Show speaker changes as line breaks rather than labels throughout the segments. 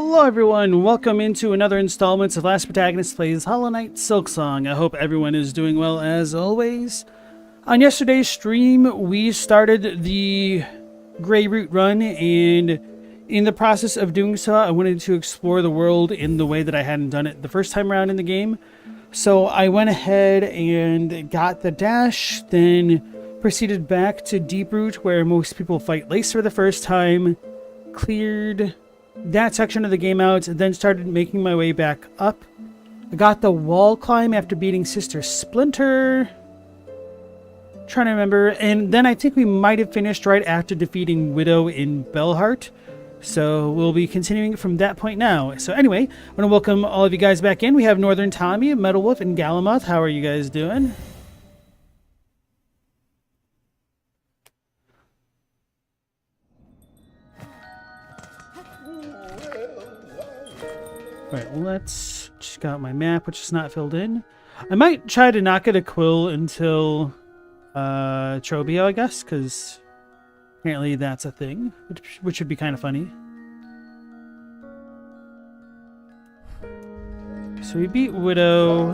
Hello everyone, welcome into another installment of Last Protagonist Plays Hollow Knight Silksong. I hope everyone is doing well as always. On yesterday's stream, we started the Greyroot run, and in the process of doing so, I wanted to explore the world in the way that I hadn't done it the first time around in the game. So I went ahead and got the dash, then proceeded back to Deeproot, where most people fight Lace for the first time, cleared that section of the game out, and then started making my way back up. I got the wall climb after beating Sister Splinter. Trying to remember. And then I think we might have finished right after defeating Widow in Bellheart. So we'll be continuing from that point now. So anyway, I want to welcome all of you guys back in. We have Northern Tommy, Metal Wolf, and Galamoth. How are you guys doing? Right, let's just got my map, which is not filled in. I might try to not get a quill until Trobio, I guess, because apparently that's a thing, which would be kind of funny. So we beat Widow.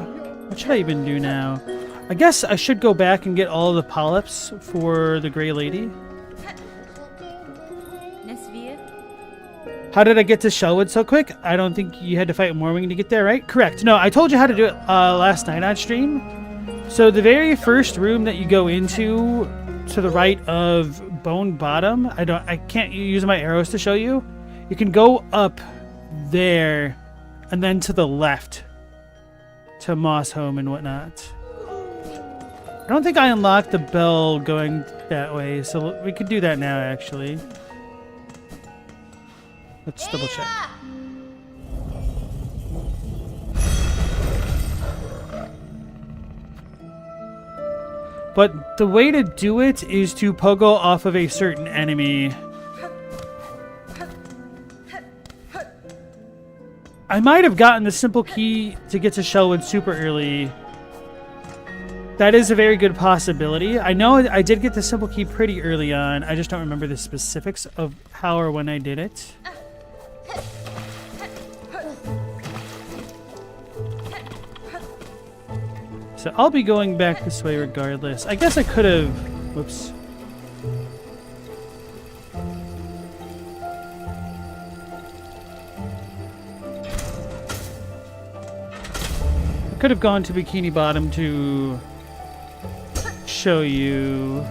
What should I even do now? I guess I should go back and get all the polyps for the Grey Lady. How did I get to Shellwood so quick? I don't think you had to fight Morwing to get there, right? Correct. No, I told you how to do it last night on stream. So the very first room that you go into to the right of Bone Bottom, I can't use my arrows to show you. You can go up there and then to the left to Moss Home and whatnot. I don't think I unlocked the bell going that way, so we could do that now actually. Let's double check. But the way to do it is to pogo off of a certain enemy. I might have gotten the simple key to get to Shellwood super early. That is a very good possibility. I know I did get the simple key pretty early on. I just don't remember the specifics of how or when I did it. So I'll be going back this way regardless. I guess I could have... Whoops. I could have gone to Bikini Bottom to show you.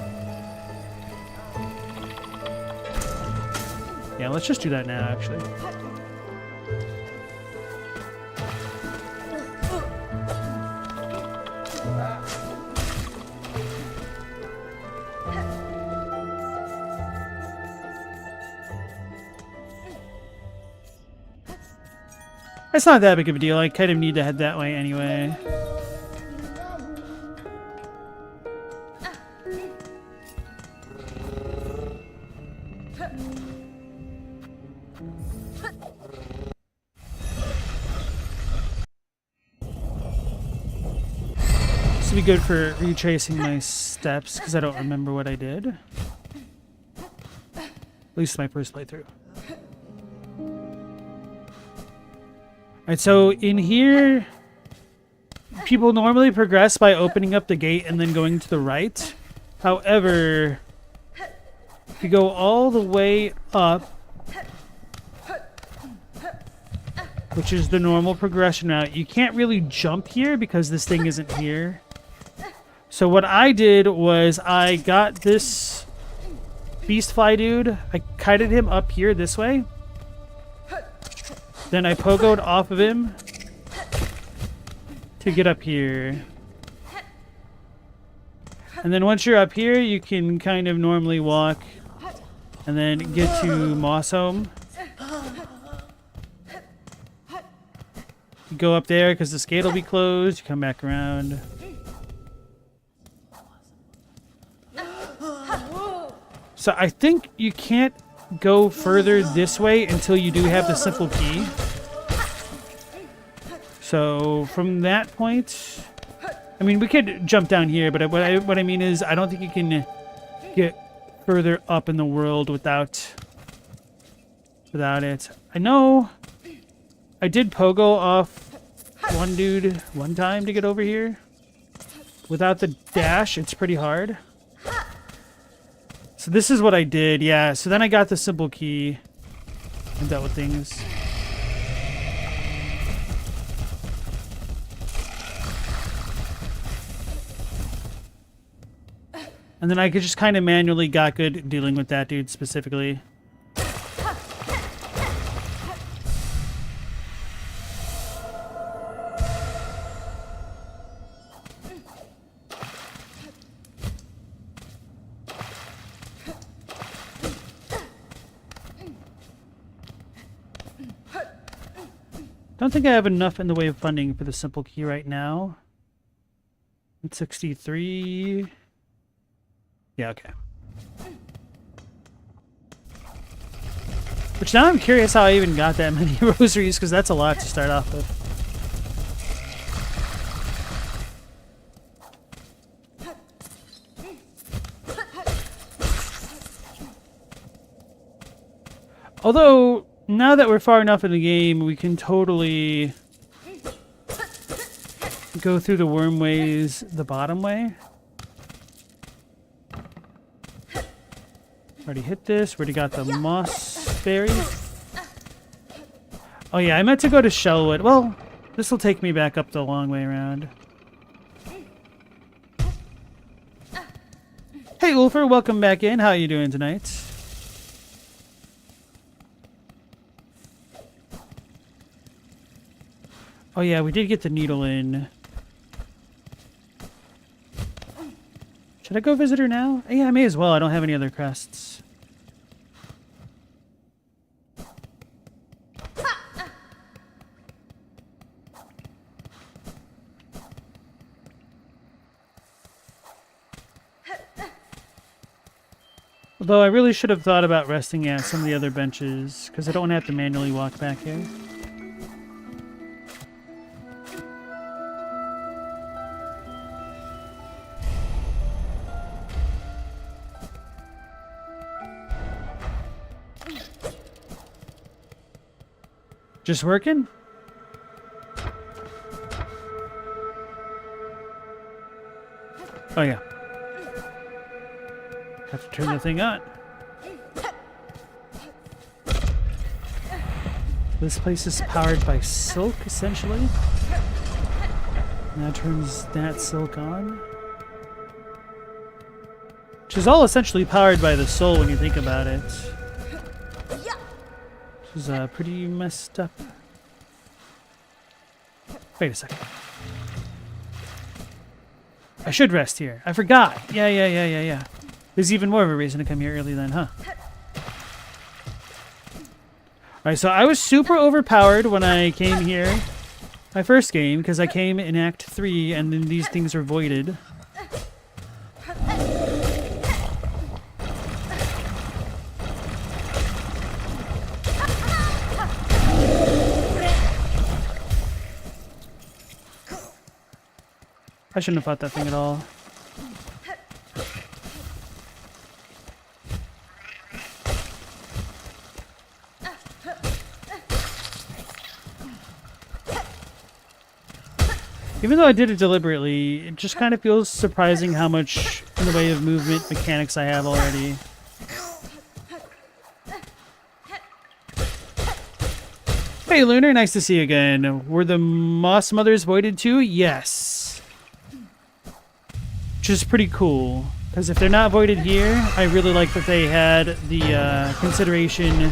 Yeah, let's just do that now, actually. It's not that big of a deal. I kind of need to head that way anyway. This would be good for retracing my steps because I don't remember what I did. At least my first playthrough. Alright, so in here, people normally progress by opening up the gate and then going to the right. However, if you go all the way up, which is the normal progression route, you can't really jump here because this thing isn't here. So what I did was I got this Beastfly dude, I kited him up here this way. Then I pogoed off of him to get up here. And then once you're up here, you can kind of normally walk and then get to Moss Home. You go up there because the gate will be closed. You come back around. So I think you can't go further this way until you do have the simple key. So from that point, I mean, we could jump down here, but what I mean is I don't think you can get further up in the world without it. I know I did pogo off one dude one time to get over here. Without the dash, it's pretty hard. So this is what I did, yeah. So then I got the simple key and dealt with things. And then I could just kind of manually got good dealing with that dude specifically. Don't think I have enough in the way of funding for the simple key right now. 63. Yeah, okay. Which now I'm curious how I even got that many rosaries, because that's a lot to start off with. Although, now that we're far enough in the game, we can totally go through the worm ways the bottom way. Already hit this. Already got the moss berry. Oh yeah, I meant to go to Shellwood. Well, this will take me back up the long way around. Hey Ulfer, welcome back in. How are you doing tonight? Oh yeah, we did get the needle in. Should I go visit her now? Yeah, I may as well. I don't have any other crests. Although I really should have thought about resting at some of the other benches, because I don't want to have to manually walk back here. Just working? Oh yeah. Have to turn the thing on. This place is powered by silk, essentially. And that turns that silk on. Which is all essentially powered by the soul when you think about it. This is pretty messed up. Wait a second. I should rest here. I forgot. Yeah. There's even more of a reason to come here early then, huh? Alright, so I was super overpowered when I came here. My first game, because I came in Act 3 and then these things are voided. I shouldn't have fought that thing at all. Even though I did it deliberately, it just kind of feels surprising how much in the way of movement mechanics I have already. Hey Lunar, nice to see you again. Were the Moss Mothers voided too? Yes. Which is pretty cool, because if they're not voided here, I really like that they had the consideration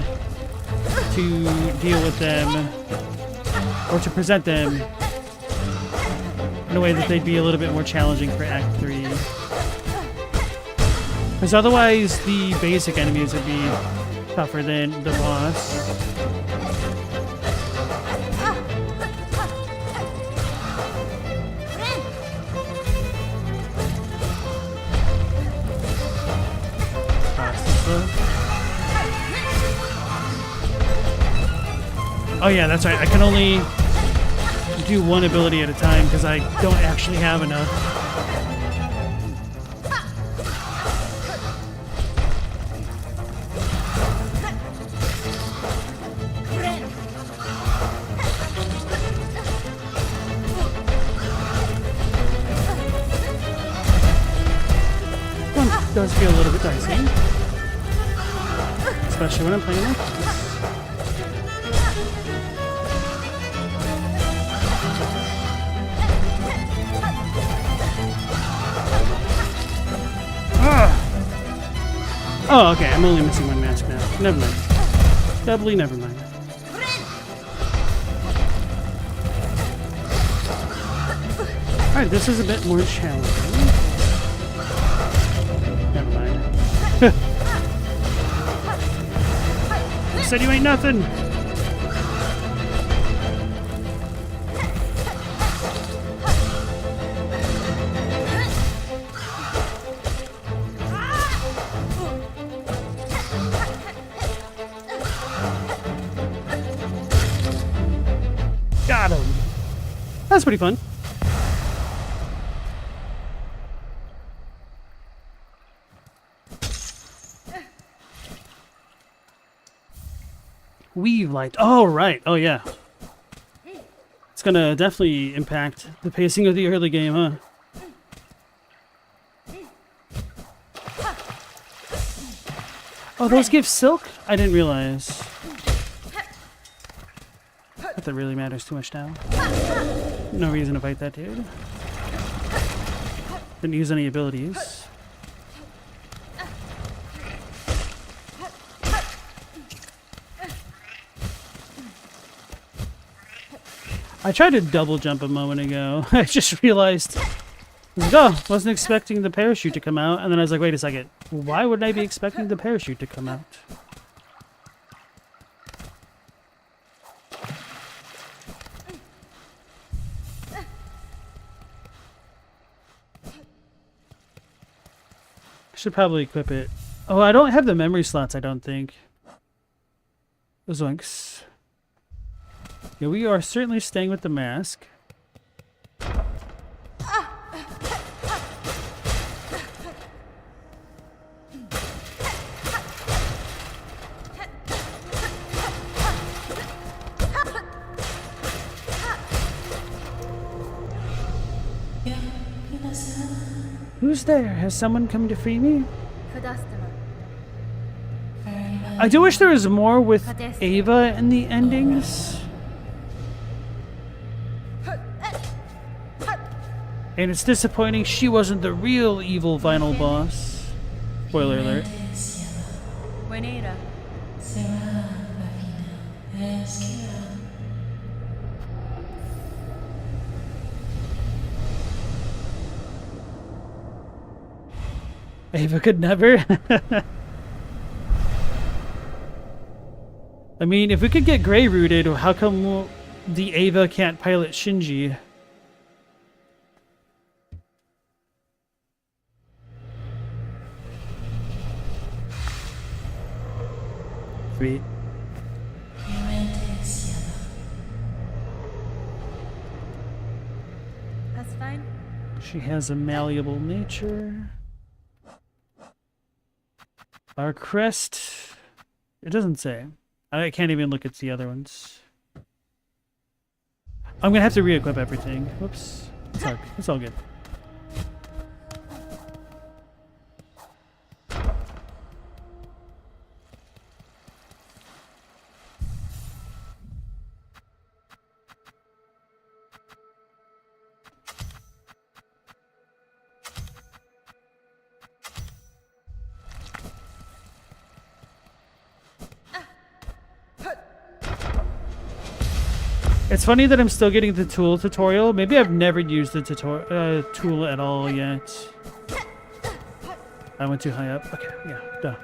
to deal with them, or to present them in a way that they'd be a little bit more challenging for Act 3. Because otherwise, the basic enemies would be tougher than the boss. Oh yeah, that's right. I can only do one ability at a time because I don't actually have enough. Does feel a little bit dicey. Especially when I'm playing like this. Oh, okay, I'm only missing one mask now. Never mind. Doubly never mind. Alright, this is a bit more challenging. Never mind. You said you ain't nothing! Got him! That's pretty fun. Weave light. Oh, right. Oh, yeah. It's gonna definitely impact the pacing of the early game, huh? Oh, those give silk? I didn't realize. Not that really matters too much now. No reason to fight that dude. Didn't use any abilities. I tried to double jump a moment ago. I just realized, oh, wasn't expecting the parachute to come out. And then I was like, wait a second. Why would I be expecting the parachute to come out? Should probably equip it. Oh, I don't have the memory slots, I don't think. Zoinks. Yeah, we are certainly staying with the mask. Who's there? Has someone come to free me? I do wish there was more with Ava in the endings. And it's disappointing she wasn't the real evil final boss. Spoiler alert. Ava could never. I mean, if we could get Grey-rooted, how come the Ava can't pilot Shinji? Sweet.
That's fine.
She has a malleable nature. Our crest, it doesn't say. I can't even look at the other ones. I'm gonna have to re-equip everything. Whoops. It's all good. It's funny that I'm still getting the tool tutorial. Maybe I've never used the tool at all yet. I went too high up. Okay, yeah, duh.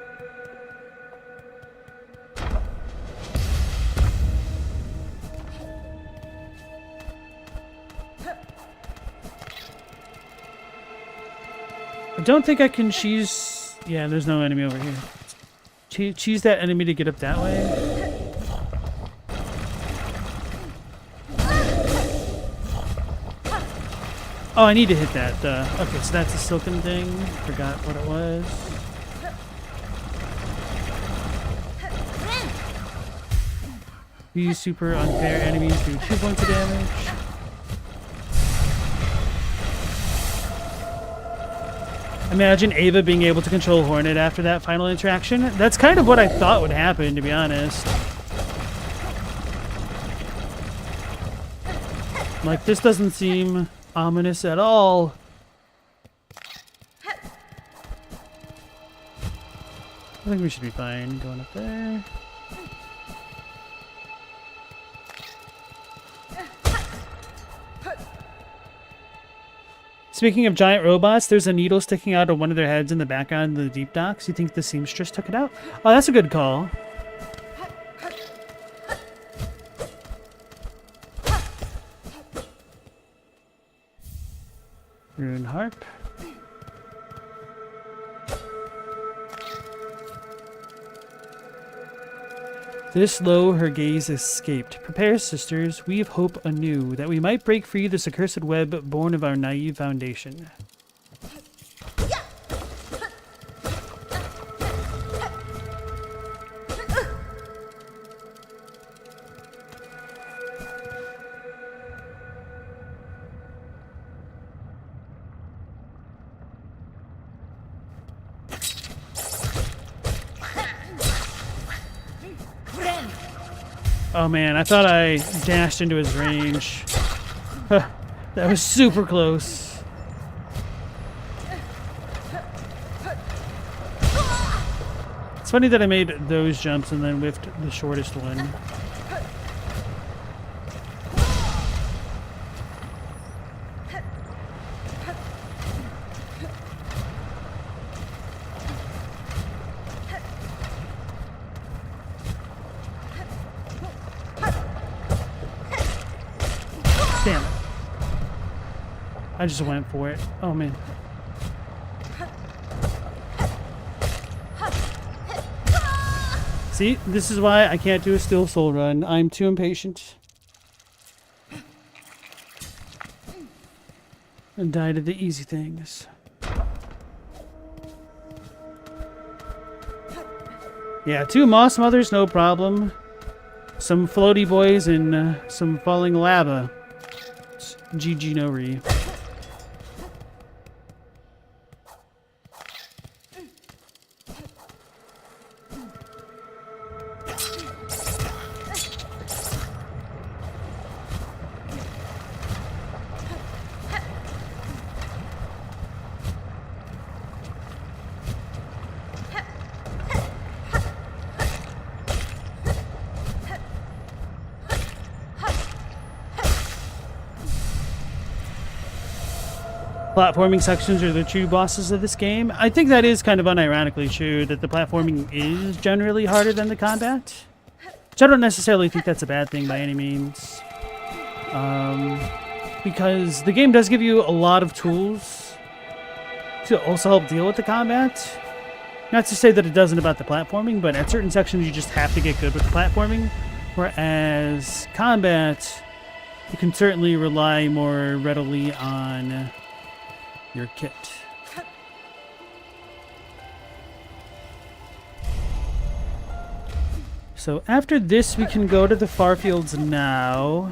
I don't think I can cheese... Yeah, there's no enemy over here. Cheese that enemy to get up that way. Oh, I need to hit that. Okay, so that's a silken thing. Forgot what it was. These super unfair enemies do 2 points of damage. Imagine Ava being able to control Hornet after that final interaction. That's kind of what I thought would happen, to be honest. Like, this doesn't seem ominous at all. I think we should be fine going up there. Speaking of giant robots, there's a needle sticking out of one of their heads in the background of the deep docks. You think the seamstress took it out? Oh, that's a good call. Rune harp. This low her gaze escaped. Prepare, sisters, weave hope anew, that we might break free this accursed web born of our naive foundation. Oh man, I thought I dashed into his range. That was super close. It's funny that I made those jumps and then whiffed the shortest one. Damn it. I just went for it. Oh man. See, this is why I can't do a Still Soul run. I'm too impatient. And die to the easy things. Yeah, 2 moss mothers, no problem. Some floaty boys and some falling lava. GG no re. Platforming sections are the true bosses of this game. I think that is kind of unironically true, that the platforming is generally harder than the combat. Which I don't necessarily think that's a bad thing by any means. Because the game does give you a lot of tools to also help deal with the combat. Not to say that it doesn't about the platforming, but at certain sections you just have to get good with the platforming. Whereas combat, you can certainly rely more readily on your kit. So after this, we can go to the Farfields now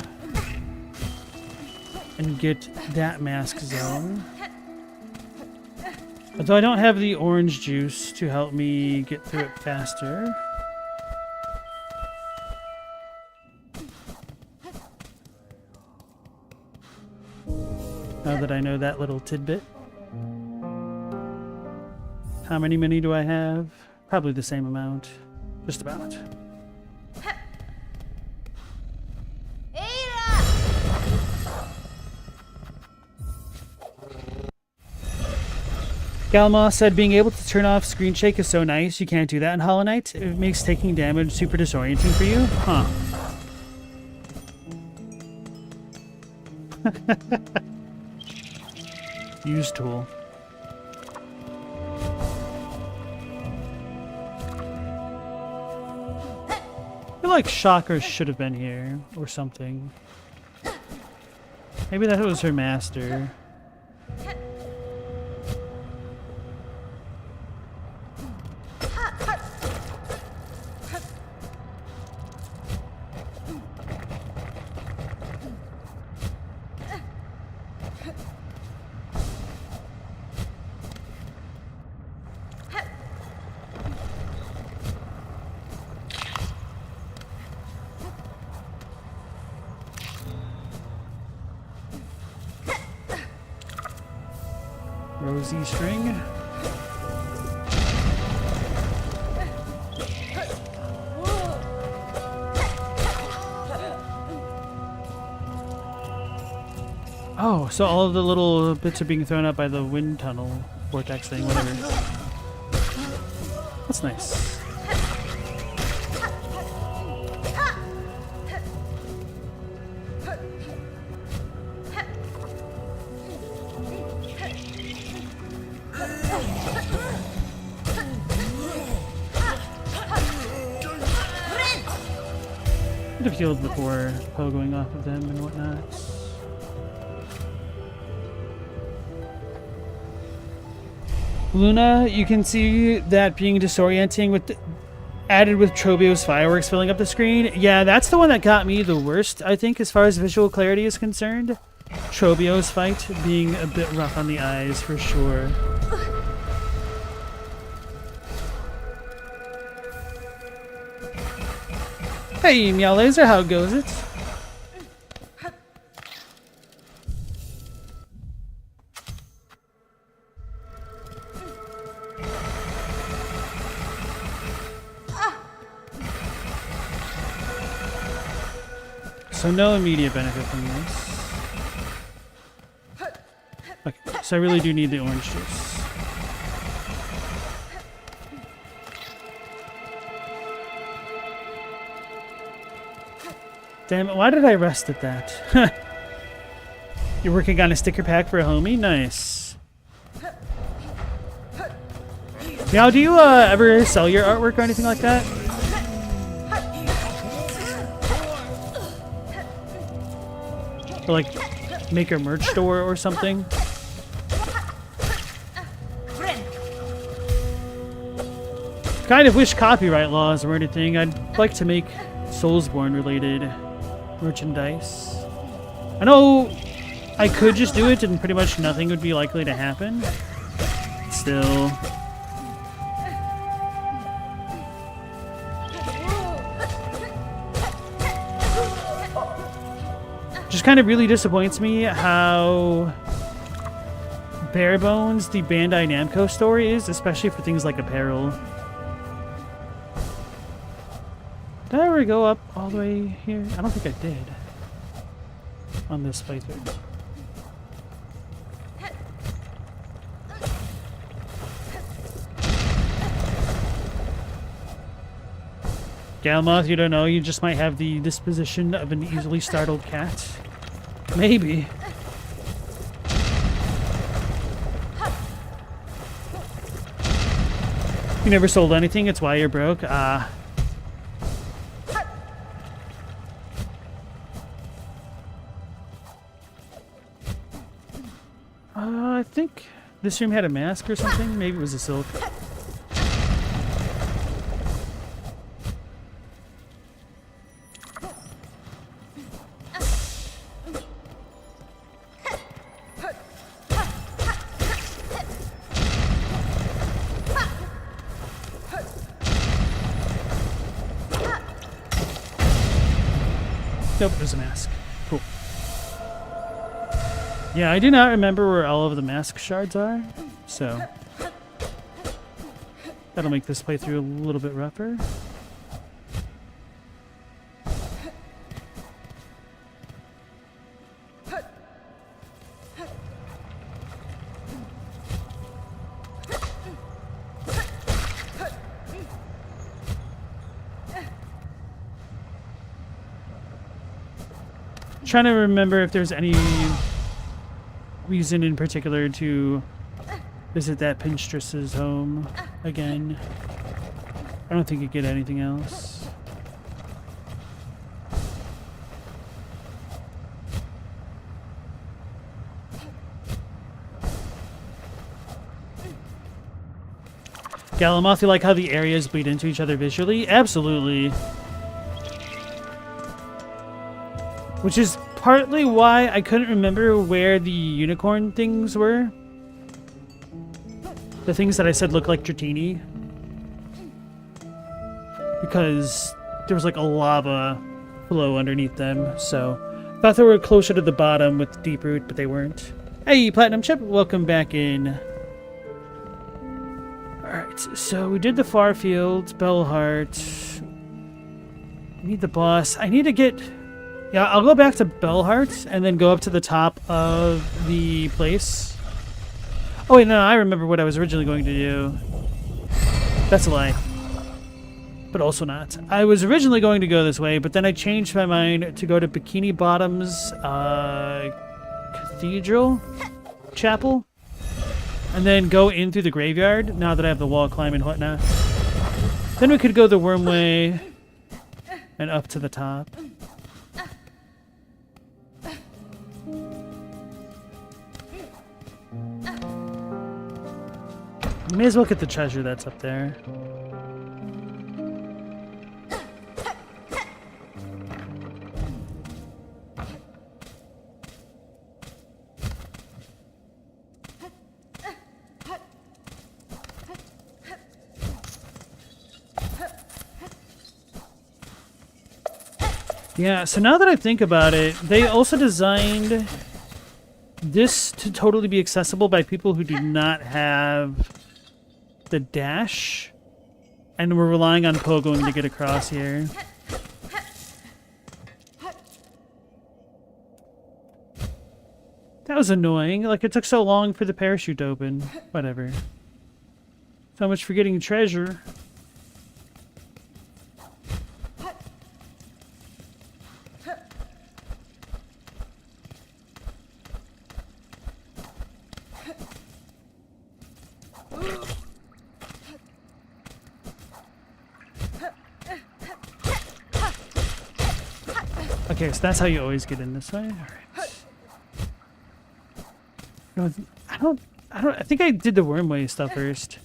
and get that mask zone. Although I don't have the orange juice to help me get through it faster. Now that I know that little tidbit. How many mini do I have? Probably the same amount. Just about. Galma said being able to turn off screen shake is so nice. You can't do that in Hollow Knight. It makes taking damage super disorienting for you. Huh. Use tool. I feel like Shocker should have been here or something. Maybe that was her master. Rosy string. Oh, so all of the little bits are being thrown out by the wind tunnel vortex thing, whatever. That's nice. Could have healed before Poe going off of them and whatnot. Luna, you can see that being disorienting with added with Trobio's fireworks filling up the screen. Yeah, that's the one that got me the worst, I think, as far as visual clarity is concerned. Trobio's fight being a bit rough on the eyes for sure. Hey, Meow Laser, how goes it? So no immediate benefit from this. Okay, so I really do need the orange juice. Damn it, why did I rest at that? You're working on a sticker pack for a homie? Nice. Now, do you ever sell your artwork or anything like that? Or like make a merch store or something? Kind of wish copyright laws were anything. I'd like to make Soulsborne related merchandise. I know I could just do it and pretty much nothing would be likely to happen. Still. Just kind of really disappoints me how bare bones the Bandai Namco story is, especially for things like apparel. Did I ever go up all the way here? I don't think I did on this playthrough. Galmoth, you don't know, you just might have the disposition of an easily startled cat. Maybe. You never sold anything, it's why you're broke. I think this room had a mask or something. Maybe it was a silk. Nope, there's a mask. Cool. Yeah, I do not remember where all of the mask shards are, so that'll make this playthrough a little bit rougher. Trying to remember if there's any reason in particular to visit that Pinstress's home again. I don't think you get anything else. Galamoth, you like how the areas bleed into each other visually? Absolutely. Which is partly why I couldn't remember where the unicorn things were. The things that I said look like Dratini. Because there was like a lava flow underneath them, so thought they were closer to the bottom with Deep Root, but they weren't. Hey, Platinum Chip, welcome back in. Alright, so we did the Farfield, Bellheart. I need the boss. I need to get... Yeah, I'll go back to Bellheart and then go up to the top of the place. Oh wait, no, I remember what I was originally going to do. That's a lie. But also not. I was originally going to go this way, but then I changed my mind to go to Bikini Bottom's Cathedral Chapel. And then go in through the graveyard, now that I have the wall climb and whatnot. Then we could go the worm way and up to the top. You may as well get the treasure that's up there. Yeah, so now that I think about it, they also designed this to totally be accessible by people who do not have the dash, and we're relying on pogoing to get across here. That was annoying. Like, it took so long for the parachute to open. Whatever. So much for getting treasure. Okay, so that's how you always get in this way. All right. No, I think I did the wormway stuff first.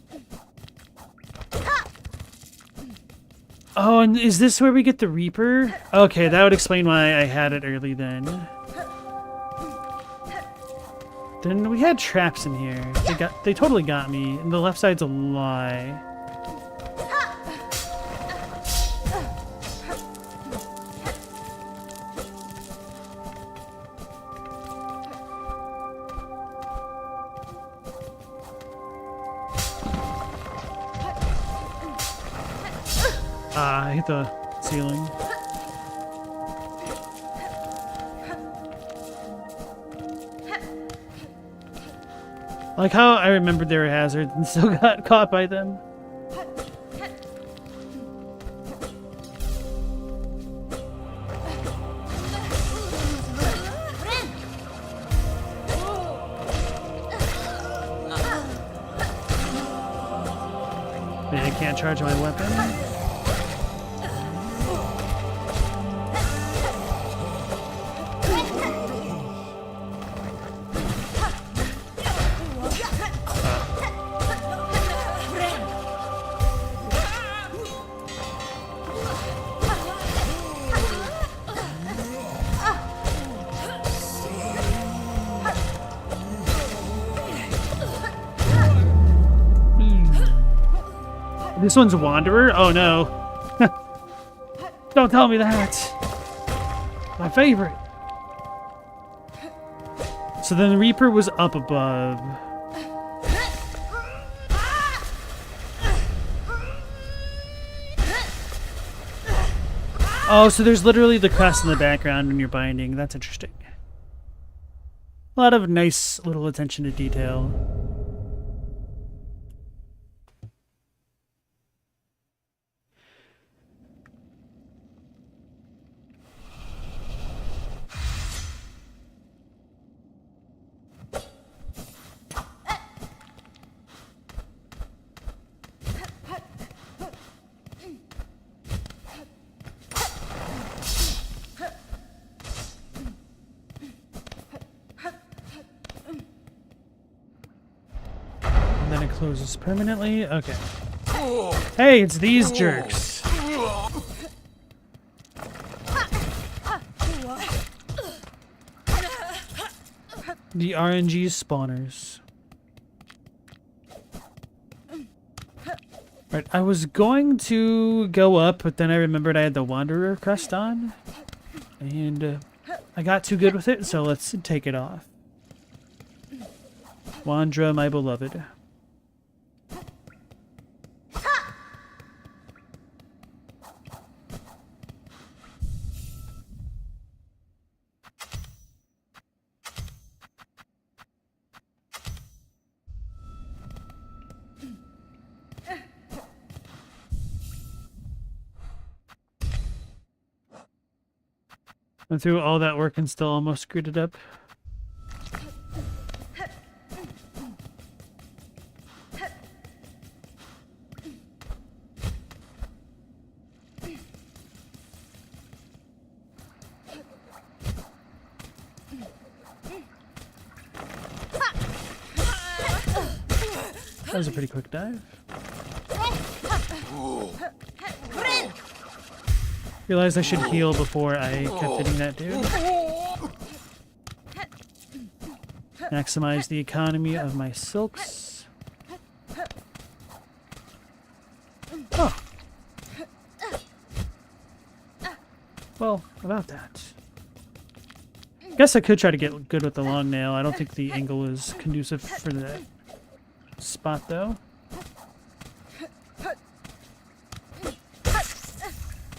Oh, and is this where we get the Reaper? Okay, that would explain why I had it early then. Then we had traps in here. They totally got me. And the left side's a lie. I hit the ceiling. Like how I remembered there were hazards and still got caught by them. Maybe I can't charge my weapon. This one's a Wanderer? Oh no. Don't tell me that. My favorite. So then the Reaper was up above. Oh, so there's literally the crest in the background when you're binding. That's interesting. A lot of nice little attention to detail. Then it closes permanently. Okay. Hey, it's these jerks. The RNG spawners. Right, I was going to go up, but then I remembered I had the Wanderer crest on. And I got too good with it, so let's take it off. Wandra, my beloved. Went through all that work and still almost screwed it up. That was a pretty quick dive. Realized I should heal before I kept hitting that dude. Maximize the economy of my silks. Oh. Well, about that. Guess I could try to get good with the long nail. I don't think the angle is conducive for that spot, though.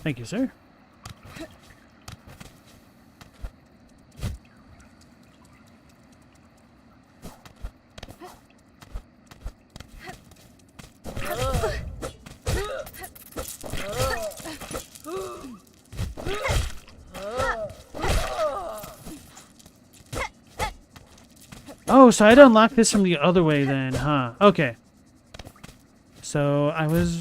Thank you, sir. Oh, so I'd unlock this from the other way then, huh? Okay. So I was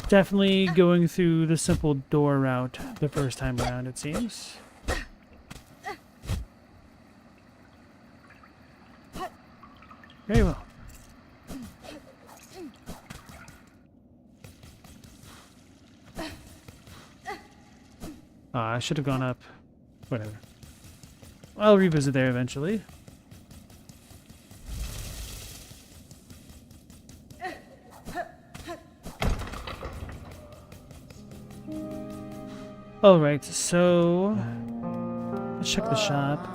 definitely going through the simple door route the first time around, it seems. Very well. I should have gone up. Whatever. I'll revisit there eventually. Alright, so let's check the shop.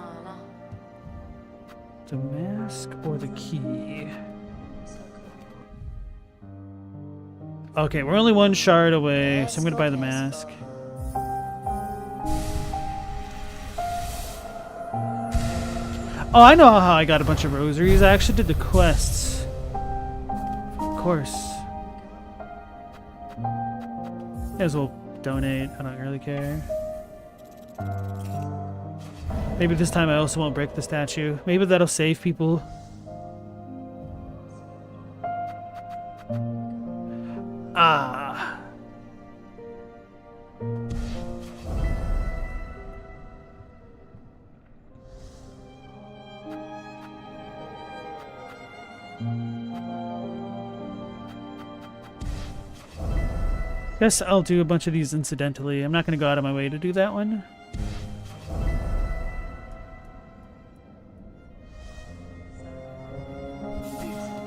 The mask or the key? Okay, we're only one shard away, so I'm gonna buy the mask. Oh, I know how I got a bunch of rosaries. I actually did the quests. Of course. May as well donate. I don't really care. Maybe this time I also won't break the statue. Maybe that'll save people. Ah. Guess I'll do a bunch of these incidentally. I'm not going to go out of my way to do that one.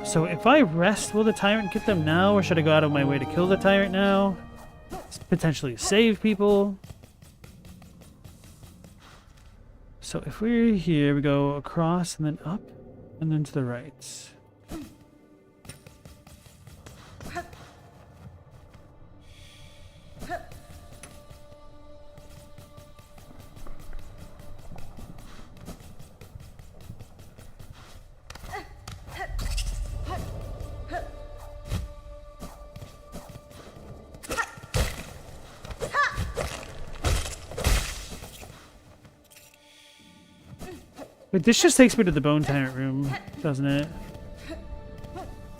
So if I rest, will the tyrant get them now, or should I go out of my way to kill the tyrant now? Potentially save people. So if we're here, we go across and then up and then to the right. Wait, this just takes me to the Bone Tyrant room, doesn't it?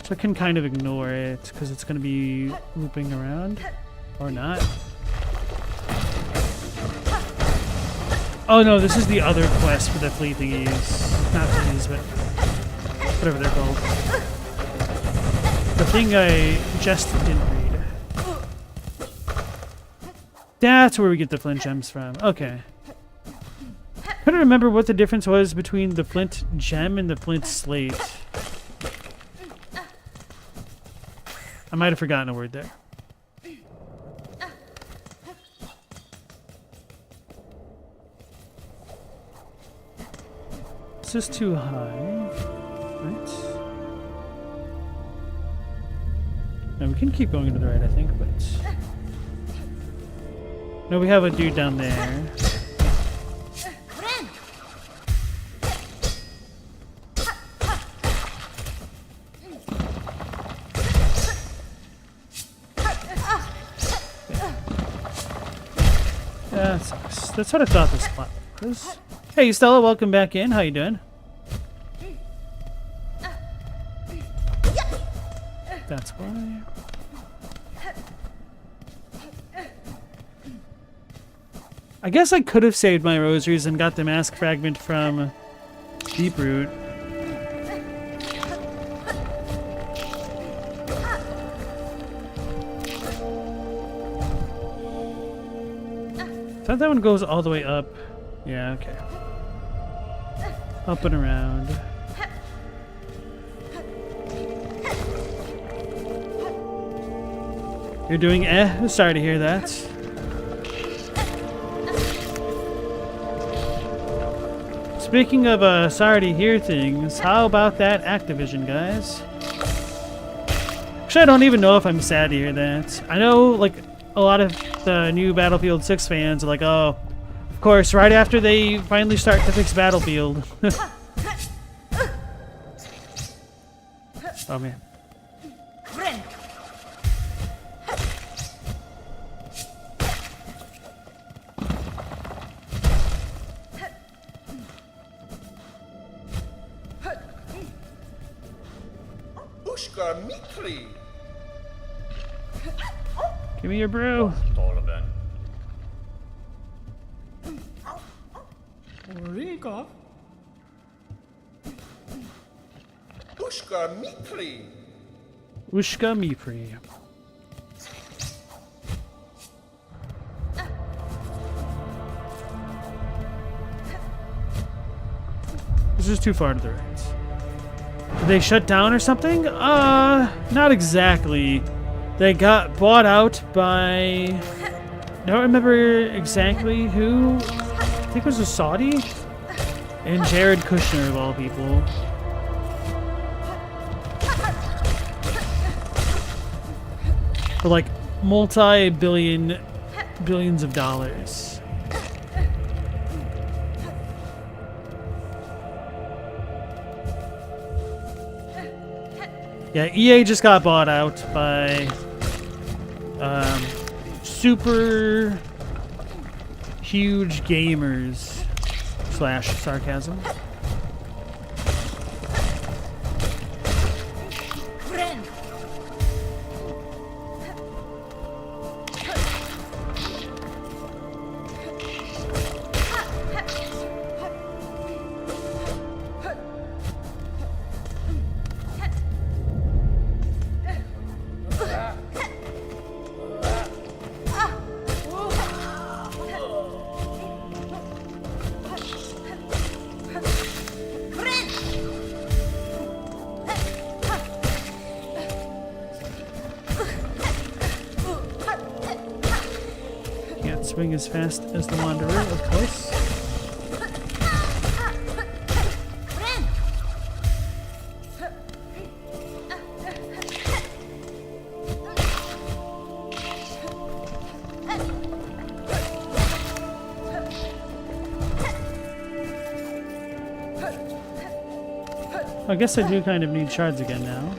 So I can kind of ignore it, because it's going to be looping around. Or not. Oh no, this is the other quest for the flea thingies. Not thingies, but whatever they're called. The thing I just didn't read. That's where we get the flint gems from. Okay. I couldn't remember what the difference was between the flint gem and the flint slate. I might have forgotten a word there. This is too high. Right. Now we can keep going to the right, I think, but... No, we have a dude down there. That sucks. That's what I thought this spot was. Hey, Stella, welcome back in. How you doing? That's why. I guess I could have saved my rosaries and got the mask fragment from Greyroot. I thought that one goes all the way up. Yeah, okay. Up and around. You're doing Sorry to hear that. Speaking of sorry to hear things, how about that Activision, guys? Actually, I don't even know if I'm sad to hear that. I know, like, a lot of the new Battlefield 6 fans are like, oh, of course, right after they finally start to fix Battlefield. Oh, man. Give me your brew. Ushka Mipri. This is too far to the right. Did they shut down or something? Not exactly. They got bought out by... I don't remember exactly who. I think it was a Saudi? And Jared Kushner, of all people. For like billions of dollars. Yeah, EA just got bought out by super huge gamers / sarcasm. Swing as fast as the Wanderer, of course. I guess I do kind of need shards again now.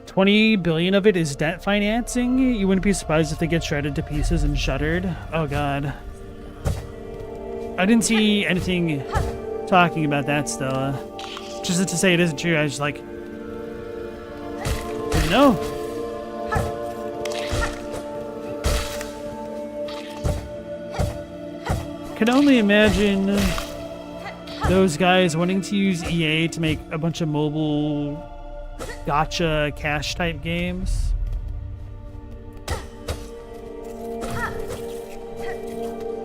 20 billion of it is debt financing. You wouldn't be surprised if they get shredded to pieces and shuttered. Oh god. I didn't see anything talking about that, Stella. Just to say it isn't true, I was like... didn't know. Can only imagine those guys wanting to use EA to make a bunch of mobile gotcha cash type games.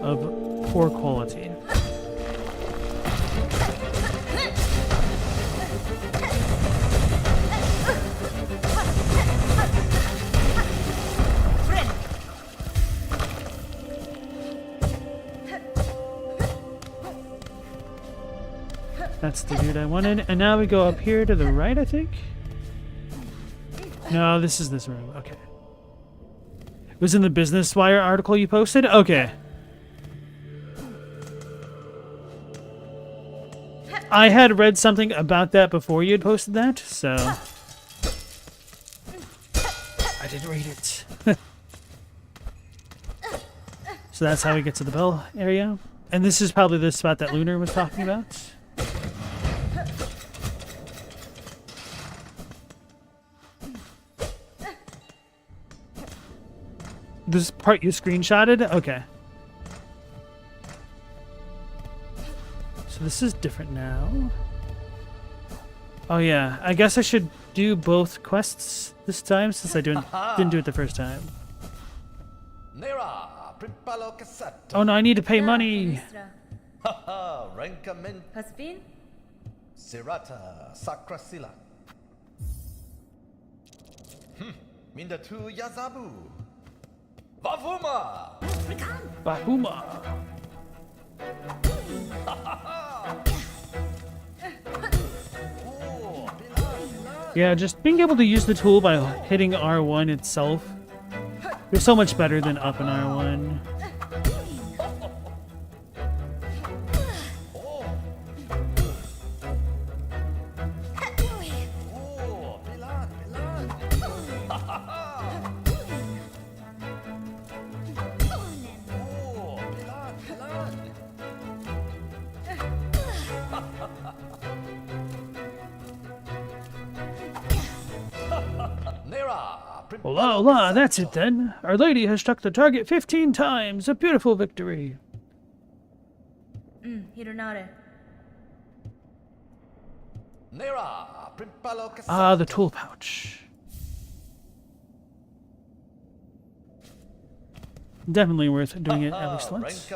Of poor quality. That's the dude I wanted. And now we go up here to the right, I think? No, this is this room. Okay. It was in the Business Wire article you posted? Okay. I had read something about that before you had posted that, so... I didn't read it. So that's how we get to the bell area. And this is probably the spot that Lunar was talking about. This part you screenshotted? Okay. So this is different now. Oh yeah, I guess I should do both quests this time since I didn't do it the first time. Oh no, I need to pay money.
Hasbin?
Sirata Sakrasila. Minda tu Yazabu. Vavuma!
Bahuma. Yeah, just being able to use the tool by hitting R1 itself is so much better than up and R1. Hola, hola, that's it then. Our Lady has struck the target 15 times. A beautiful victory.
Hironare.
Ah, the tool pouch. Definitely worth doing it at least once.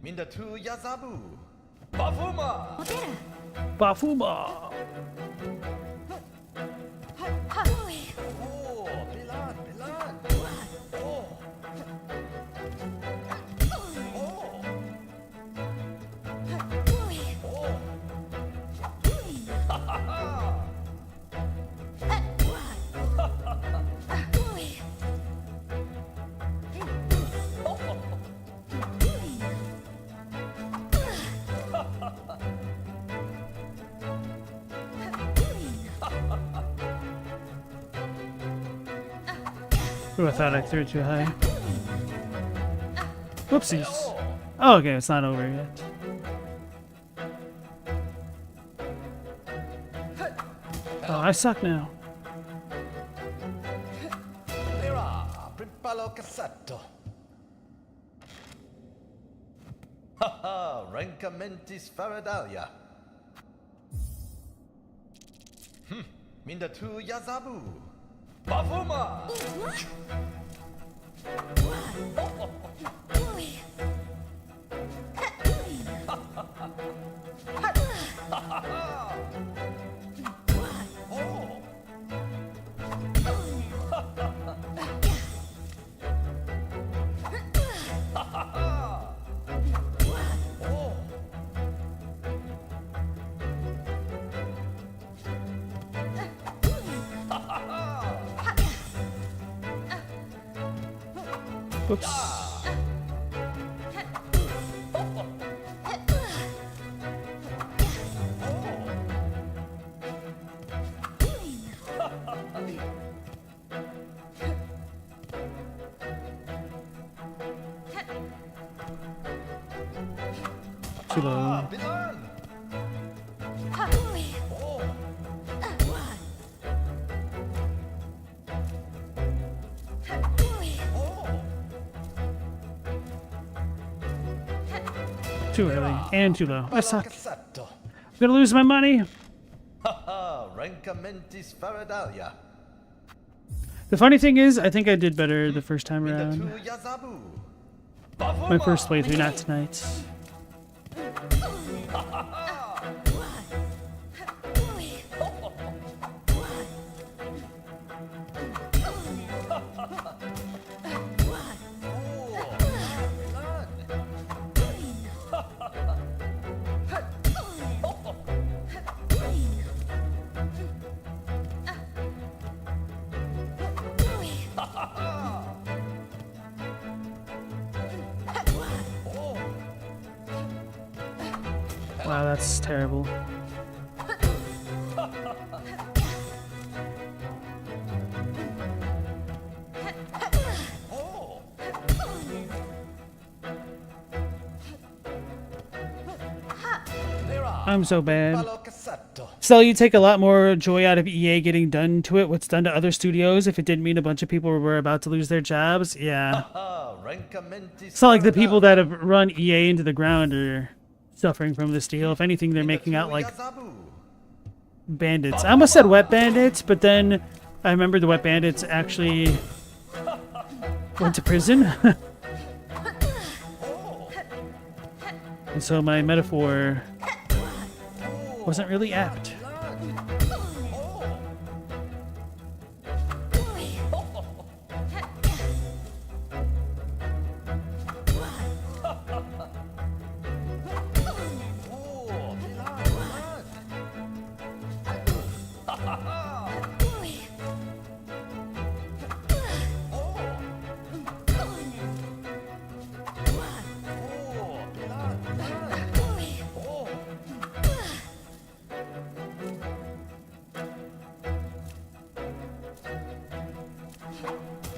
Minda tu Yazabu. Bafuma!
Bafuma!
Oh, Bilad, Bilad. Oh.
Ooh, I thought I threw it too high. Whoopsies. Oh, okay, it's not over yet. Oh, I suck now.
Haha, Rancamentis Faradalia. Minda tu Yazabu. Bafuma!
Oops. Too low. Too early and too low. I suck. I'm gonna lose my money.
Rancamentis Faradalia.
The funny thing is, I think I did better the first time around. My first playthrough, not tonight. Wow, that's terrible. I'm so bad. Still, you take a lot more joy out of EA getting done to it. What's done to other studios if it didn't mean a bunch of people were about to lose their jobs? Yeah. It's not like the people that have run EA into the ground are suffering from this deal. If anything, they're making out like bandits. I almost said wet bandits, but then I remember the wet bandits actually went to prison. And so my metaphor wasn't really apt.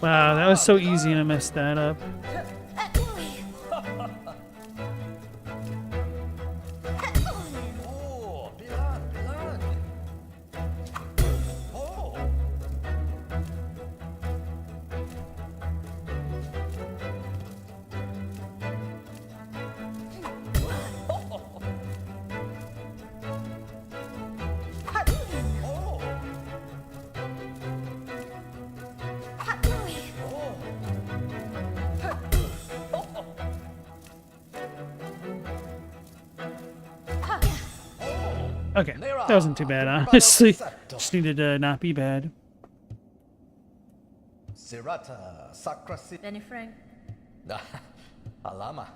Wow, that was so easy and I messed that up. Okay, that wasn't too bad, honestly. Just needed to not be bad.
Danny Frank.
Alama.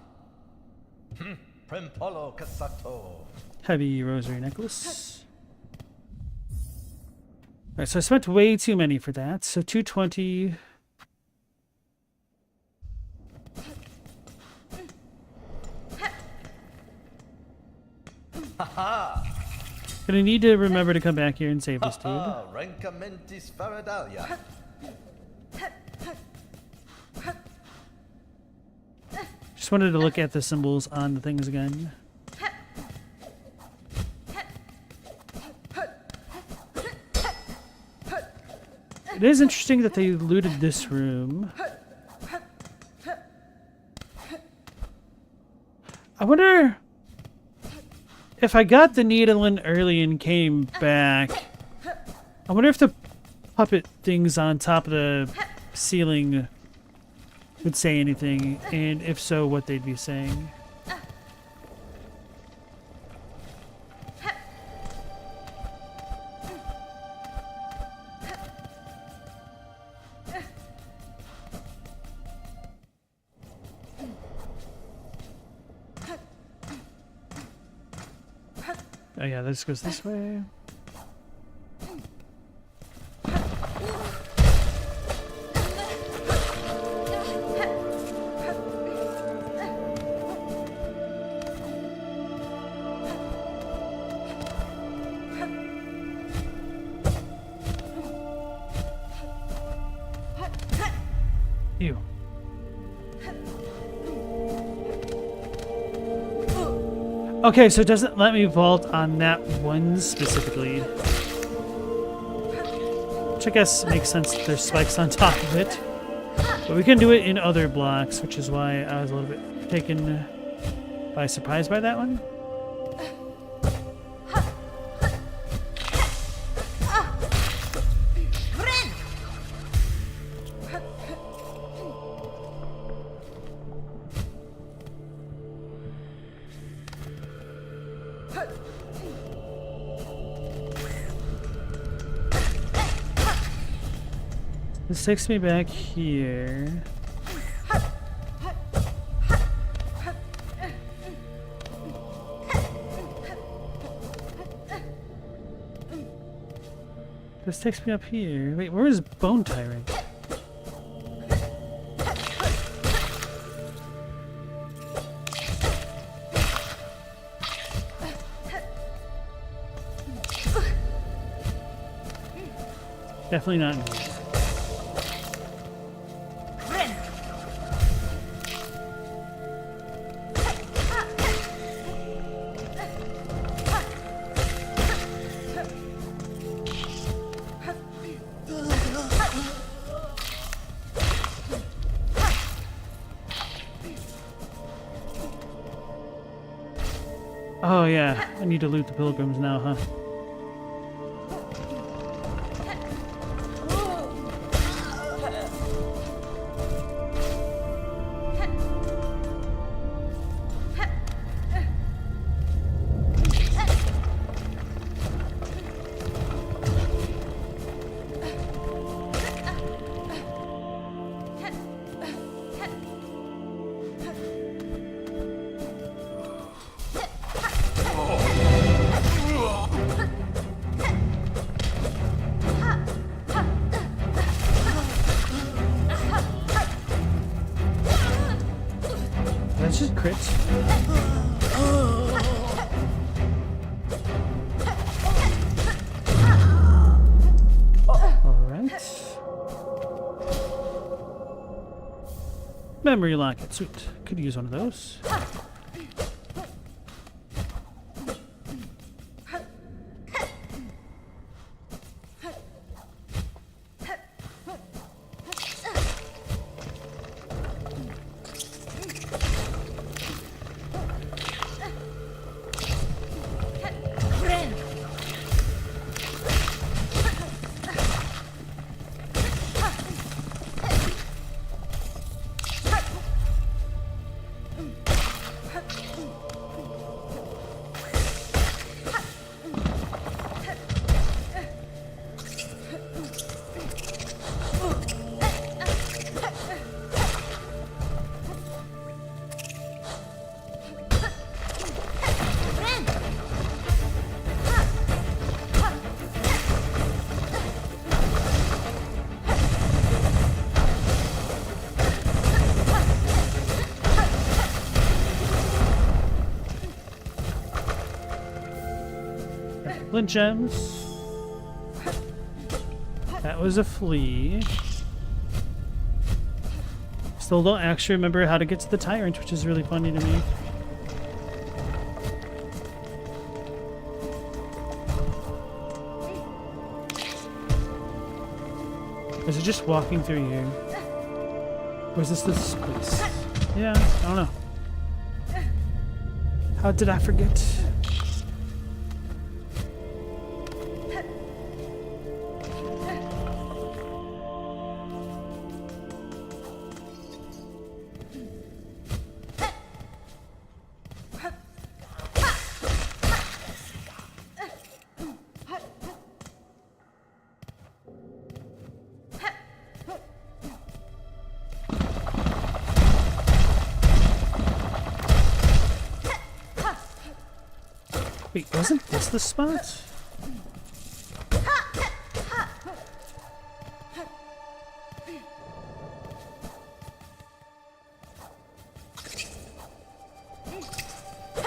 Prempolo Casato.
Heavy rosary necklace. Alright, so I spent way too many for that. So 220. Gonna need to remember to come back here and save this dude.
Rancamentis Faradalia.
Just wanted to look at the symbols on the things again. It is interesting that they looted this room. I wonder if I got the needle in early and came back. I wonder if the puppet things on top of the ceiling would say anything, and if so, what they'd be saying. Oh yeah, this goes this way. Ew. Okay, so it doesn't let me vault on that one specifically. Which I guess makes sense that there's spikes on top of it. But we can do it in other blocks, which is why I was a little bit taken by surprise by that one. This takes me back here. This takes me up here. Wait, where is Bone Tyrant? Definitely not me. Oh yeah, I need to loot the pilgrims now, huh? That's just crits. Alright. Memory locket, sweet. Could use one of those. Flint gems. That was a flea. Still don't actually remember how to get to the tyrant, which is really funny to me. Is it just walking through here? Or is this place? Yeah, I don't know. How did I forget? Wait, wasn't this the spot?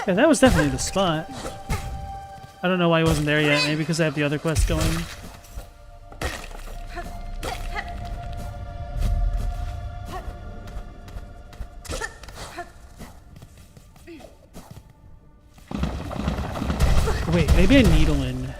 Yeah, that was definitely the spot. I don't know why he wasn't there yet. Maybe because I have the other quest going. Wait, maybe a needle in.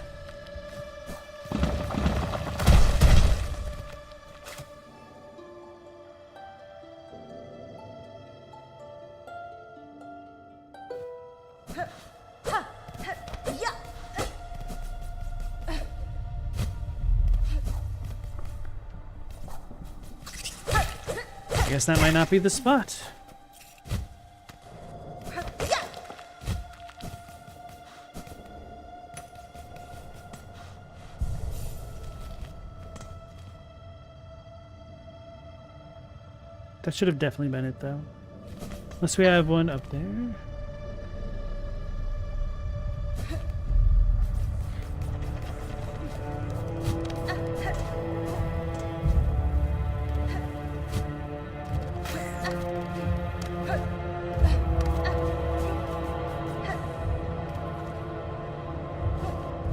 I guess that might not be the spot. That should have definitely been it, though. Unless we have one up there.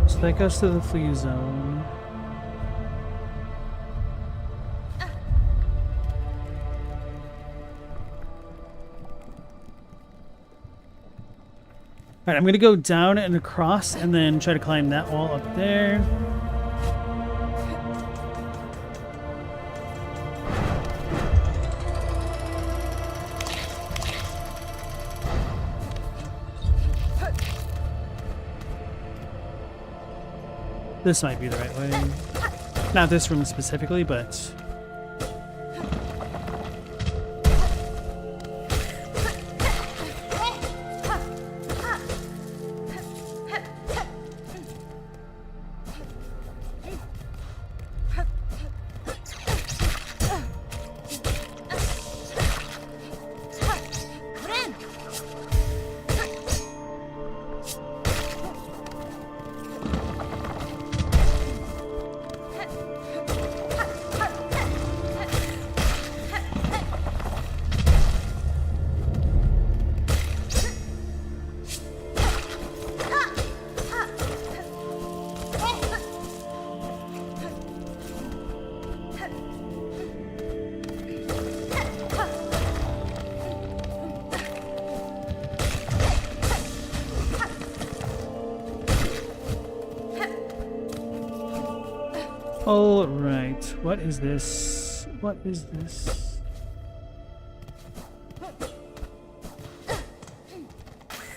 So that goes to the flea zone. Alright, I'm gonna go down and across and then try to climb that wall up there. This might be the right way. Not this room specifically, but... All right. What is this? What is this?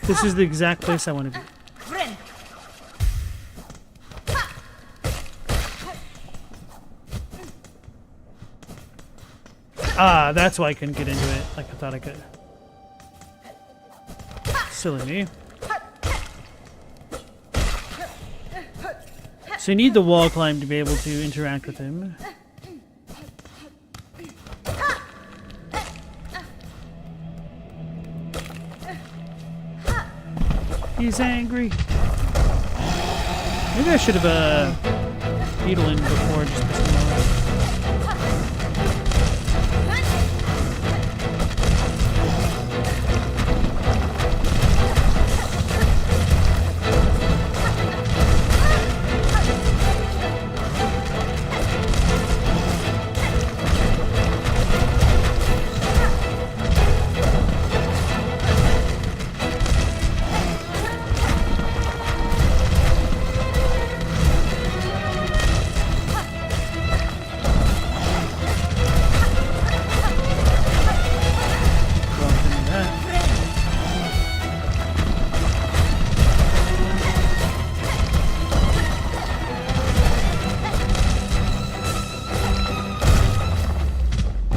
This is the exact place I want to be. Ah, that's why I couldn't get into it like I thought I could. Silly me. So you need the wall climb to be able to interact with him. He's angry. Maybe I should have beetle in before just pissing him off.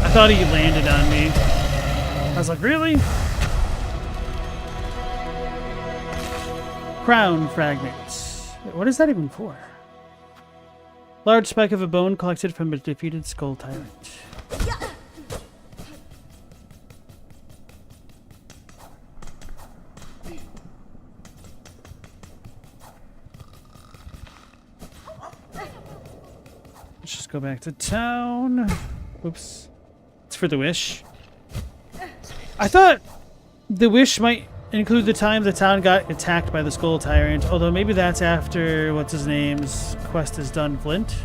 I thought he landed on me. I was like, really? Crown fragments. Wait, what is that even for? Large spike of a bone collected from a defeated skull tyrant. Let's just go back to town. Oops. It's for the wish. I thought the wish might include the time the town got attacked by the skull tyrant, although maybe that's after what's his name's quest is done, Flint.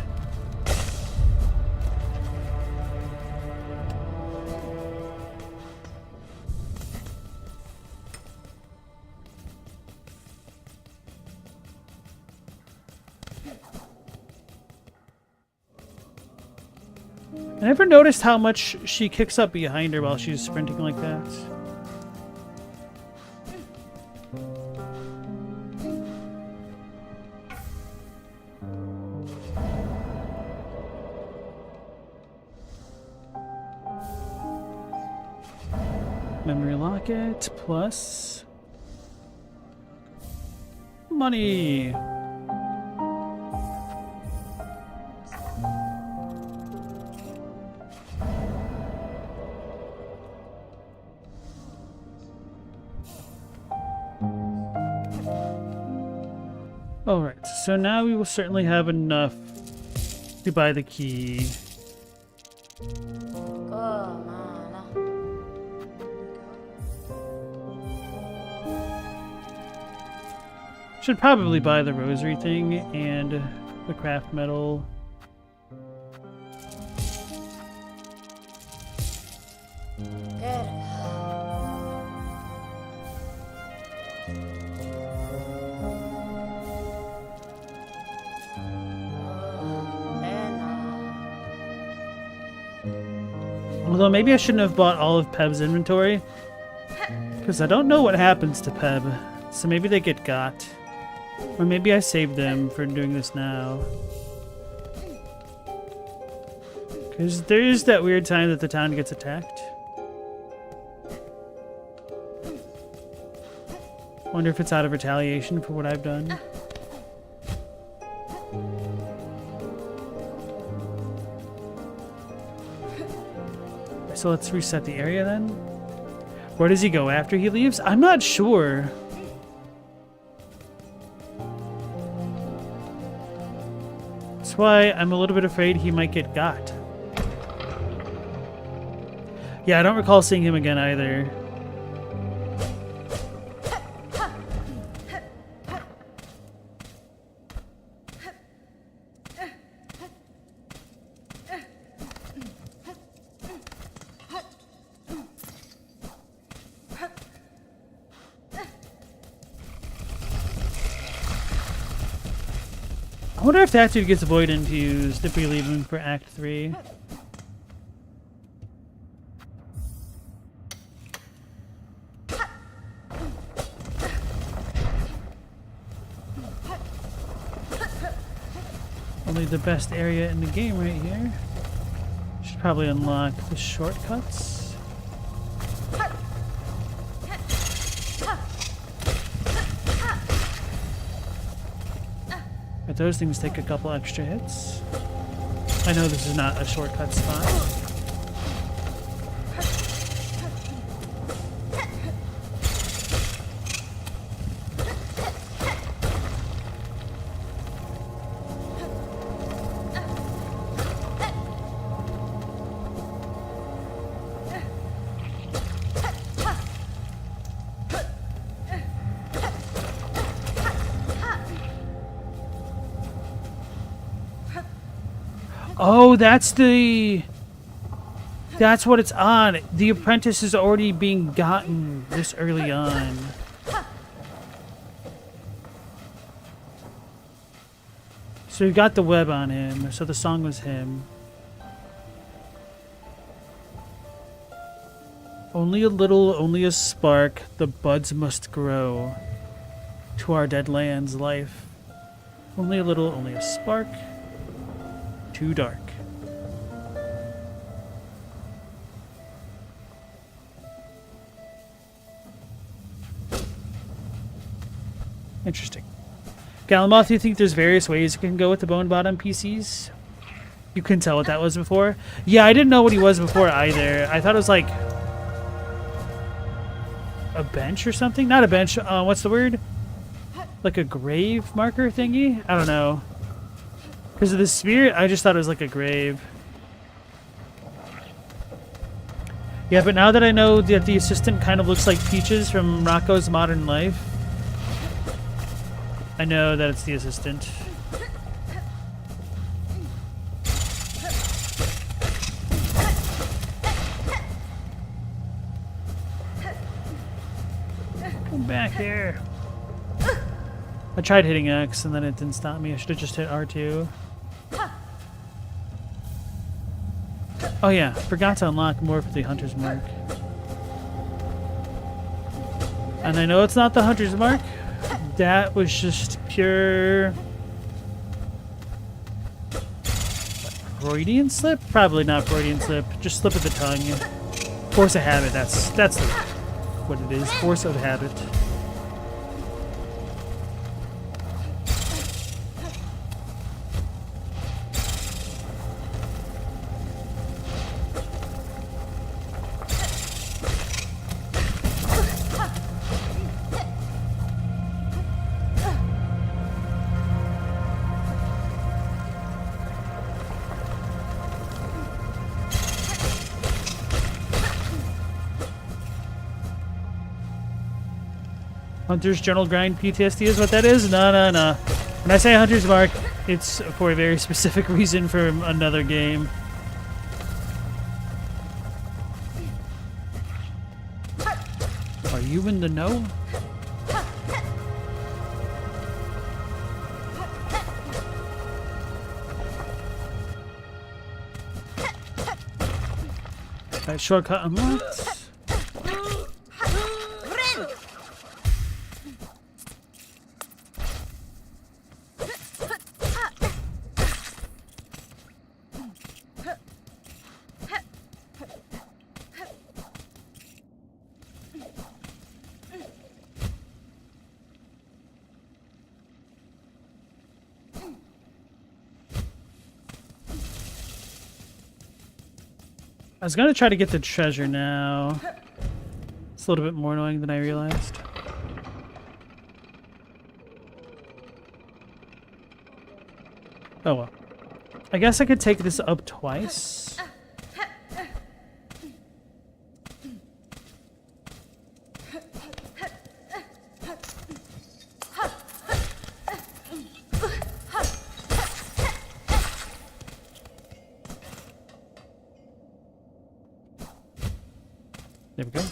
I never noticed how much she kicks up behind her while she's sprinting like that. Memory locket plus money. Alright, so now we will certainly have enough to buy the key. Should probably buy the rosary thing and the craft metal. Although maybe I shouldn't have bought all of Peb's inventory. Because I don't know what happens to Peb. So maybe they get got. Or maybe I saved them for doing this now. Because there is that weird time that the town gets attacked. Wonder if it's out of retaliation for what I've done. So let's reset the area then. Where does he go after he leaves? I'm not sure. That's why I'm a little bit afraid he might get got. Yeah, I don't recall seeing him again either. I wonder if that dude gets void infused if we leave him for Act 3. Only the best area in the game right here. Should probably unlock the shortcuts. But those things take a couple extra hits. I know this is not a shortcut spot. Oh, that's what it's on. The apprentice is already being gotten this early on. So we got the web on him, so the song was him. Only a little, only a spark, the buds must grow to our dead land's life. Only a little, only a spark. Too dark. Interesting. Galamoth, you think there's various ways you can go with the bone bot on PCs? You couldn't tell what that was before? Yeah, I didn't know what he was before either. I thought it was like a bench or something? Not a bench. What's the word? Like a grave marker thingy? I don't know. Because of the spirit, I just thought it was like a grave. Yeah, but now that I know that the assistant kind of looks like Peaches from Rocco's Modern Life, I know that it's the assistant. Come back here. I tried hitting X and then it didn't stop me. I should have just hit R2. Oh yeah, forgot to unlock more for the Hunter's Mark. And I know it's not the Hunter's Mark. That was just pure Freudian slip? Probably not Freudian slip. Just slip of the tongue. Force of habit. That's what it is. Force of habit. Hunter's Journal Grind PTSD is what that is? No. When I say Hunter's Mark, it's for a very specific reason from another game. Are you in the know? Alright, shortcut unlocked. I was gonna try to get the treasure now. It's a little bit more annoying than I realized. Oh well. I guess I could take this up twice. There we go.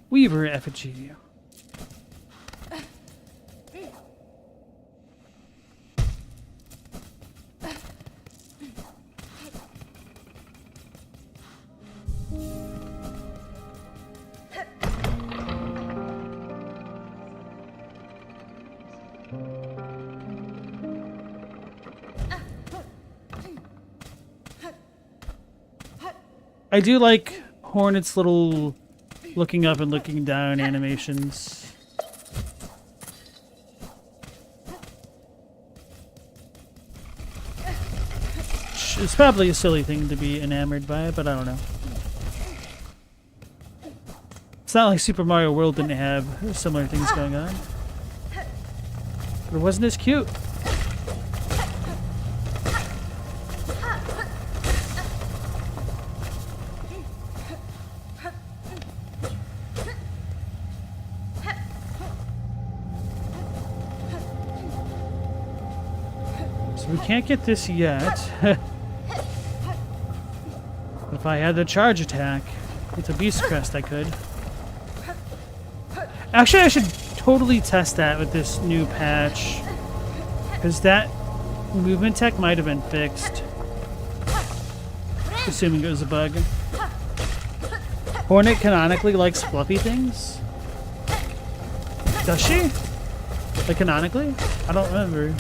Weaver effigy. I do like Hornet's little looking up and looking down animations. It's probably a silly thing to be enamored by, but I don't know. It's not like Super Mario World didn't have similar things going on. But it wasn't as cute. We can't get this yet. If I had the charge attack, it's a beast crest I could. Actually, I should totally test that with this new patch. Because that movement tech might have been fixed. Assuming it was a bug. Hornet canonically likes fluffy things? Does she? Like canonically? I don't remember.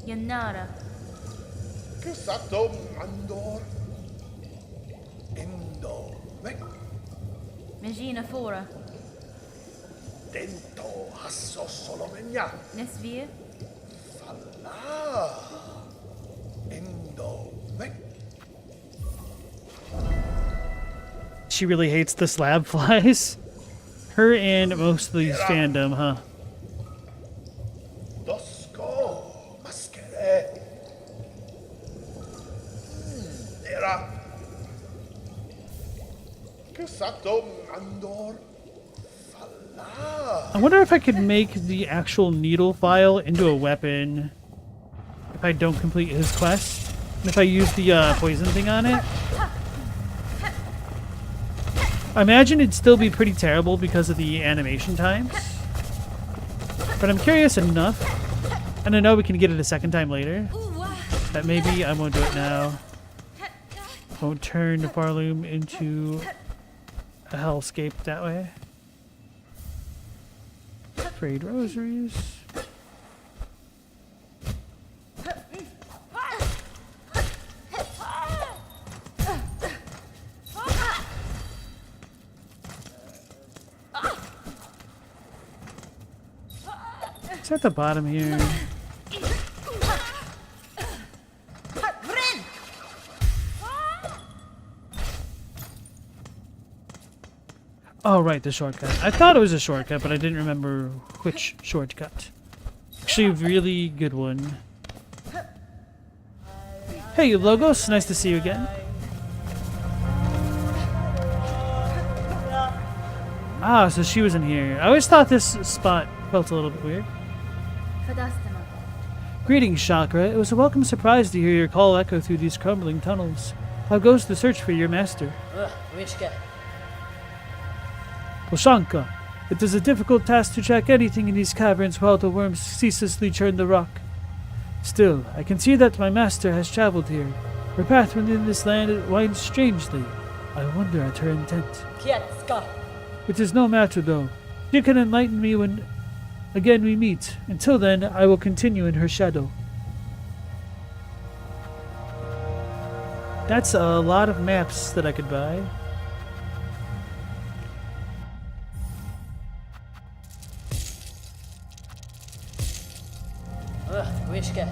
Yanara.
Satom Andor. Indo.
Megina Fora.
Dento Hasso Solomenia.
Nesvir.
Falla. Indo.
She really hates the slab flies. Her and most of these fandom, huh?
Dosco. Maskere. Era. Satom Andor. Falla.
I wonder if I could make the actual needle file into a weapon if I don't complete his quest. And if I use the poison thing on it. I imagine it'd still be pretty terrible because of the animation times. But I'm curious enough. And I know we can get it a second time later. That maybe I won't do it now. Won't turn the Farloom into a hellscape that way. Frayed rosaries. It's at the bottom here. Oh, right, the shortcut. I thought it was a shortcut, but I didn't remember which shortcut. Actually, a really good one. Hey, Logos, nice to see you again. Ah, so she was in here. I always thought this spot felt a little bit weird.
Fadastama.
Greetings, Chakra. It was a welcome surprise to hear your call echo through these crumbling tunnels. How goes the search for your master?
Wishka.
Poshanka, it is a difficult task to track anything in these caverns while the worms ceaselessly churn the rock. Still, I can see that my master has traveled here. Her path within this land winds strangely. I wonder at her intent.
Kietska.
It is no matter, though. She can enlighten me when again we meet. Until then, I will continue in her shadow. That's a lot of maps that I could buy.
Wishka.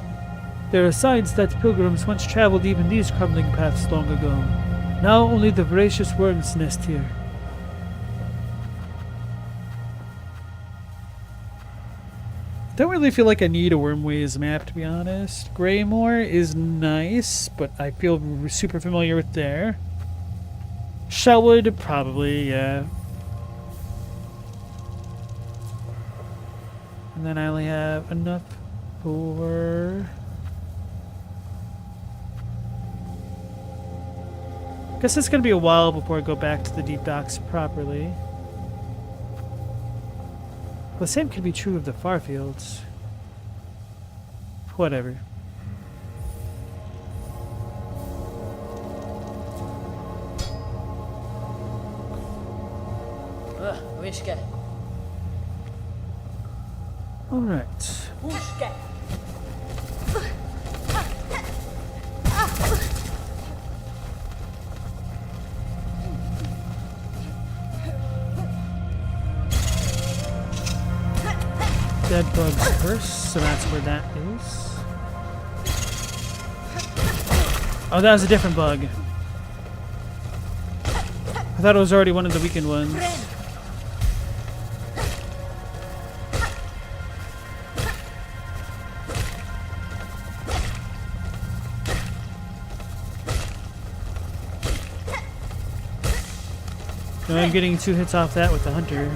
There are signs that pilgrims once traveled even these crumbling paths long ago. Now only the voracious worms nest here. Don't really feel like I need a Wormways map, to be honest. Greymoor is nice, but I feel super familiar with there. Shellwood, probably, yeah. And then I only have enough for... Guess it's gonna be a while before I go back to the deep docks properly. The same could be true of the far fields. Whatever.
Wishka.
Alright.
Wishka.
Dead bugs first, so that's where that is. Oh, that was a different bug. I thought it was already one of the weakened ones. No, I'm getting 2 hits off that with the hunter.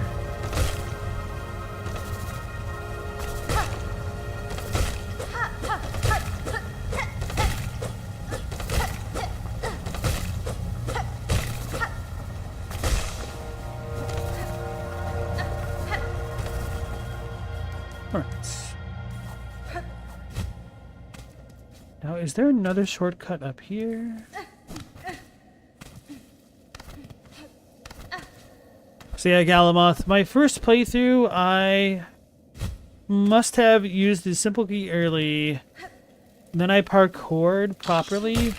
Now, is there another shortcut up here? So yeah, Galamoth, my first playthrough, I must have used the simple key early. Then I parkoured properly.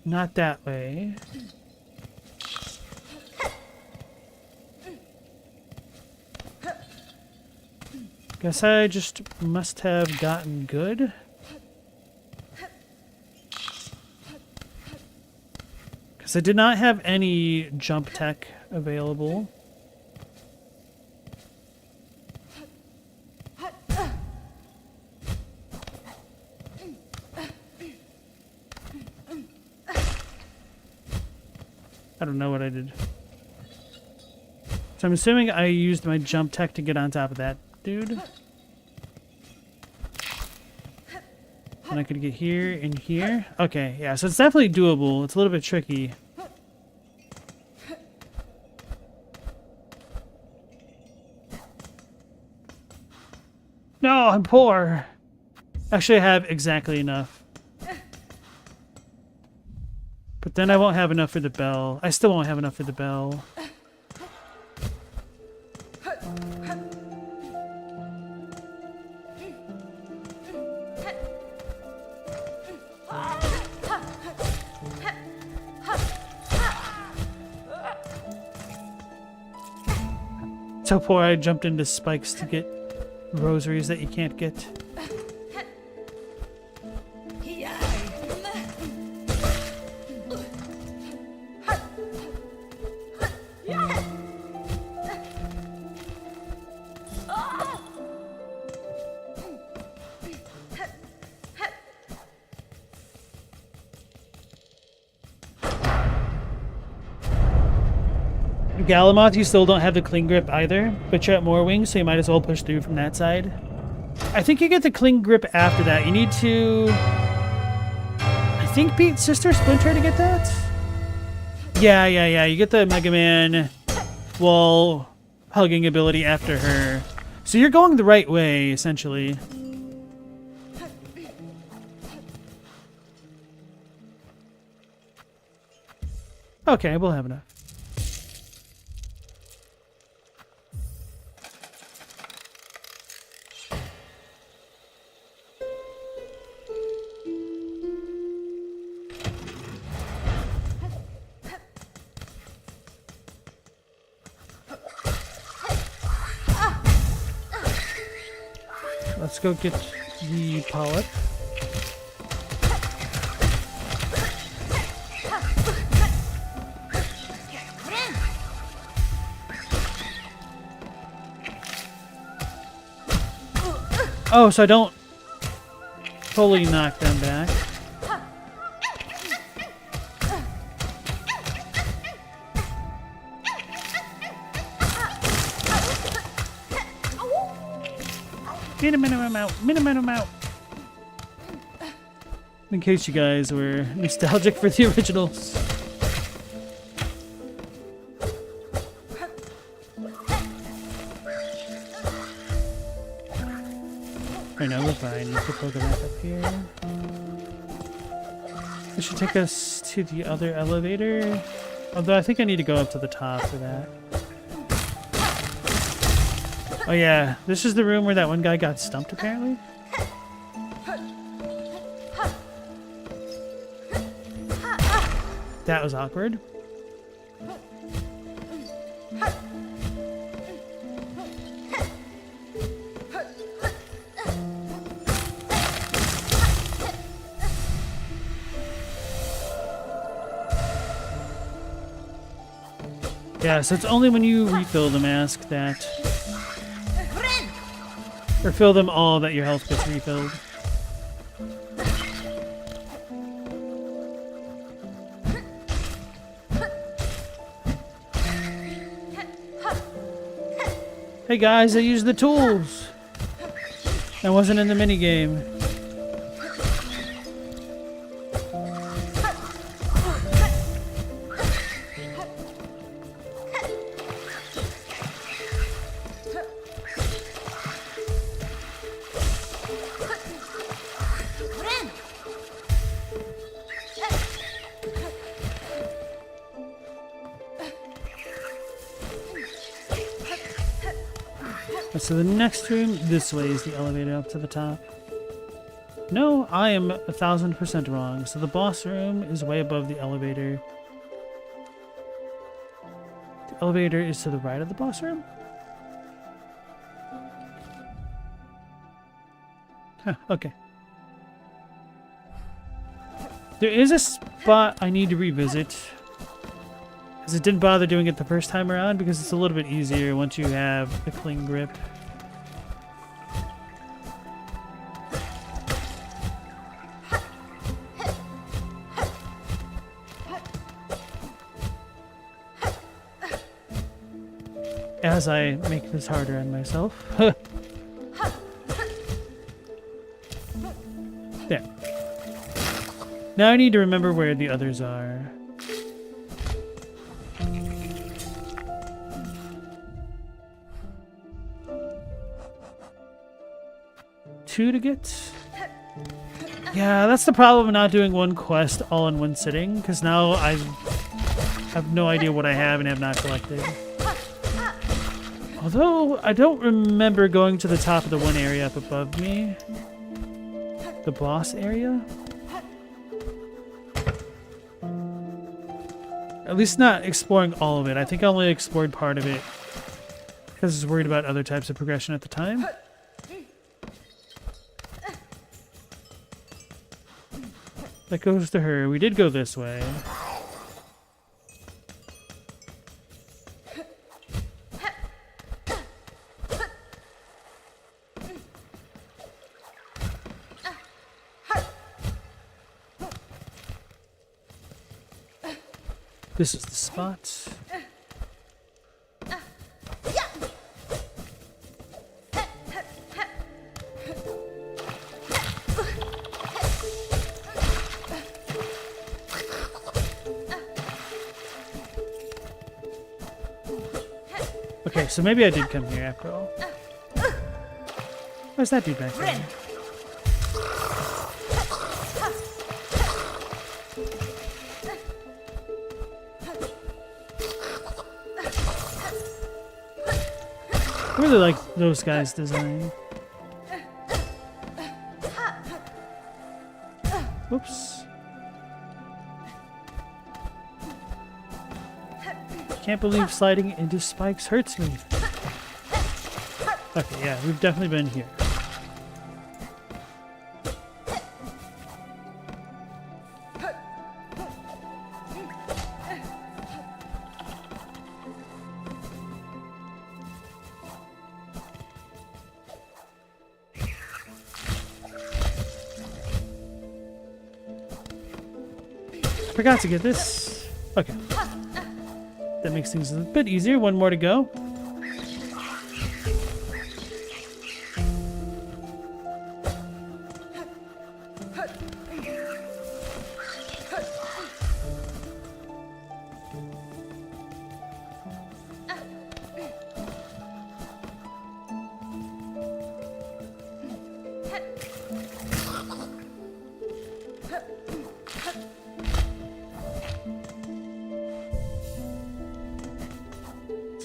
Not that way. Guess I just must have gotten good. Because I did not have any jump tech available. I don't know what I did. So I'm assuming I used my jump tech to get on top of that dude. And I could get here and here. Okay, yeah, so it's definitely doable. It's a little bit tricky. No, I'm poor. Actually, I have exactly enough. But then I won't have enough for the bell. I still won't have enough for the bell. So poor I jumped into spikes to get rosaries that you can't get. Galamoth, you still don't have the cling grip either, but you're at more wings, so you might as well push through from that side. I think you get the cling grip after that. You need to, I think, beat Sister Splinter to get that? Yeah. You get the Mega Man wall hugging ability after her. So you're going the right way, essentially. Okay, we'll have enough. Let's go get the polyp. Oh, so I don't fully knock them back. Minimum out. In case you guys were nostalgic for the originals. Right now we're fine. Let's put the map up here. This should take us to the other elevator. Although I think I need to go up to the top for that. Oh yeah, this is the room where that one guy got stumped apparently. That was awkward. Yeah, so it's only when you refill the mask that... Or fill them all that your health gets refilled. Hey guys, I used the tools! I wasn't in the minigame. So the next room, this way is the elevator up to the top. No, I am 1000% wrong. So the boss room is way above the elevator. The elevator is to the right of the boss room? Huh, okay. There is a spot I need to revisit. Because it didn't bother doing it the first time around, because it's a little bit easier once you have the cling grip. As I make this harder on myself. There. Now I need to remember where the others are. Two to get? Yeah, that's the problem of not doing one quest all in one sitting, because now I have no idea what I have and have not collected. Although, I don't remember going to the top of the one area up above me. The boss area? At least not exploring all of it. I think I only explored part of it because I was worried about other types of progression at the time. That goes to her. We did go this way. This is the spot. Okay, so maybe I did come here after all. Where's that dude back there? I really like those guys' design. Whoops. Can't believe sliding into spikes hurts me. Okay, yeah, we've definitely been here. Forgot to get this. Okay. That makes things a bit easier. One more to go.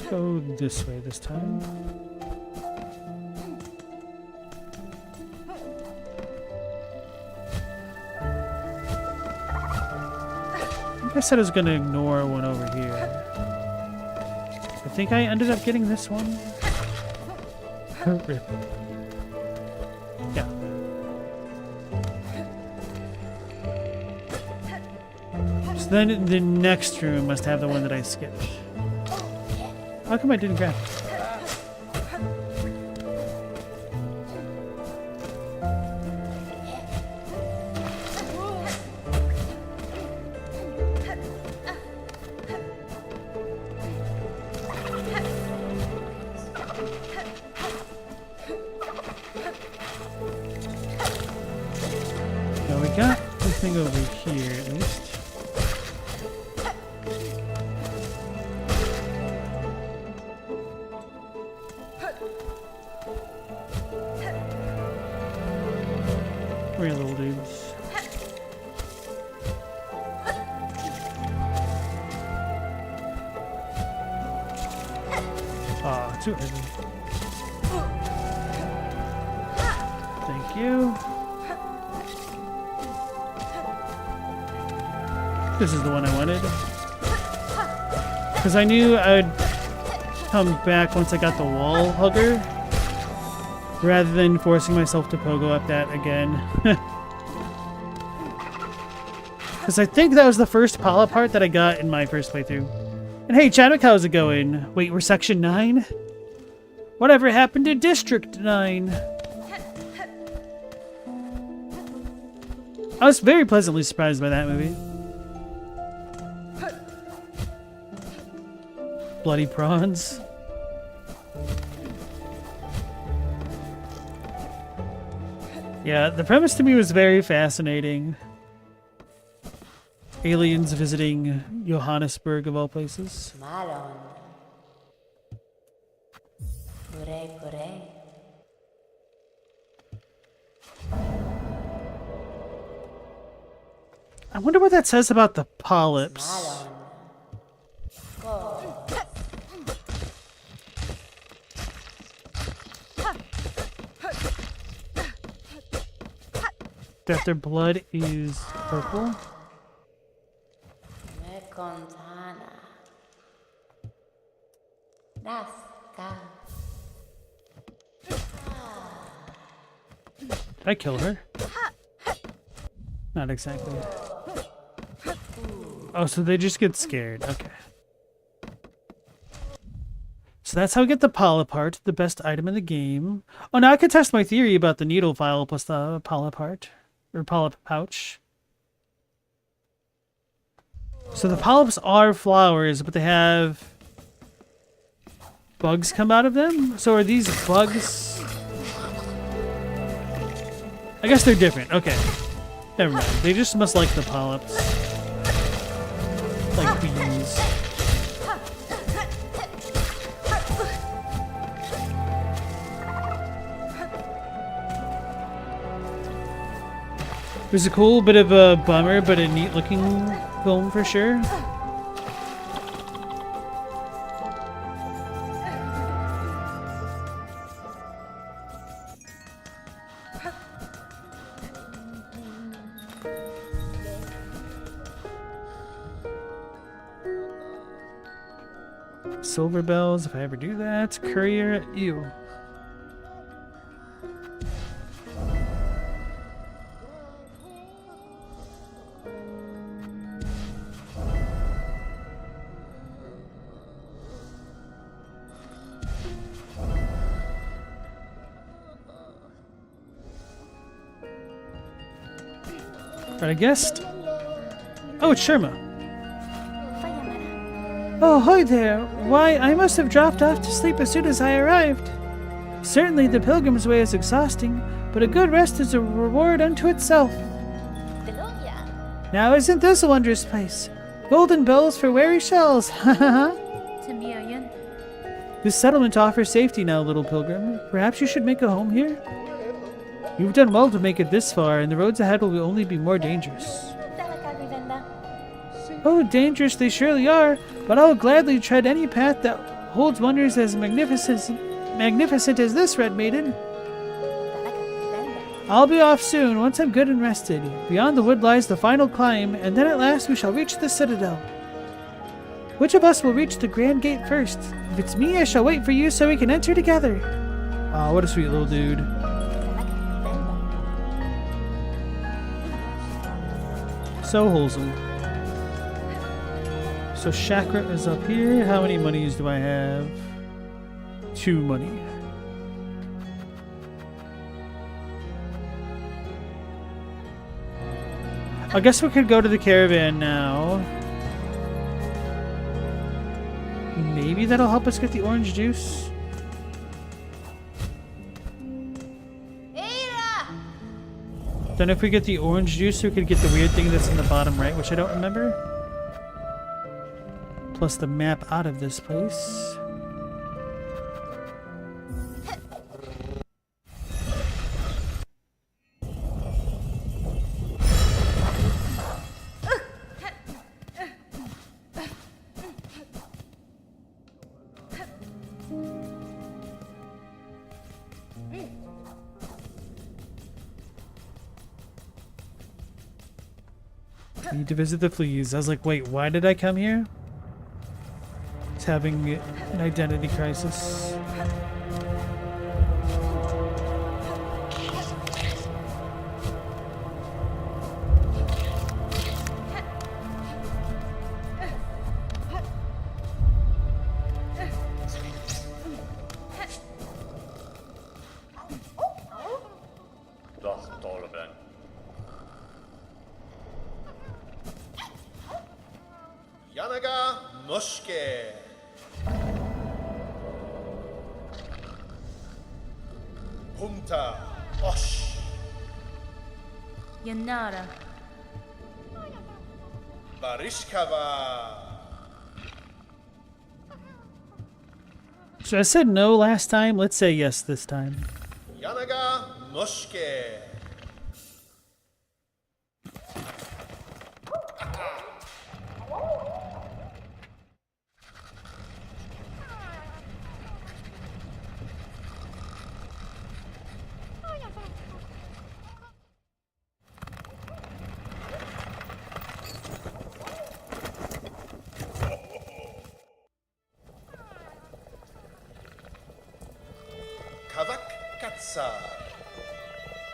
Go this way this time. I think I said I was going to ignore one over here. I think I ended up getting this one. Rip. Yeah. So then the next room must have the one that I skipped. How come I didn't grab it? Now we got the thing over here at least. Where are you little dudes? Ah, too heavy. Thank you. This is the one I wanted. Because I knew I would come back once I got the wall hugger, rather than forcing myself to pogo up that again. Because I think that was the first polyp part that I got in my first playthrough. And hey, Chadwick, how's it going? Wait, we're Section 9? Whatever happened to District 9? I was very pleasantly surprised by that movie. Bloody prawns. Yeah, the premise to me was very fascinating. Aliens visiting Johannesburg, of all places.
Malon. Pure, pure.
I wonder what that says about the polyps.
Malon. Go.
That their blood is purple?
Me contana. Rasca.
Did I kill her? Not exactly. Oh, so they just get scared. Okay. So that's how we get the polyp heart, the best item in the game. Oh, now I can test my theory about the needle file plus the polyp heart. Or polyp pouch. So the polyps are flowers, but they have bugs come out of them? So are these bugs? I guess they're different. Okay. Never mind. They just must like the polyps. Like bees. was a cool bit of a bummer, but a neat looking film for sure. Silver bells, if I ever do that. Courier, ew. Got a guest? Oh, it's Sherma. Oh, hi there. Why, I must have dropped off to sleep as soon as I arrived. Certainly the Pilgrim's Way is exhausting, but a good rest is a reward unto itself. Now isn't this a wondrous place? Golden bells for wary shells, ha ha ha. This settlement offers safety now, little pilgrim. Perhaps you should make a home here? You've done well to make it this far, and the roads ahead will only be more dangerous. Oh, dangerous they surely are, but I will gladly tread any path that holds wonders as magnificent as this, Red Maiden. I'll be off soon, once I'm good and rested. Beyond the wood lies the final climb, and then at last we shall reach the citadel. Which of us will reach the grand gate first? If it's me, I shall wait for you so we can enter together. Aw, what a sweet little dude. So wholesome. So Chakra is up here. How many monies do I have? 2 money. I guess we could go to the caravan now. Maybe that'll help us get the orange juice. Then if we get the orange juice, we could get the weird thing that's in the bottom right, which I don't remember. Plus the map out of this place. I need to visit the fleas. I was like, wait, why did I come here? It's having an identity crisis.
Yanaga Mushke. Punta Osh.
Yanara.
Barishkava.
So I said no last time. Let's say yes this time.
Yanaga Mushke.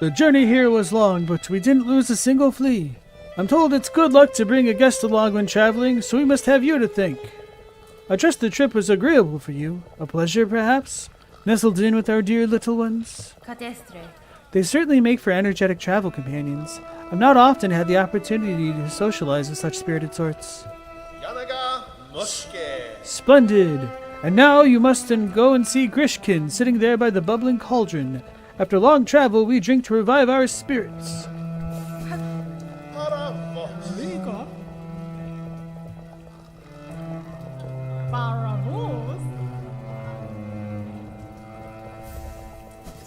The journey here was long, but we didn't lose a single flea. I'm told it's good luck to bring a guest along when traveling, so we must have you to thank. I trust the trip was agreeable for you. A pleasure, perhaps? Nestled in with our dear little ones? They certainly make for energetic travel companions. I've not often had the opportunity to socialize with such spirited sorts.
Yanaga Mushke.
Splendid! And now you must go and see Grishkin sitting there by the bubbling cauldron. After long travel, we drink to revive our spirits.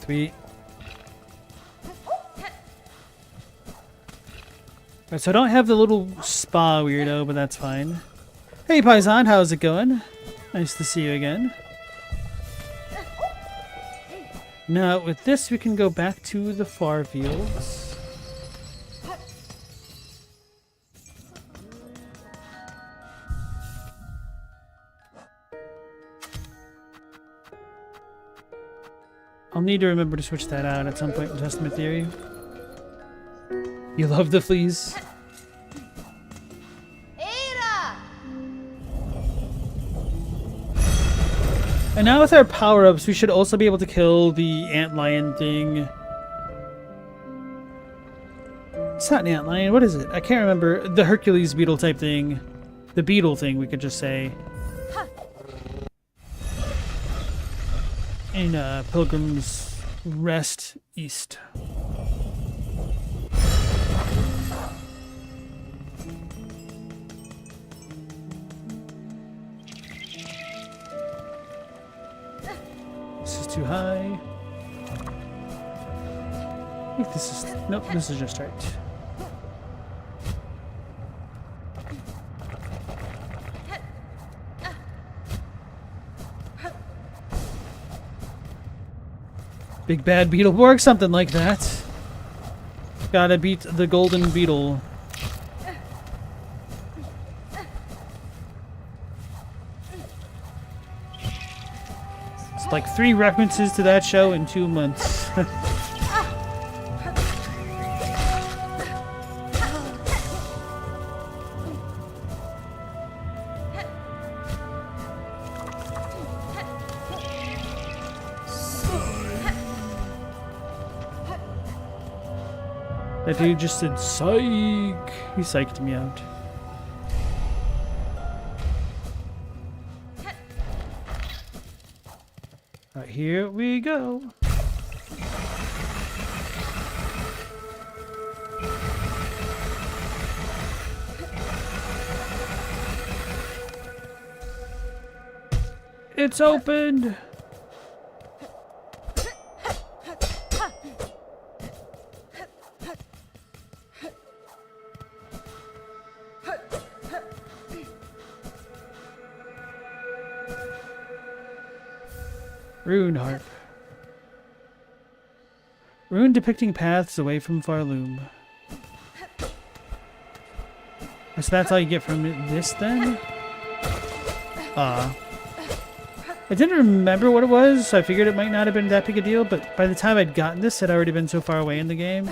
Sweet. Alright, so I don't have the little spa weirdo, but that's fine. Hey Paisan, how's it going? Nice to see you again. Now, with this, we can go back to the far fields. I'll need to remember to switch that out at some point in Testament Theory. You love the fleas? And now with our power-ups, we should also be able to kill the antlion thing. It's not an antlion, what is it? I can't remember. The Hercules beetle type thing. The beetle thing, we could just say. In Pilgrim's Rest East. This is too high. I think this is... Nope, this is just right. Big bad Beetleborg, something like that. Gotta beat the golden beetle. It's like 3 references to that show in 2 months. That dude just said, psych! He psyched me out. Alright, here we go. It's opened! Rune harp. Rune depicting paths away from Farloom. So that's all you get from this then? I didn't remember what it was, so I figured it might not have been that big a deal, but by the time I'd gotten this, it had already been so far away in the game.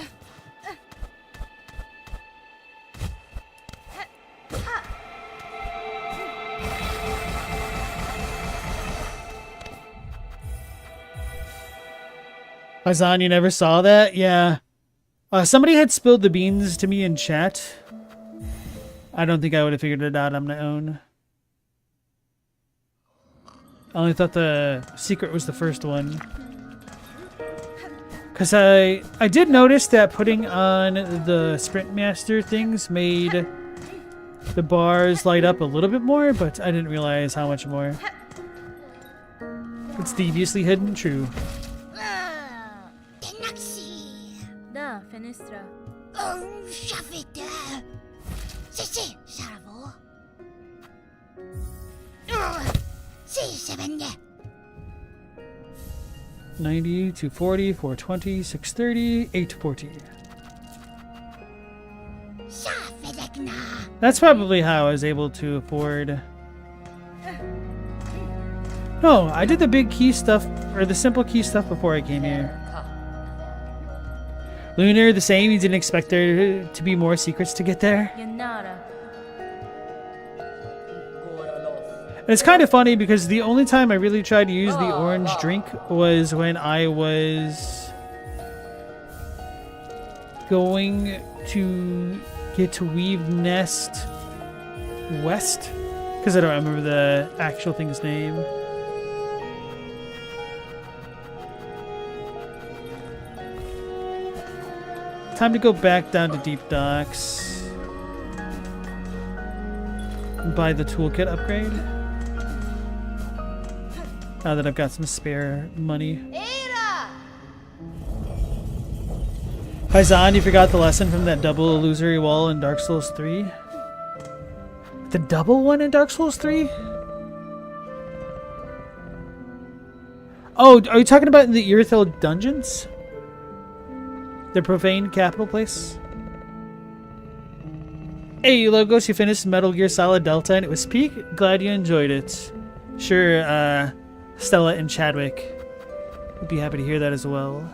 Azan, you never saw that? Yeah. Somebody had spilled the beans to me in chat. I don't think I would have figured it out on my own. I only thought the secret was the first one. Because I did notice that putting on the Sprint Master things made the bars light up a little bit more, but I didn't realize how much more. It's deviously hidden, true.
Da, Fenestra.
Sisi, Sarvo.
90, 240, 420, 630, 840. That's probably how I was able to afford... No, I did the big key stuff, or the simple key stuff before I came here. Lunar, the same, you didn't expect there to be more secrets to get there?
Yanara.
And it's kind of funny because the only time I really tried to use the orange drink was when I was going to get to Weave Nest West, because I don't remember the actual thing's name. Time to go back down to Deep Docks and buy the toolkit upgrade. Now that I've got some spare money. Paisan, you forgot the lesson from that double illusory wall in Dark Souls 3? The double one in Dark Souls 3? Oh, are you talking about in the Earthel dungeons? The profane capital place? Hey, Logos, you finished Metal Gear Solid Delta and it was peak? Glad you enjoyed it. Sure, Stella and Chadwick would be happy to hear that as well.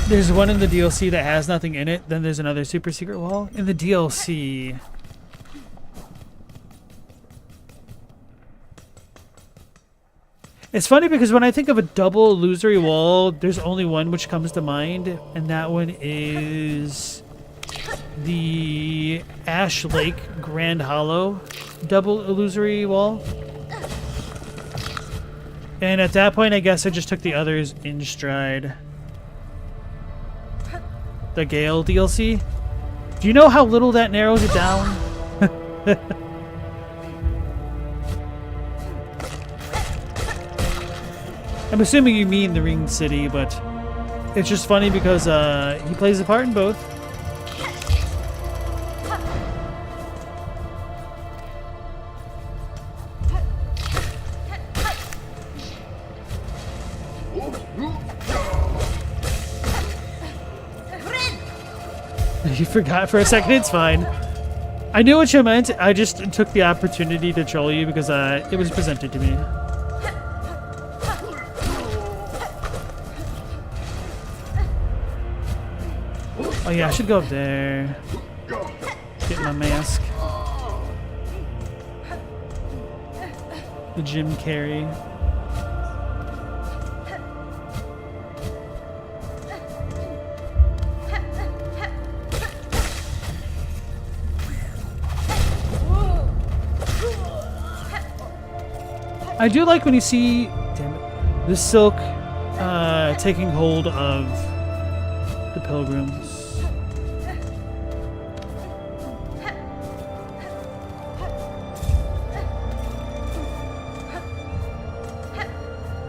There's one in the DLC that has nothing in it, then there's another super secret wall in the DLC. It's funny because when I think of a double illusory wall, there's only one which comes to mind, and that one is the Ash Lake Grand Hollow double illusory wall. And at that point, I guess I just took the others in stride. The Gale DLC? Do you know how little that narrows it down? I'm assuming you mean the Ring City, but it's just funny because he plays a part in both. You forgot for a second, it's fine. I knew what you meant, I just took the opportunity to troll you because it was presented to me. Oh yeah, I should go up there. Get my mask. The Jim Carrey. I do like when you see, damn it, the silk taking hold of the pilgrims.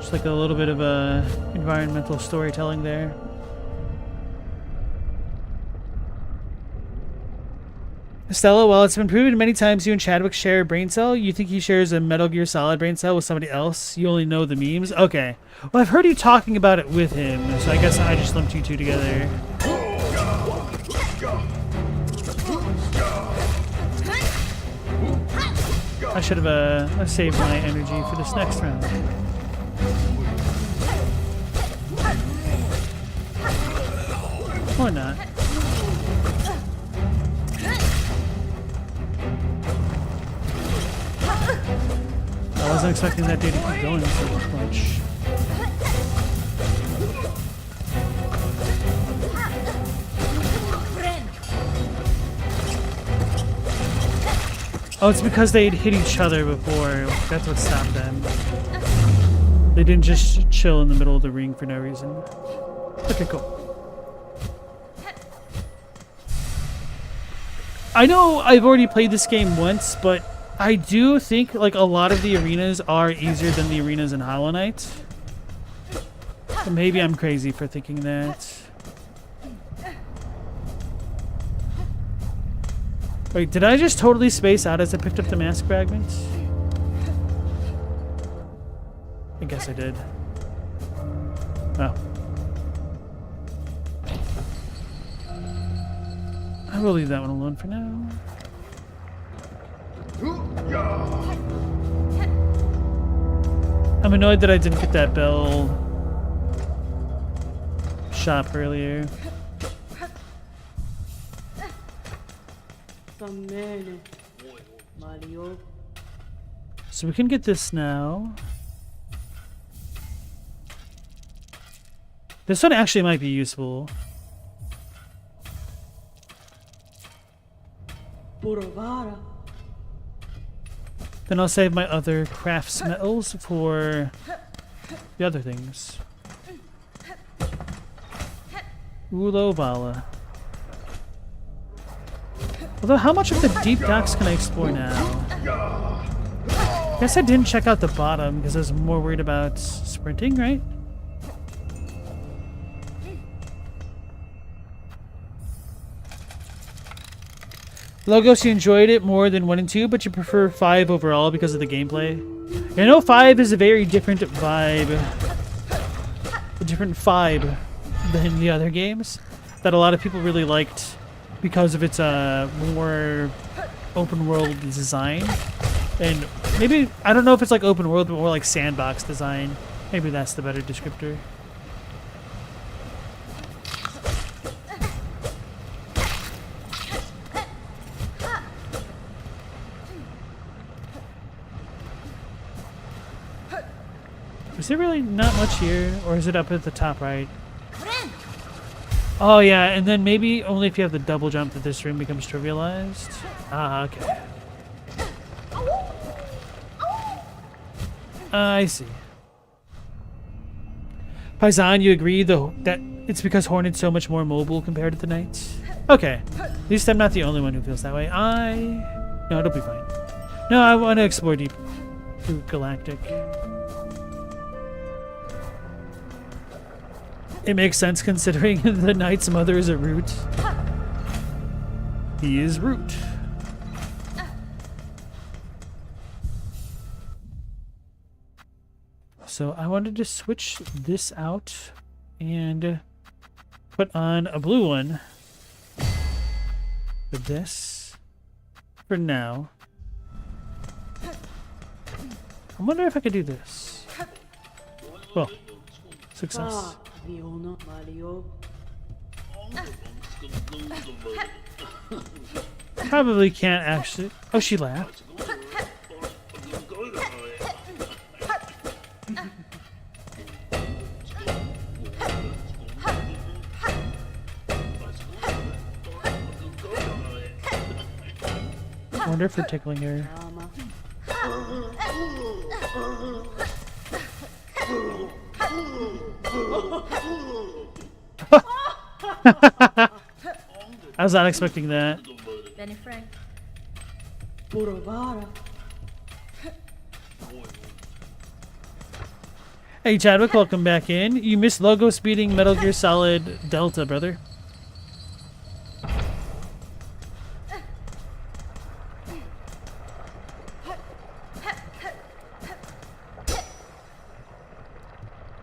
Just like a little bit of environmental storytelling there. Stella, while it's been proven many times you and Chadwick share a brain cell, you think he shares a Metal Gear Solid brain cell with somebody else? You only know the memes? Okay. Well, I've heard you talking about it with him, so I guess I just lumped you two together. I should have saved my energy for this next round. Or not. I wasn't expecting that dude to keep going so much. Oh, it's because they'd hit each other before. That's what stopped them. They didn't just chill in the middle of the ring for no reason. Okay, cool. I know I've already played this game once, but I do think like a lot of the arenas are easier than the arenas in Hollow Knight. But maybe I'm crazy for thinking that. Wait, did I just totally space out as I picked up the mask fragments? I guess I did. Oh. I will leave that one alone for now. I'm annoyed that I didn't get that bell shop earlier. So we can get this now. This one actually might be useful. Then I'll save my other crafts metals for the other things. Ulo Vala. Although, how much of the deep docks can I explore now? Guess I didn't check out the bottom because I was more worried about sprinting, right? Logos, you enjoyed it more than 1 and 2, but you prefer 5 overall because of the gameplay. I know 5 is a very different vibe. A different vibe than the other games that a lot of people really liked because of its more open world design. And maybe, I don't know if it's like open world, but more like sandbox design. Maybe that's the better descriptor. Is there really not much here? Or is it up at the top right? Oh yeah, and then maybe only if you have the double jump that this room becomes trivialized. Ah, okay. I see. Paisan, you agree though that it's because Hornet's so much more mobile compared to the Knights? Okay. At least I'm not the only one who feels that way. No, it'll be fine. No, I want to explore deep through Galactic. It makes sense considering the Knight's mother is a Root. He is Root. So I wanted to switch this out and put on a blue one with this for now. I wonder if I could do this. Well, success. Probably can't actually. Oh, she laughed. I wonder if we're tickling her. I was not expecting that.
Benny Frank.
Hey Chadwick, welcome back in. You missed Logos beating Metal Gear Solid Delta, brother.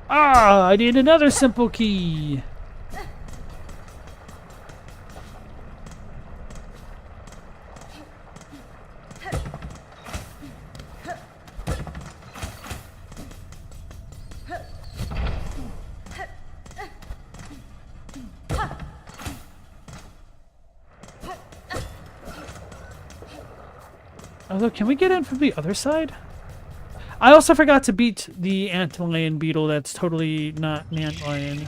Ah, I need another simple key. Although, can we get in from the other side? I also forgot to beat the antlion beetle that's totally not an antlion.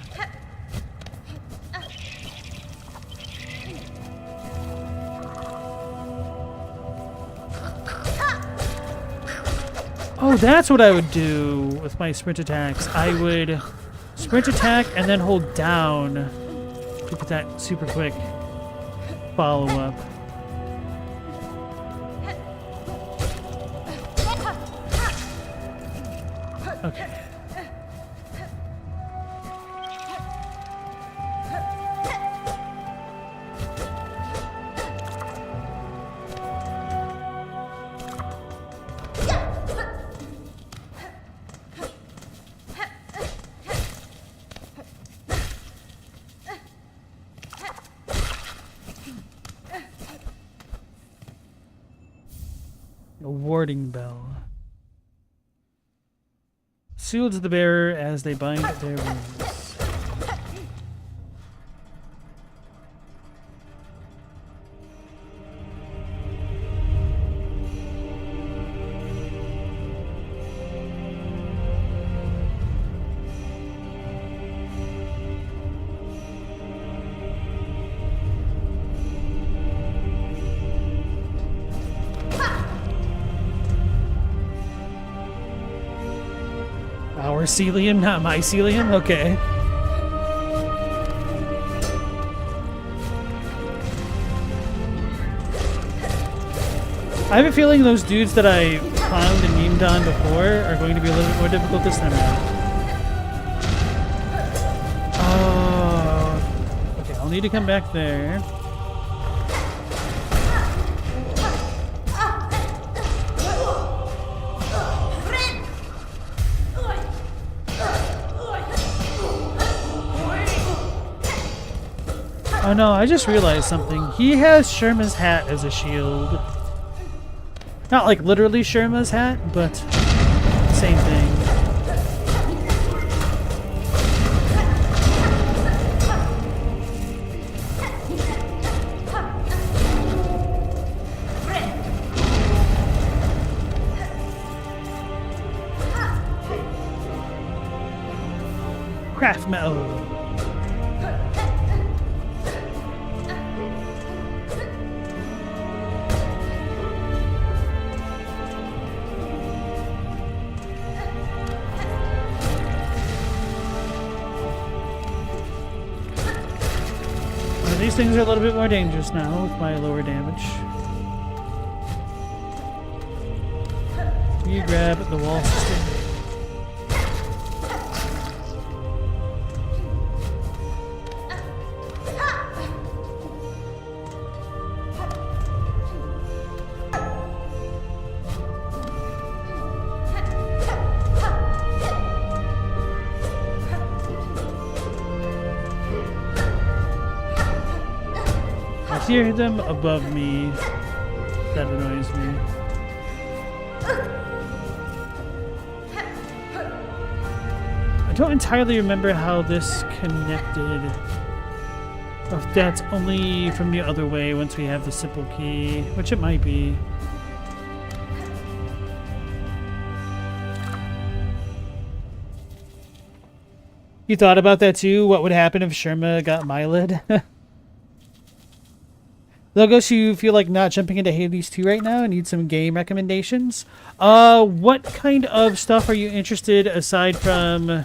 Oh, that's what I would do with my sprint attacks. I would sprint attack and then hold down to get that super quick follow-up. Okay. A warding bell. Soothes the bearer as they bind their wounds. Our Celium, not my Celium? Okay. I have a feeling those dudes that I clowned and memed on before are going to be a little bit more difficult this time around. Oh, okay, I'll need to come back there. Oh no, I just realized something. He has Sherma's hat as a shield. Not like literally Sherma's hat, but same thing. Craft metal. These things are a little bit more dangerous now with my lower damage. You grab the wall system. I hear them above me. That annoys me. I don't entirely remember how this connected. Or if that's only from the other way once we have the simple key, which it might be. You thought about that too? What would happen if Sherma got Mylid? Logos, you feel like not jumping into Hades 2 right now and need some game recommendations? What kind of stuff are you interested aside from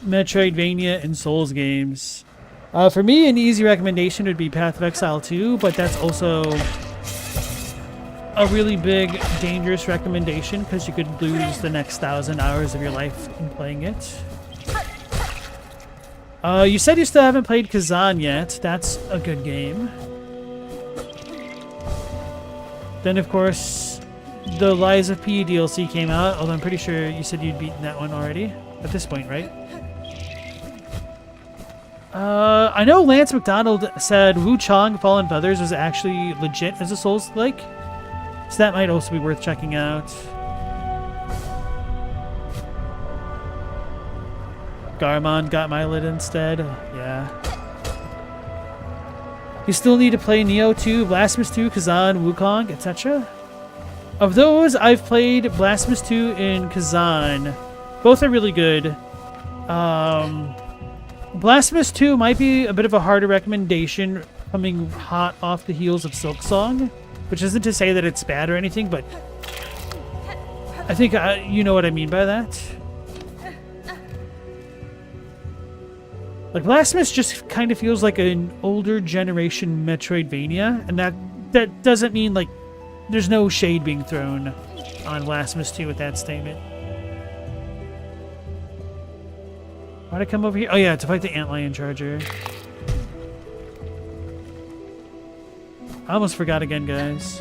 Metroidvania and Souls games? For me, an easy recommendation would be Path of Exile 2, but that's also a really big, dangerous recommendation because you could lose the next 1,000 hours of your life in playing it. You said you still haven't played Kazan yet. That's a good game. Then, of course, the Lies of P DLC came out, although I'm pretty sure you said you'd beaten that one already at this point, right? I know Lance McDonald said Wu Chong Fallen Feathers was actually legit as a Souls-like, so that might also be worth checking out. Garmon got Mylid instead. Yeah. You still need to play Neo 2, Blasphemous 2, Kazan, Wukong, etc. Of those, I've played Blasphemous 2 and Kazan. Both are really good. Blasphemous 2 might be a bit of a harder recommendation coming hot off the heels of Silksong, which isn't to say that it's bad or anything, but I think you know what I mean by that. Like, Blasphemous just kind of feels like an older generation Metroidvania, and that doesn't mean, like, there's no shade being thrown on Blasphemous 2 with that statement. Why'd I come over here? Oh yeah, to fight the Antlion Charger. I almost forgot again, guys.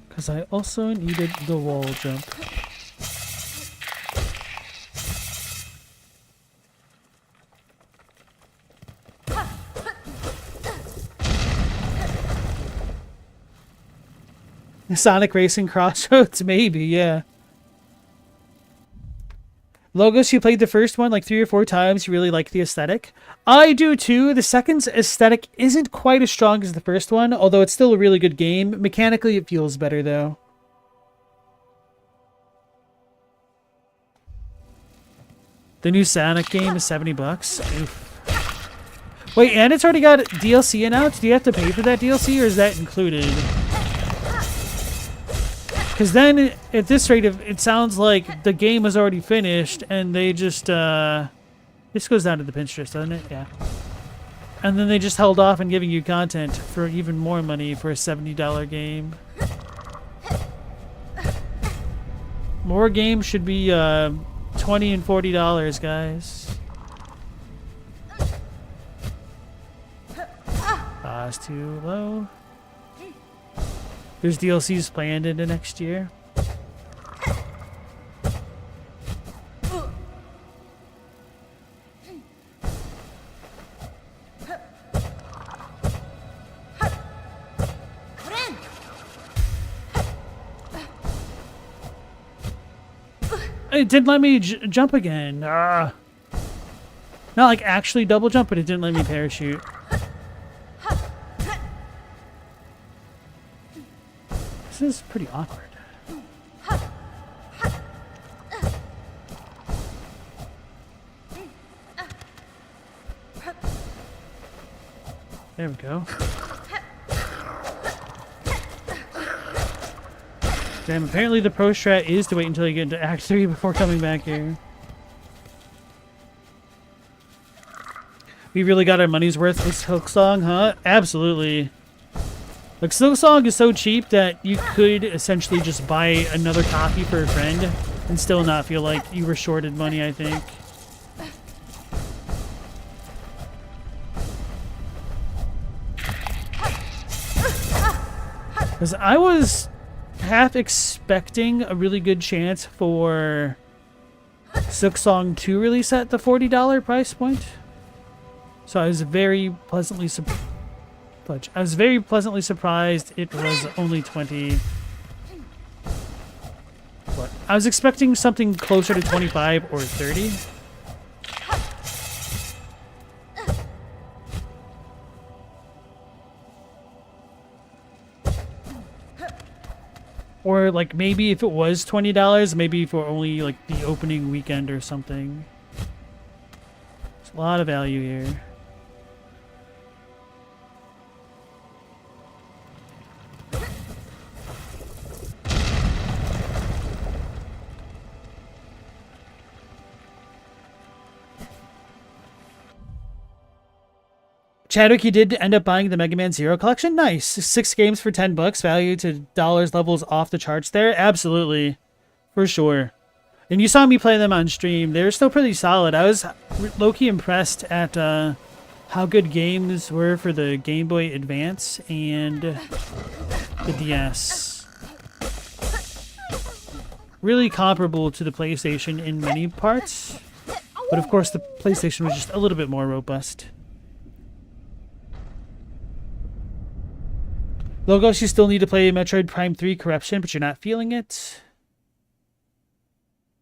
Because I also needed the wall jump. Sonic Racing Crossroads, maybe, yeah. Logos, you played the first one like 3 or 4 times. You really like the aesthetic. I do too. The second's aesthetic isn't quite as strong as the first one, although it's still a really good game. Mechanically, it feels better though. The new Sonic game is $70. Oof. Wait, and it's already got DLC in out? Do you have to pay for that DLC, or is that included? Because then, at this rate, it sounds like the game was already finished, and they just This goes down to the Pinterest, doesn't it? Yeah. And then they just held off on giving you content for even more money for a $70 game. More games should be $20 and $40, guys. It's too low. There's DLCs planned into next year. It didn't let me jump again. Not like actually double jump, but it didn't let me parachute. This is pretty awkward. There we go. Damn, apparently the pro strat is to wait until you get into Act 3 before coming back here. We really got our money's worth with Silksong, huh? Absolutely. Like, Silksong is so cheap that you could essentially just buy another copy for a friend and still not feel like you were shorted money, I think. Because I was half expecting a really good chance for Silksong to release at the $40 price point. So I was very pleasantly surprised. I was very pleasantly surprised it was only 20. What? I was expecting something closer to 25 or 30. Or like maybe if it was $20, maybe for only like the opening weekend or something. There's a lot of value here. Chadwick, you did end up buying the Mega Man Zero collection? Nice. 6 games for $10. Value to dollars levels off the charts there. Absolutely. For sure. And you saw me play them on stream. They're still pretty solid. I was low-key impressed at how good games were for the Game Boy Advance and the DS. Really comparable to the PlayStation in many parts. But of course the PlayStation was just a little bit more robust. Logos, you still need to play Metroid Prime 3 Corruption, but you're not feeling it.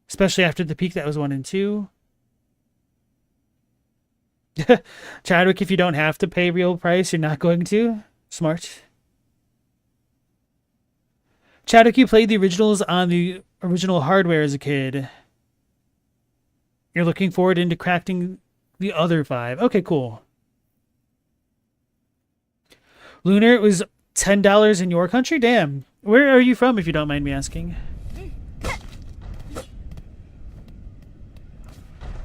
Especially after the peak that was 1 and 2. Chadwick, if you don't have to pay real price, you're not going to. Smart. Chadwick, you played the originals on the original hardware as a kid. You're looking forward into cracking the other 5. Okay, cool. Lunar, it was $10 in your country? Damn. Where are you from, if you don't mind me asking?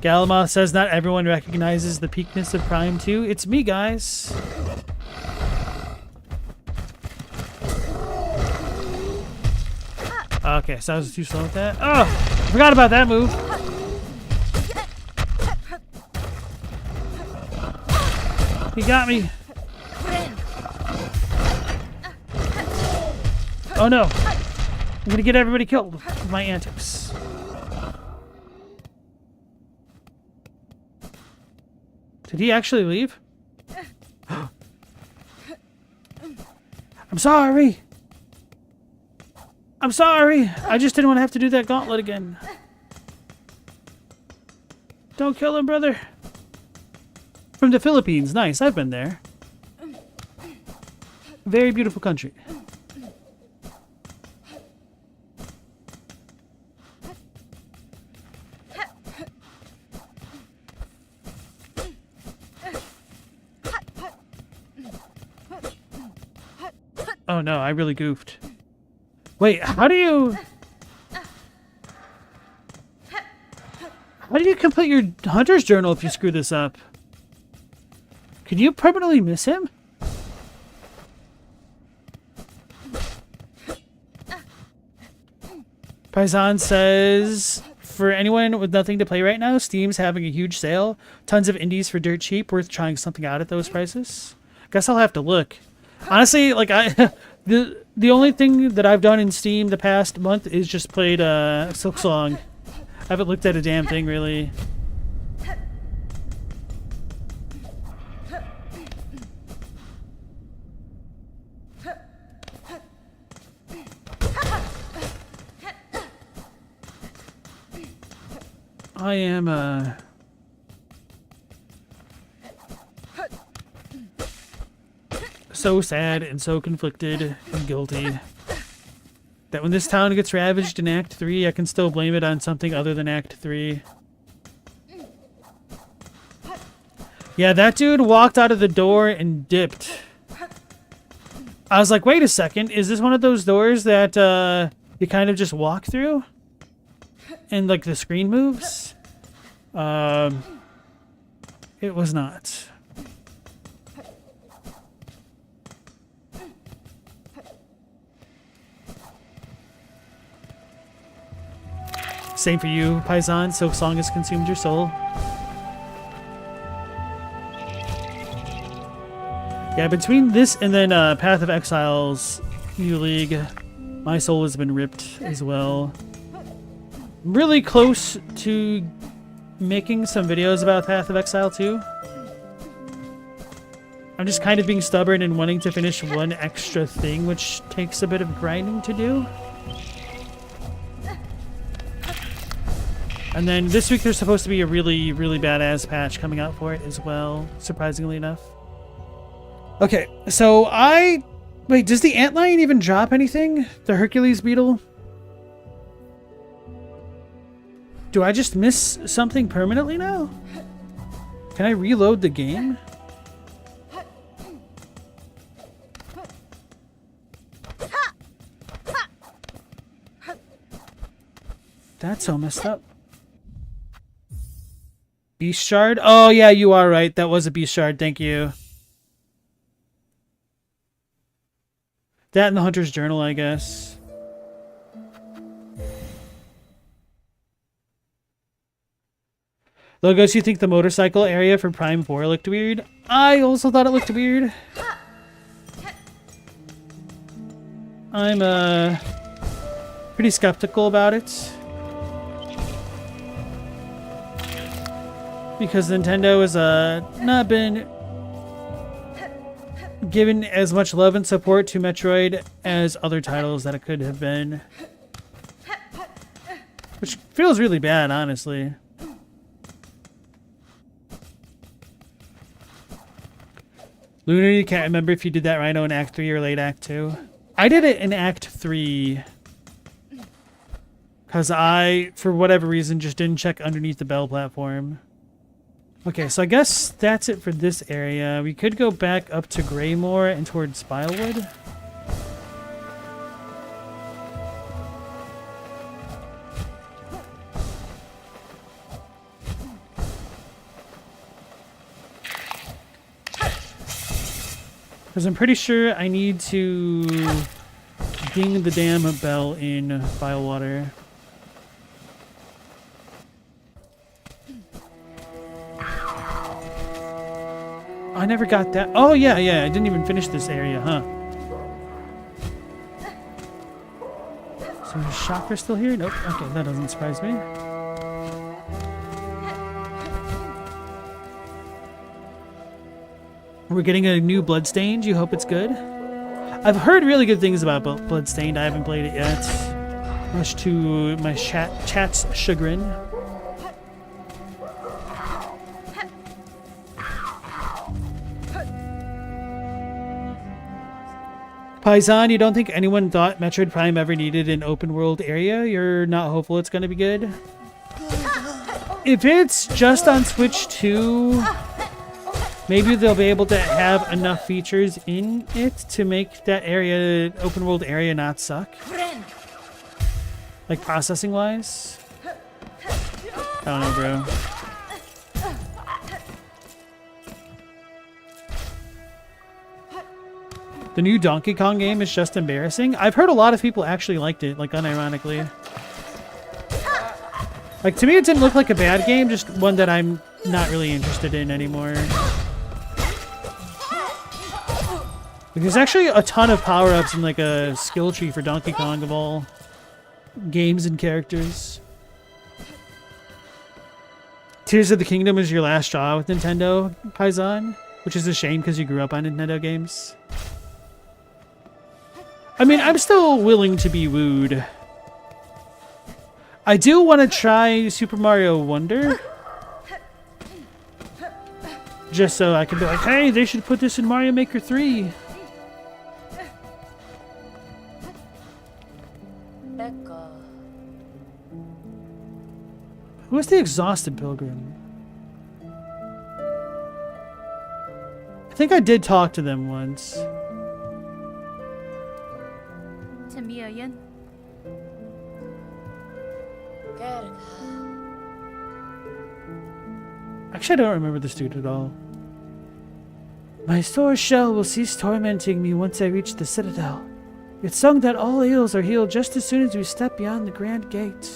Galamoth says not everyone recognizes the peakness of Prime 2. It's me, guys. Okay, so I was too slow with that. Oh! I forgot about that move. He got me. Oh no! I'm gonna get everybody killed with my antics. Did he actually leave? I'm sorry! I'm sorry! I just didn't want to have to do that gauntlet again. Don't kill him, brother! From the Philippines. Nice, I've been there. Very beautiful country. Oh no, I really goofed. Wait, how do you do you complete your hunter's journal if you screw this up? Could you permanently miss him? Paisan says, for anyone with nothing to play right now, Steam's having a huge sale. Tons of indies for dirt cheap. Worth trying something out at those prices. Guess I'll have to look. Honestly, like the only thing that I've done in Steam the past month is just played Silksong. I haven't looked at a damn thing really. I am so sad and so conflicted and guilty that when this town gets ravaged in Act 3, I can still blame it on something other than Act 3. Yeah, that dude walked out of the door and dipped. I was like, wait a second, is this one of those doors that you kind of just walk through? And like the screen moves? It was not. Same for you, Paisan. Silksong has consumed your soul. Yeah, between this and then Path of Exile's New League, my soul has been ripped as well. I'm really close to making some videos about Path of Exile too. I'm just kind of being stubborn and wanting to finish one extra thing, which takes a bit of grinding to do. And then this week there's supposed to be a really, really badass patch coming out for it as well, surprisingly enough. Okay, so wait, does the antlion even drop anything? The Hercules beetle? Do I just miss something permanently now? Can I reload the game? That's so messed up. Beast Shard? Oh yeah, you are right. That was a Beast Shard. Thank you. That and the Hunter's Journal, I guess. Logos, you think the motorcycle area for Prime 4 looked weird? I also thought it looked weird. I'm pretty skeptical about it. Because Nintendo has not been given as much love and support to Metroid as other titles that it could have been. Which feels really bad, honestly. Lunar, you can't remember if you did that Rhino in Act 3 or late Act 2. I did it in Act 3. Because I, for whatever reason, just didn't check underneath the bell platform. Okay, so I guess that's it for this area. We could go back up to Greymore and towards Spilewood. Because I'm pretty sure I need to ding the damn bell in Filewater. I never got that. Oh, yeah, I didn't even finish this area, huh? So is Chakra still here? Nope. Okay, that doesn't surprise me. We're getting a new Bloodstained. You hope it's good? I've heard really good things about Bloodstained. I haven't played it yet. Much to my chat's chagrin. Paisan, you don't think anyone thought Metroid Prime ever needed an open world area? You're not hopeful it's going to be good? If it's just on Switch 2, maybe they'll be able to have enough features in it to make that area, open world area, not suck. Like processing wise. I don't know, bro. The new Donkey Kong game is just embarrassing. I've heard a lot of people actually liked it, like unironically. Like, to me it didn't look like a bad game, just one that I'm not really interested in anymore. Like, there's actually a ton of power-ups and like a skill tree for Donkey Kong of all games and characters. Tears of the Kingdom is your last straw with Nintendo, Paisan, which is a shame because you grew up on Nintendo games. I mean, I'm still willing to be wooed. I do want to try Super Mario Wonder. Just so I can be like, hey, they should put this in Mario Maker 3.
Becca.
Who is the Exhausted Pilgrim? I think I did talk to them once.
Tamiyan.
Actually, I don't remember this dude at all. My sword shell will cease tormenting me once I reach the Citadel. It's sung that all ills are healed just as soon as we step beyond the Grand Gate.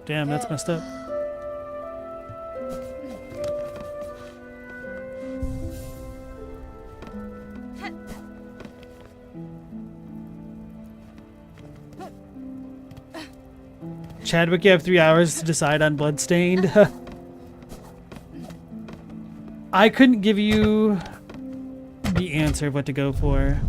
Damn, that's messed up. Chadwick, you have 3 hours to decide on Bloodstained. I couldn't give you the answer of what to go for.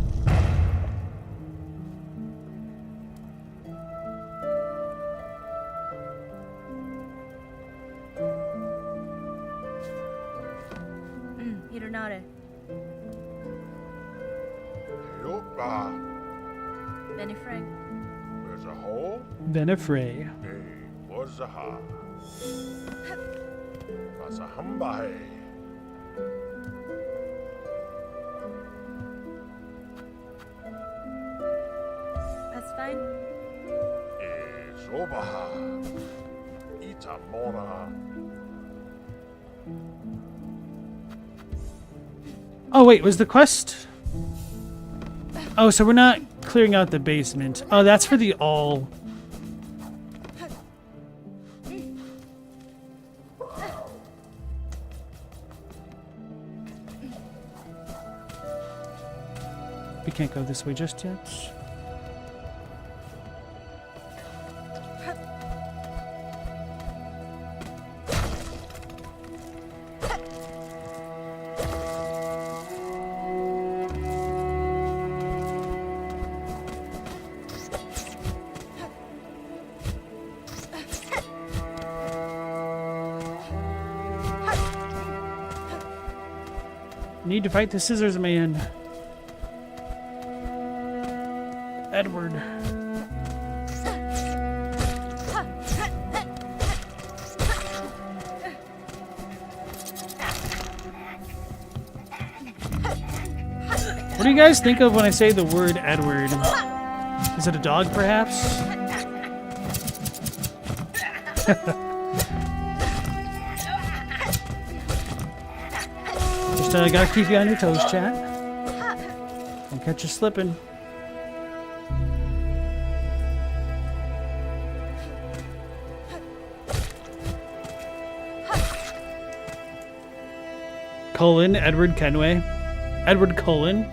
Hironare.
Yopa.
Benifrag.
There's a hole.
Benefray.
Hey, what's a ha? What's a humba?
That's fine.
Is obaha. Itamora.
Oh wait, was the quest? Oh, so we're not clearing out the basement. Oh, that's for the all. We can't go this way just yet. Need to fight the Scissors Man. Edward. What do you guys think of when I say the word Edward? Is it a dog, perhaps? Just gotta keep you on your toes, chat. Don't catch you slipping. Colon, Edward Kenway. Edward Cullen.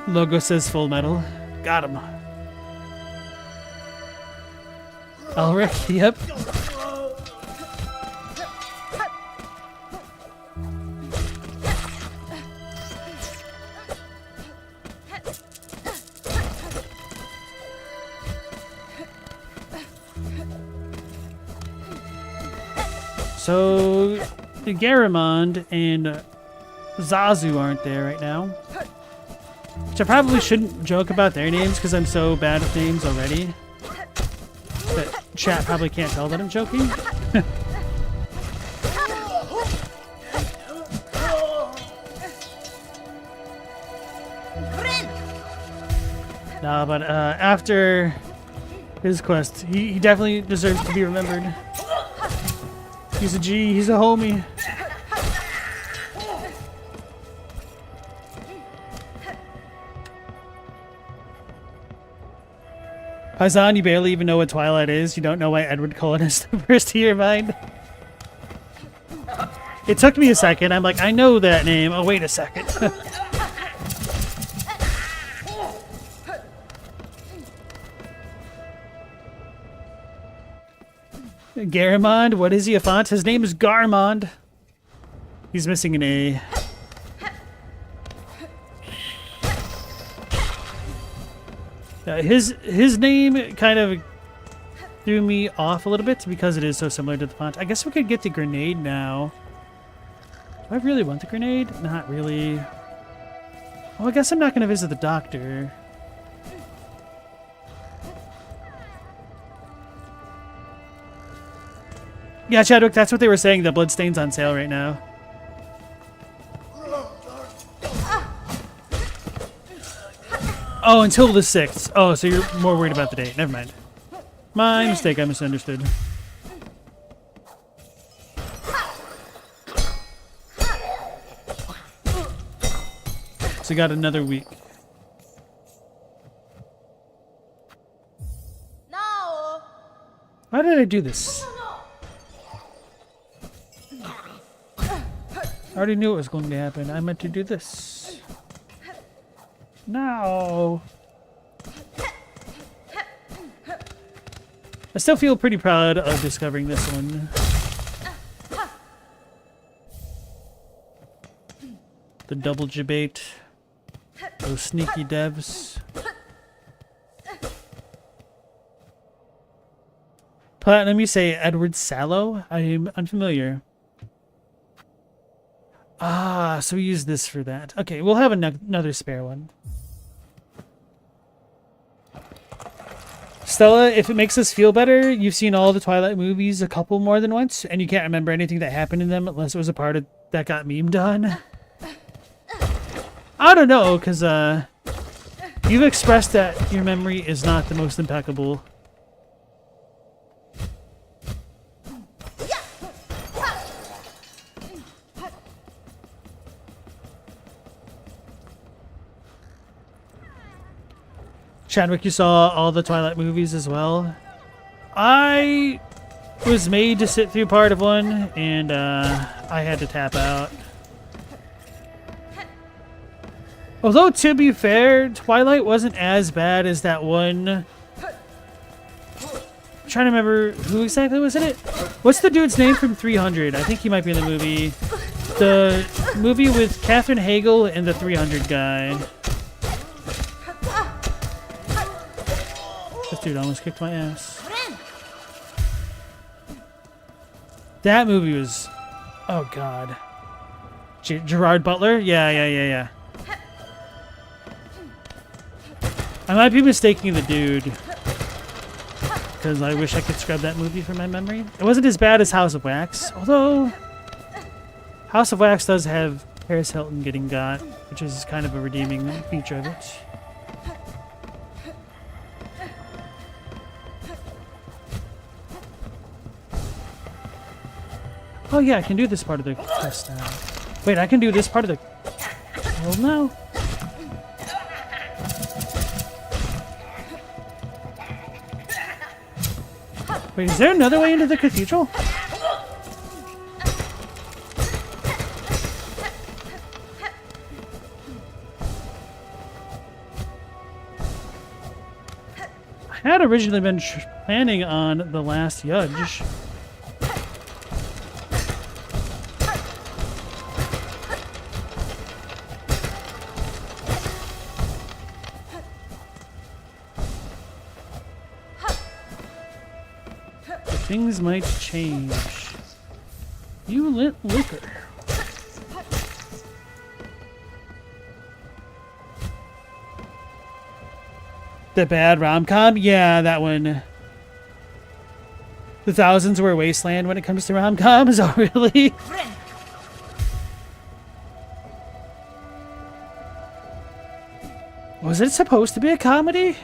Logo says Full Metal. Got him. Alright, yep. So, Garamond and Zazu aren't there right now. Which I probably shouldn't joke about their names because I'm so bad with names already. But chat probably can't tell that I'm joking. Nah, but after his quest, he definitely deserves to be remembered. He's a G, he's a homie. Paisan, you barely even know what Twilight is. You don't know why Edward Cullen is the first to your mind. It took me a second. I'm like, I know that name. Oh, wait a second. Garamond, what is he, a font? His name is Garmond. He's missing an A. His name kind of threw me off a little bit because it is so similar to the font. I guess we could get the grenade now. Do I really want the grenade? Not really. Well, I guess I'm not going to visit the doctor. Yeah, Chadwick, that's what they were saying. The Bloodstain's on sale right now. Oh, until the 6th. Oh, so you're more worried about the date. Never mind. My mistake. I misunderstood. So you got another week.
No.
Why did I do this? I already knew it was going to happen. I meant to do this. No. I still feel pretty proud of discovering this one. The double debate. Those sneaky devs. Platinum, you say Edward Sallow? I'm unfamiliar. Ah, so we use this for that. Okay, we'll have another spare one. Stella, if it makes us feel better, you've seen all the Twilight movies a couple more than once, and you can't remember anything that happened in them unless it was a part of that got memed on. I don't know, because you've expressed that your memory is not the most impeccable. Chadwick, you saw all the Twilight movies as well. I was made to sit through part of one, and I had to tap out. Although, to be fair, Twilight wasn't as bad as that one. I'm trying to remember who exactly was in it. What's the dude's name from 300? I think he might be in the movie. The movie with Katherine Hagel and the 300 guy. This dude almost kicked my ass. That movie was... Oh, God. Gerard Butler? Yeah. I might be mistaking the dude. Because I wish I could scrub that movie from my memory. It wasn't as bad as House of Wax. Although... House of Wax does have Paris Hilton getting got. Which is kind of a redeeming feature of it. Oh yeah, I can do this part of the quest now. Wait, I can do this part of the... Well, no. Wait, is there another way into the cathedral? I had originally been planning on the last Yudge. Things might change. You lit liquor. The bad rom-com? Yeah, that one. The thousands were a wasteland when it comes to rom-coms? Oh, really? Was it supposed to be a comedy?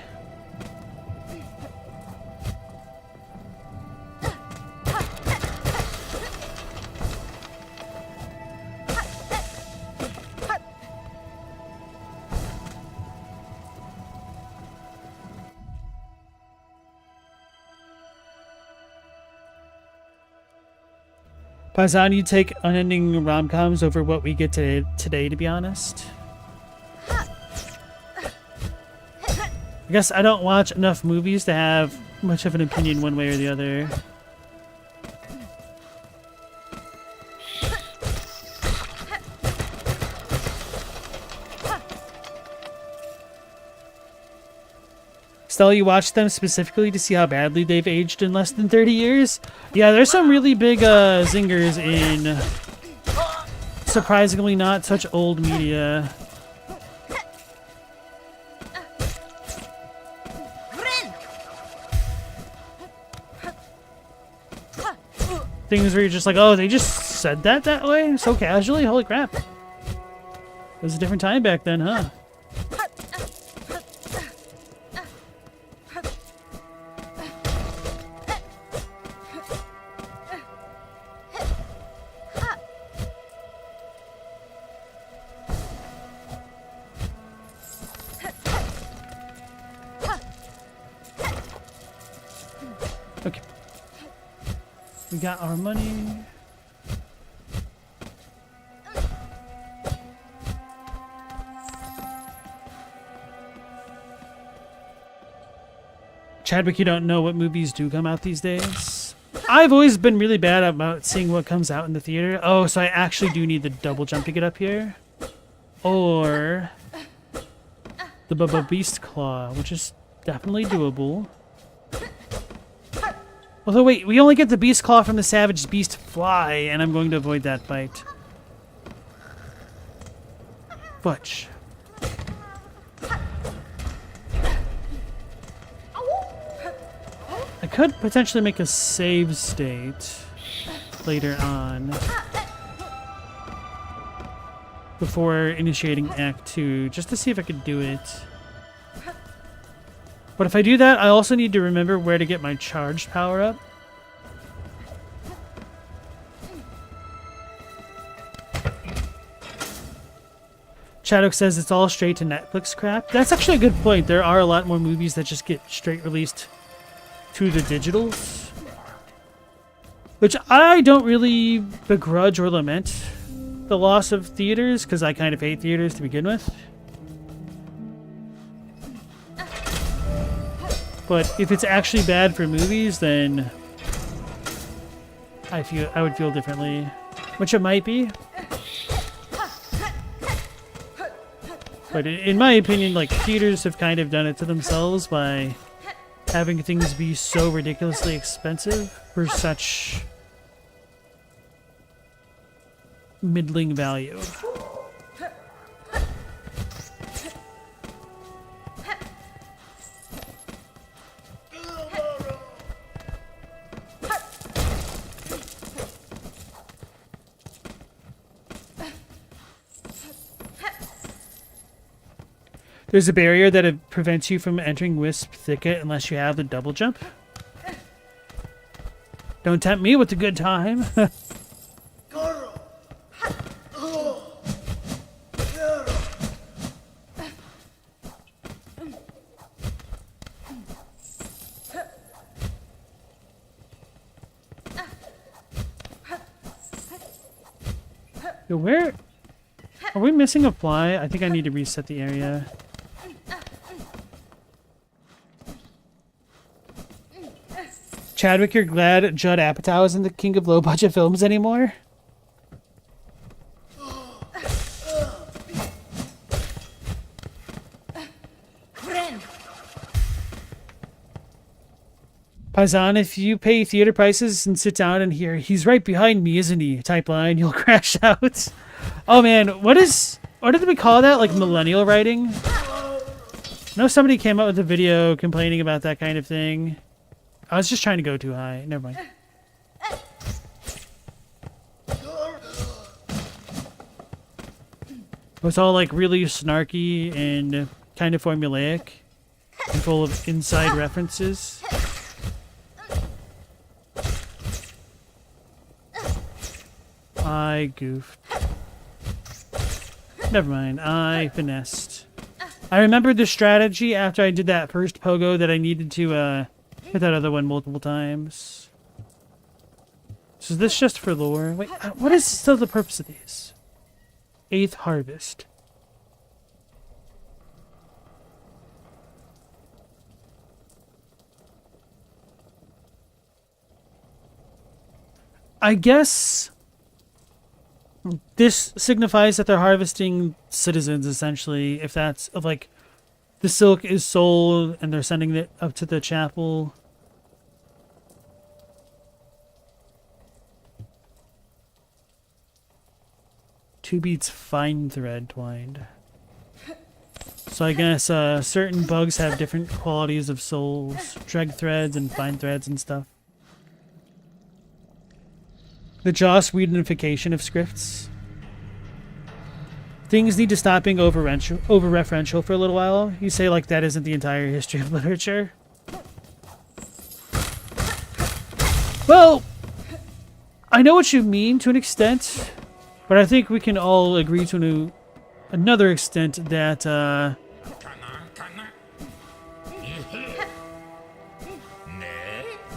Paisan, you take unending rom-coms over what we get today, to be honest. I guess I don't watch enough movies to have much of an opinion one way or the other. Stella, you watch them specifically to see how badly they've aged in less than 30 years? Yeah, there's some really big zingers in surprisingly not such old media. Things where you're just like, oh, they just said that way? So casually? Holy crap. It was a different time back then, huh? Okay. We got our money. Chadwick, you don't know what movies do come out these days? I've always been really bad about seeing what comes out in the theater. Oh, so I actually do need the double jump to get up here. Or the Beast Claw, which is definitely doable. Although, wait, we only get the Beast Claw from the Savage Beast Fly, and I'm going to avoid that fight. Butch. I could potentially make a save state later on before initiating Act 2, just to see if I could do it. But if I do that, I also need to remember where to get my charged power up. Chadwick says it's all straight to Netflix crap. That's actually a good point. There are a lot more movies that just get straight released to the digitals, which I don't really begrudge or lament the loss of theaters, because I kind of hate theaters to begin with. But if it's actually bad for movies, then I would feel differently, which it might be. But in my opinion, like, theaters have kind of done it to themselves by having things be so ridiculously expensive for such middling value. There's a barrier that prevents you from entering Wisp Thicket unless you have the double jump. Don't tempt me with a good time. Yo, where? Are we missing a fly? I think I need to reset the area. Chadwick, you're glad Judd Apatow isn't the king of low-budget films anymore? Paisan, if you pay theater prices and sit down and hear, "He's right behind me, isn't he?" type line, you'll crash out. Oh man, what did we call that? Like millennial writing? I know somebody came up with a video complaining about that kind of thing. I was just trying to go too high. Never mind. It was all like really snarky and kind of formulaic and full of inside references. I goofed. Never mind, I finessed. I remembered the strategy after I did that first pogo that I needed to hit that other one multiple times. So is this just for lore? Wait, what is still the purpose of these? 8th harvest. I guess this signifies that they're harvesting citizens, essentially. If that's like the silk is sold and they're sending it up to the chapel. Two beats fine thread twined. So I guess certain bugs have different qualities of souls, dreg threads and fine threads and stuff. The Joss Whedonification of scripts. Things need to stop being over-referential for a little while. You say like that isn't the entire history of literature. Well, I know what you mean to an extent, but I think we can all agree to another extent that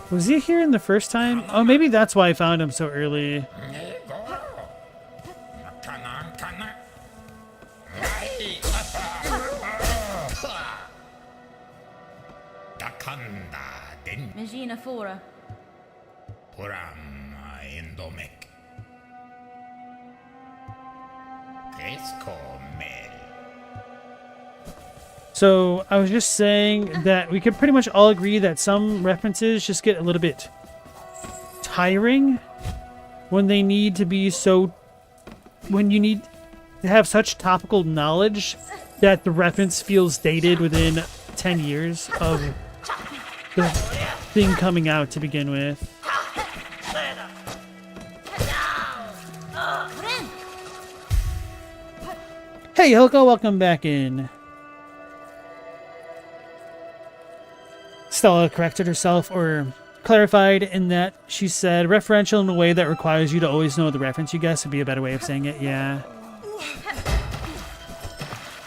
was he here in the first time? Oh, maybe that's why I found him so early.
Magina Fora.
So I was just saying that we could pretty much all agree that some references just get a little bit tiring when they need to be so, when you need to have such topical knowledge that the reference feels dated within 10 years of the thing coming out to begin with. Hey Hilko, welcome back in. Stella corrected herself, or clarified, in that she said referential in a way that requires you to always know the reference. You guess would be a better way of saying it, yeah.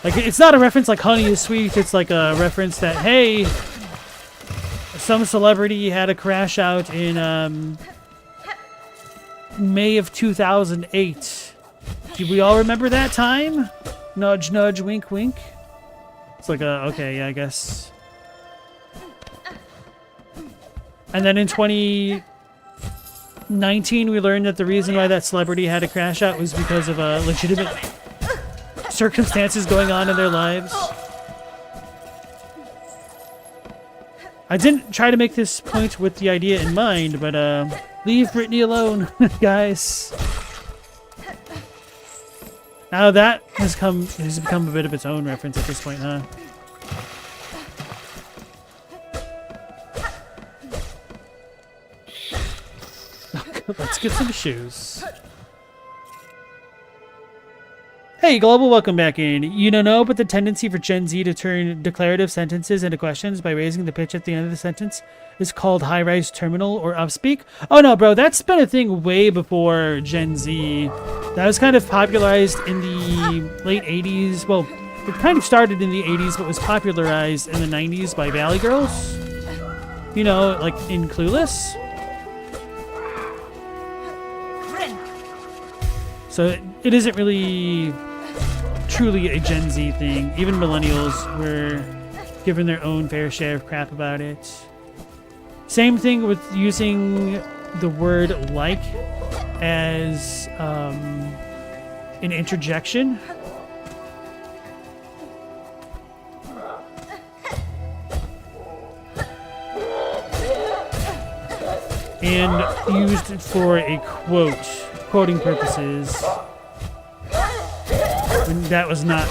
Like, it's not a reference like honey is sweet, it's like a reference that, hey, some celebrity had a crash out in May of 2008. Do we all remember that time? Nudge, nudge, wink, wink. It's like a, okay, yeah, I guess. And then in 2019, we learned that the reason why that celebrity had a crash out was because of legitimate circumstances going on in their lives. I didn't try to make this point with the idea in mind, but leave Brittany alone, guys. Now that has become a bit of its own reference at this point, huh? Let's get some shoes. Hey, Global, welcome back in. You don't know, but the tendency for Gen Z to turn declarative sentences into questions by raising the pitch at the end of the sentence is called high-rise terminal or upspeak. Oh no, bro, that's been a thing way before Gen Z. That was kind of popularized in the late 80s. Well, it kind of started in the 80s, but was popularized in the 90s by Valley Girls. You know, like in Clueless. So it isn't really truly a Gen Z thing. Even millennials were given their own fair share of crap about it. Same thing with using the word like as an interjection. And used for a quoting purposes, when that was not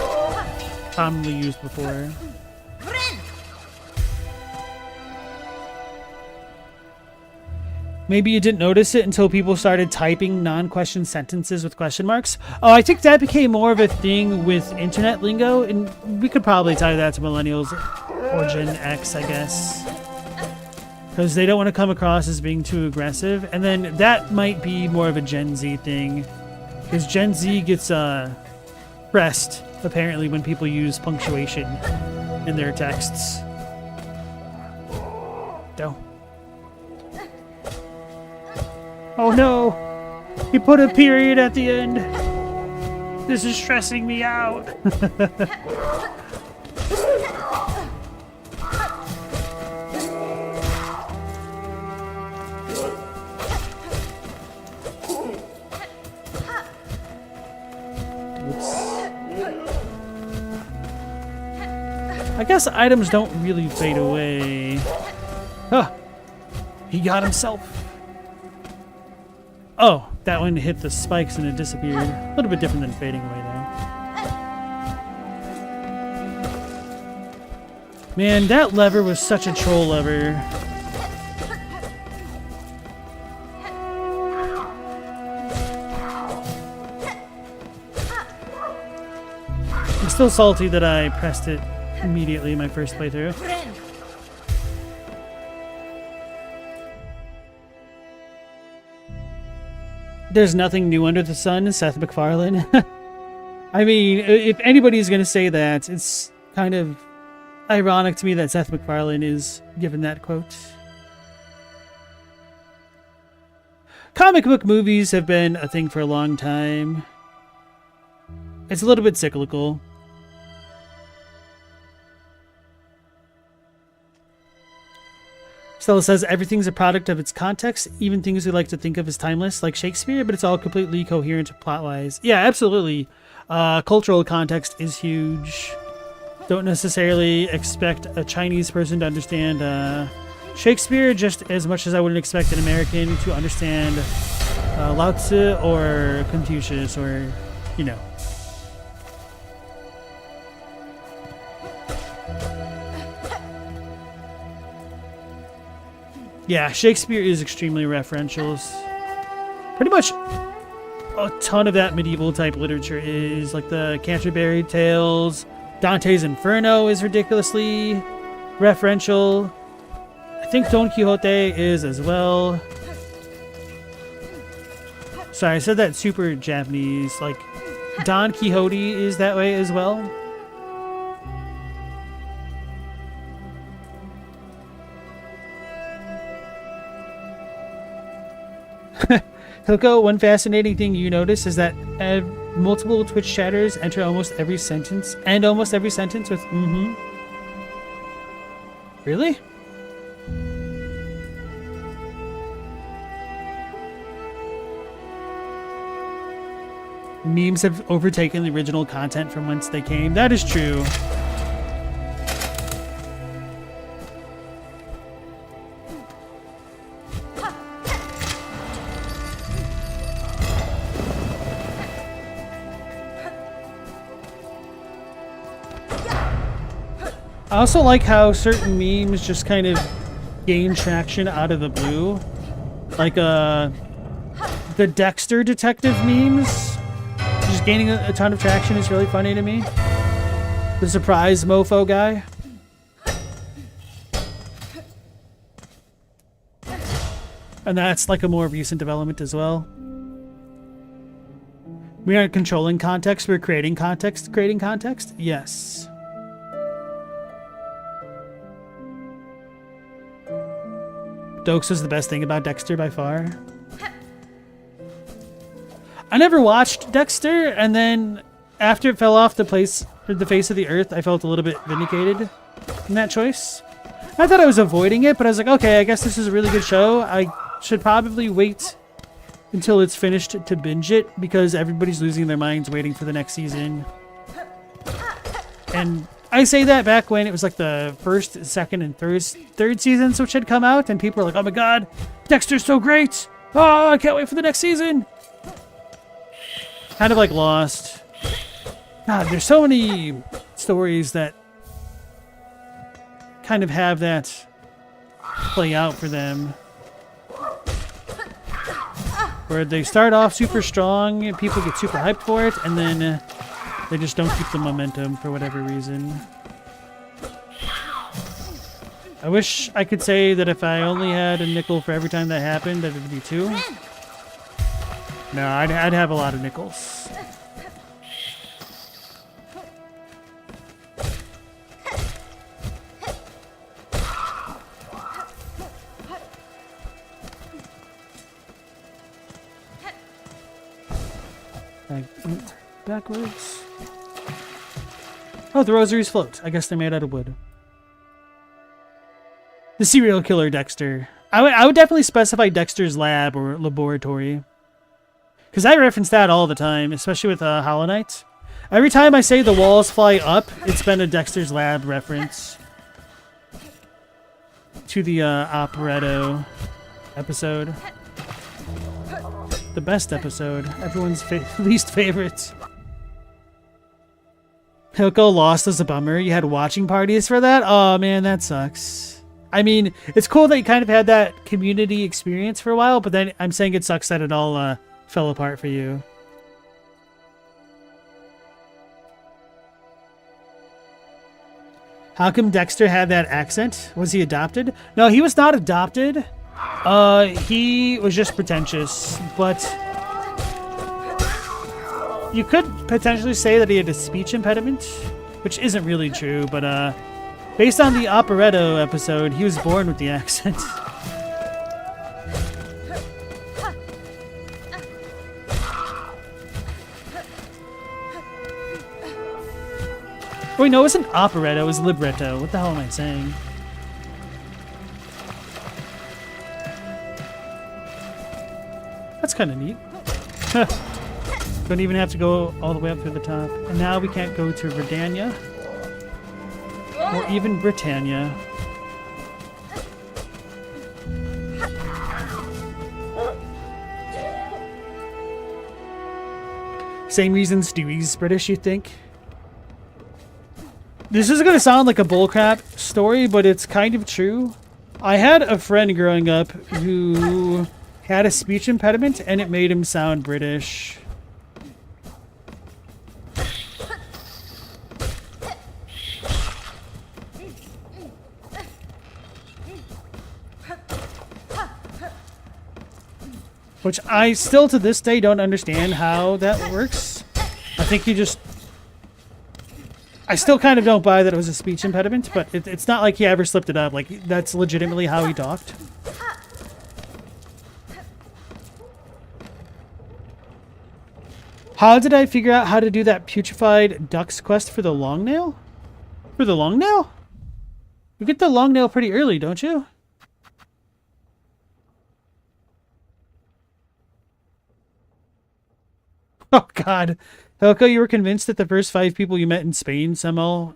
commonly used before. Maybe you didn't notice it until people started typing non-question sentences with question marks. Oh, I think that became more of a thing with internet lingo, and we could probably tie that to millennials or Gen X, I guess. Because they don't want to come across as being too aggressive. And then that might be more of a Gen Z thing. Because Gen Z gets pressed, apparently, when people use punctuation in their texts. Don't. Oh no! He put a period at the end! This is stressing me out! I guess items don't really fade away. Huh! He got himself! Oh, that one hit the spikes and it disappeared. A little bit different than fading away, though. Man, that lever was such a troll lever. I'm still salty that I pressed it immediately in my first playthrough. There's nothing new under the sun, Seth MacFarlane. I mean, if anybody's going to say that, it's kind of ironic to me that Seth MacFarlane is given that quote. Comic book movies have been a thing for a long time. It's a little bit cyclical. Stella says everything's a product of its context, even things we like to think of as timeless, like Shakespeare, but it's all completely coherent plot-wise. Yeah, absolutely. Cultural context is huge. Don't necessarily expect a Chinese person to understand Shakespeare just as much as I wouldn't expect an American to understand Lao Tzu or Confucius or, you know. Yeah, Shakespeare is extremely referential. Pretty much a ton of that medieval type literature is, like the Canterbury Tales. Dante's Inferno is ridiculously referential. I think Don Quixote is as well. Sorry, I said that super Japanese. Like, Don Quixote is that way as well. Hilko, one fascinating thing you notice is that multiple Twitch chatters enter almost every sentence with mm-hmm. Really? Memes have overtaken the original content from whence they came. That is true. I also like how certain memes just kind of gain traction out of the blue. Like the Dexter detective memes. Just gaining a ton of traction is really funny to me. The surprise mofo guy. And that's like a more recent development as well. We aren't controlling context, we're creating context. Creating context? Yes. Dokes was the best thing about Dexter by far. I never watched Dexter, and then after it fell off the face of the earth, I felt a little bit vindicated in that choice. I thought I was avoiding it, but I was like, okay, I guess this is a really good show. I should probably wait until it's finished to binge it, because everybody's losing their minds waiting for the next season. And I say that back when it was like the first, second, and third seasons which had come out, and people were like, oh my god, Dexter's so great! Oh, I can't wait for the next season! Kind of like Lost. God, there's so many stories that kind of have that play out for them. Where they start off super strong, and people get super hyped for it, and then they just don't keep the momentum for whatever reason. I wish I could say that if I only had a nickel for every time that happened, that it would be 2. No, I'd have a lot of nickels. Backwards. Oh, the rosaries float. I guess they're made out of wood. The serial killer Dexter. I would definitely specify Dexter's lab or laboratory. Because I reference that all the time, especially with Hollow Knight. Every time I say the walls fly up, it's been a Dexter's lab reference. To the operetto episode. The best episode. Everyone's least favorite. Hilko lost as a bummer. You had watching parties for that? Oh man, that sucks. I mean, it's cool that you kind of had that community experience for a while, but then I'm saying it sucks that it all fell apart for you. How come Dexter had that accent? Was he adopted? No, he was not adopted. He was just pretentious, but you could potentially say that he had a speech impediment, which isn't really true, but based on the operetto episode, he was born with the accent. Wait, no, it wasn't operetto, it was libretto. What the hell am I saying? That's kind of neat. Don't even have to go all the way up to the top. And now we can't go to Verdania. Or even Britannia. Same reason Stewie's British, you think? This is gonna sound like a bullcrap story, but it's kind of true. I had a friend growing up who had a speech impediment, and it made him sound British. Which I still to this day don't understand how that works. I think you just... I still kind of don't buy that it was a speech impediment, but it's not like he ever slipped it up. Like, that's legitimately how he talked. How did I figure out how to do that putrefied ducks quest for the long nail? For the long nail? You get the long nail pretty early, don't you? Oh god. Helko, you were convinced that the first 5 people you met in Spain somehow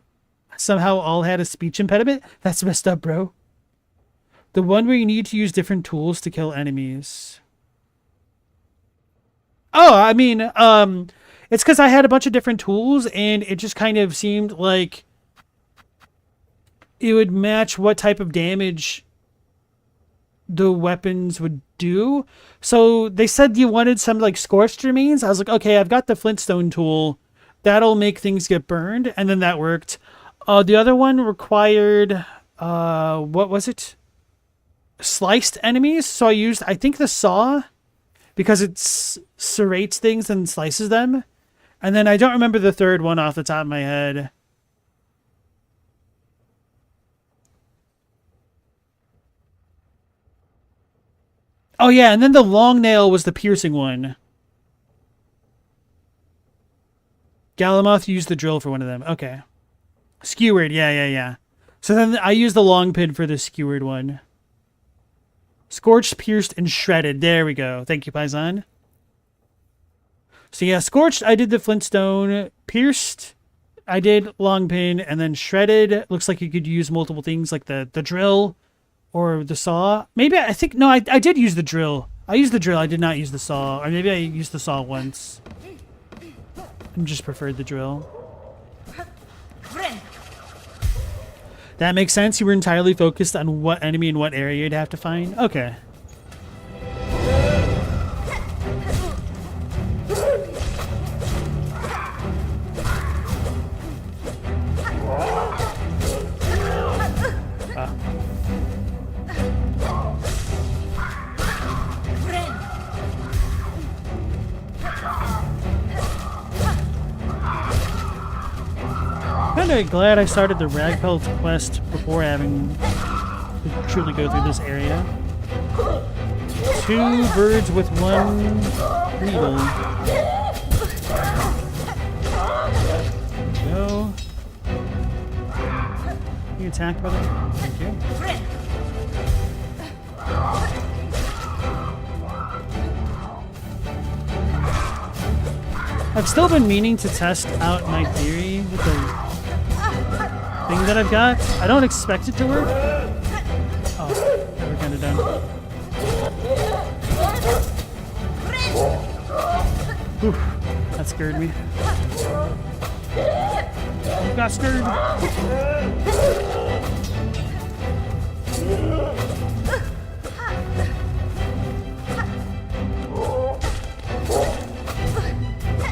all had a speech impediment? That's messed up, bro. The one where you need to use different tools to kill enemies. Oh, I mean, it's because I had a bunch of different tools, and it just kind of seemed like it would match what type of damage the weapons would do. So they said you wanted some like scorched remains. I was like, okay, I've got the flintstone tool. That'll make things get burned. And then that worked. The other one required, what was it? Sliced enemies. So I used, I think, the saw because it serrates things and slices them. And then I don't remember the third one off the top of my head. Oh yeah, and then the long nail was the piercing one. Galamoth used the drill for one of them. Okay. Skewered, yeah. So then I used the long pin for the skewered one. Scorched, pierced, and shredded. There we go. Thank you, Paisan. So yeah, scorched, I did the flintstone. Pierced, I did long pin. And then shredded, looks like you could use multiple things like the drill. Or the saw. Maybe, I think, no, I did use the drill. I used the drill, I did not use the saw. Or maybe I used the saw once. I just preferred the drill. That makes sense. You were entirely focused on what enemy in what area you'd have to find. Okay. of glad I started the Ragpelt quest before having to truly go through this area. 2 birds with 1 needle. Go. You attack, brother? Thank you. I've still been meaning to test out my theory with the thing that I've got. I don't expect it to work. Oh, yeah, we're kind of done. Whew, that scared me. Got scared.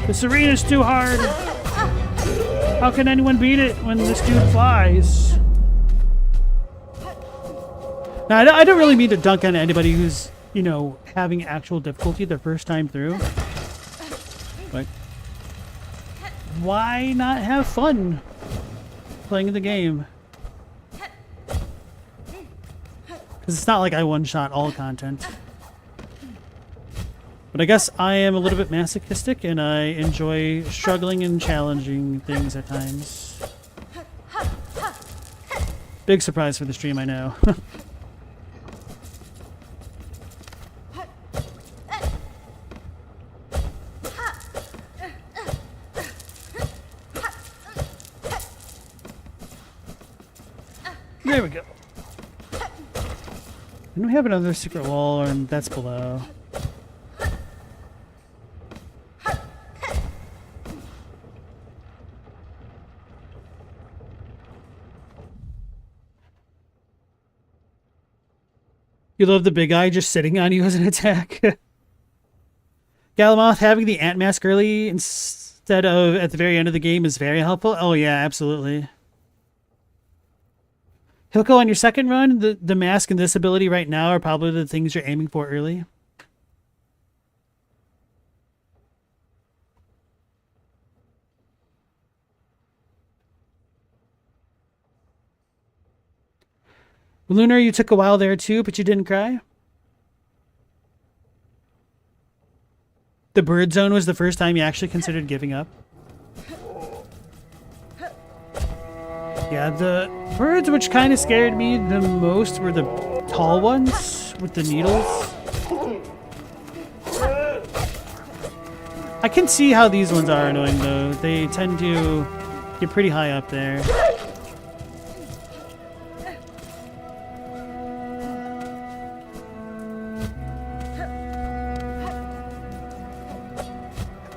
This arena's too hard. How can anyone beat it when this dude flies? Now, I don't really mean to dunk on anybody who's, you know, having actual difficulty their first time through. But why not have fun playing the game? Because it's not like I one-shot all content. But I guess I am a little bit masochistic and I enjoy struggling and challenging things at times. Big surprise for the stream, I know. There we go. And we have another secret wall, and that's below. You love the big guy just sitting on you as an attack. Galamoth having the ant mask early instead of at the very end of the game is very helpful. Oh yeah, absolutely. Hilko, on your second run, the mask and this ability right now are probably the things you're aiming for early. Lunar, you took a while there too, but you didn't cry? The bird zone was the first time you actually considered giving up? Yeah, the birds which kind of scared me the most were the tall ones with the needles. I can see how these ones are annoying though. They tend to get pretty high up there.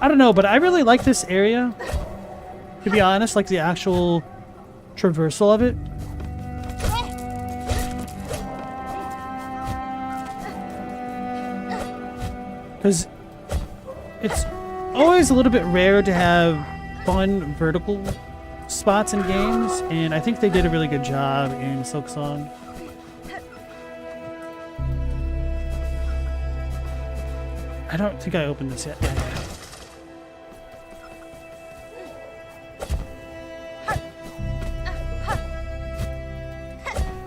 I don't know, but I really like this area. To be honest, like the actual traversal of it. Because it's always a little bit rare to have fun vertical spots in games, and I think they did a really good job in Silksong. I don't think I opened this yet.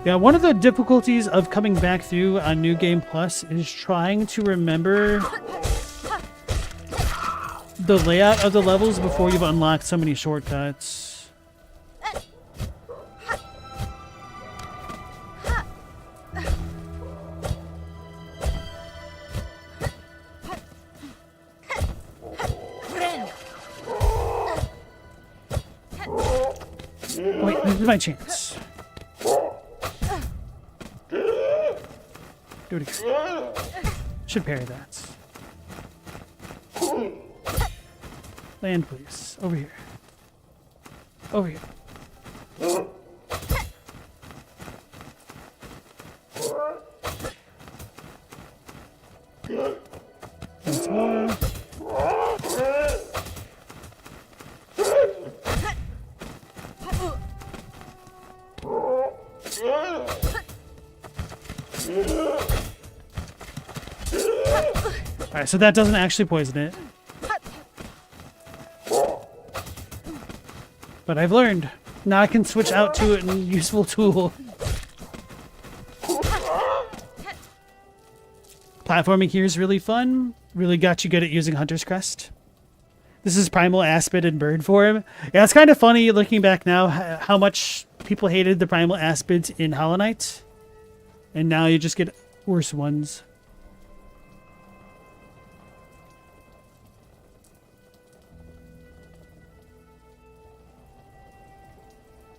Yeah, one of the difficulties of coming back through on New Game Plus is trying to remember the layout of the levels before you've unlocked so many shortcuts. Wait, this is my chance. Do it again. Should parry that. Land, please. Over here. Over here. Once more. Alright, so that doesn't actually poison it. But I've learned. Now I can switch out to a useful tool. Platforming here is really fun. Really got you good at using Hunter's Crest. This is Primal Aspid in bird form. Yeah, it's kind of funny looking back now how much people hated the Primal Aspids in Hollow Knight. And now you just get worse ones.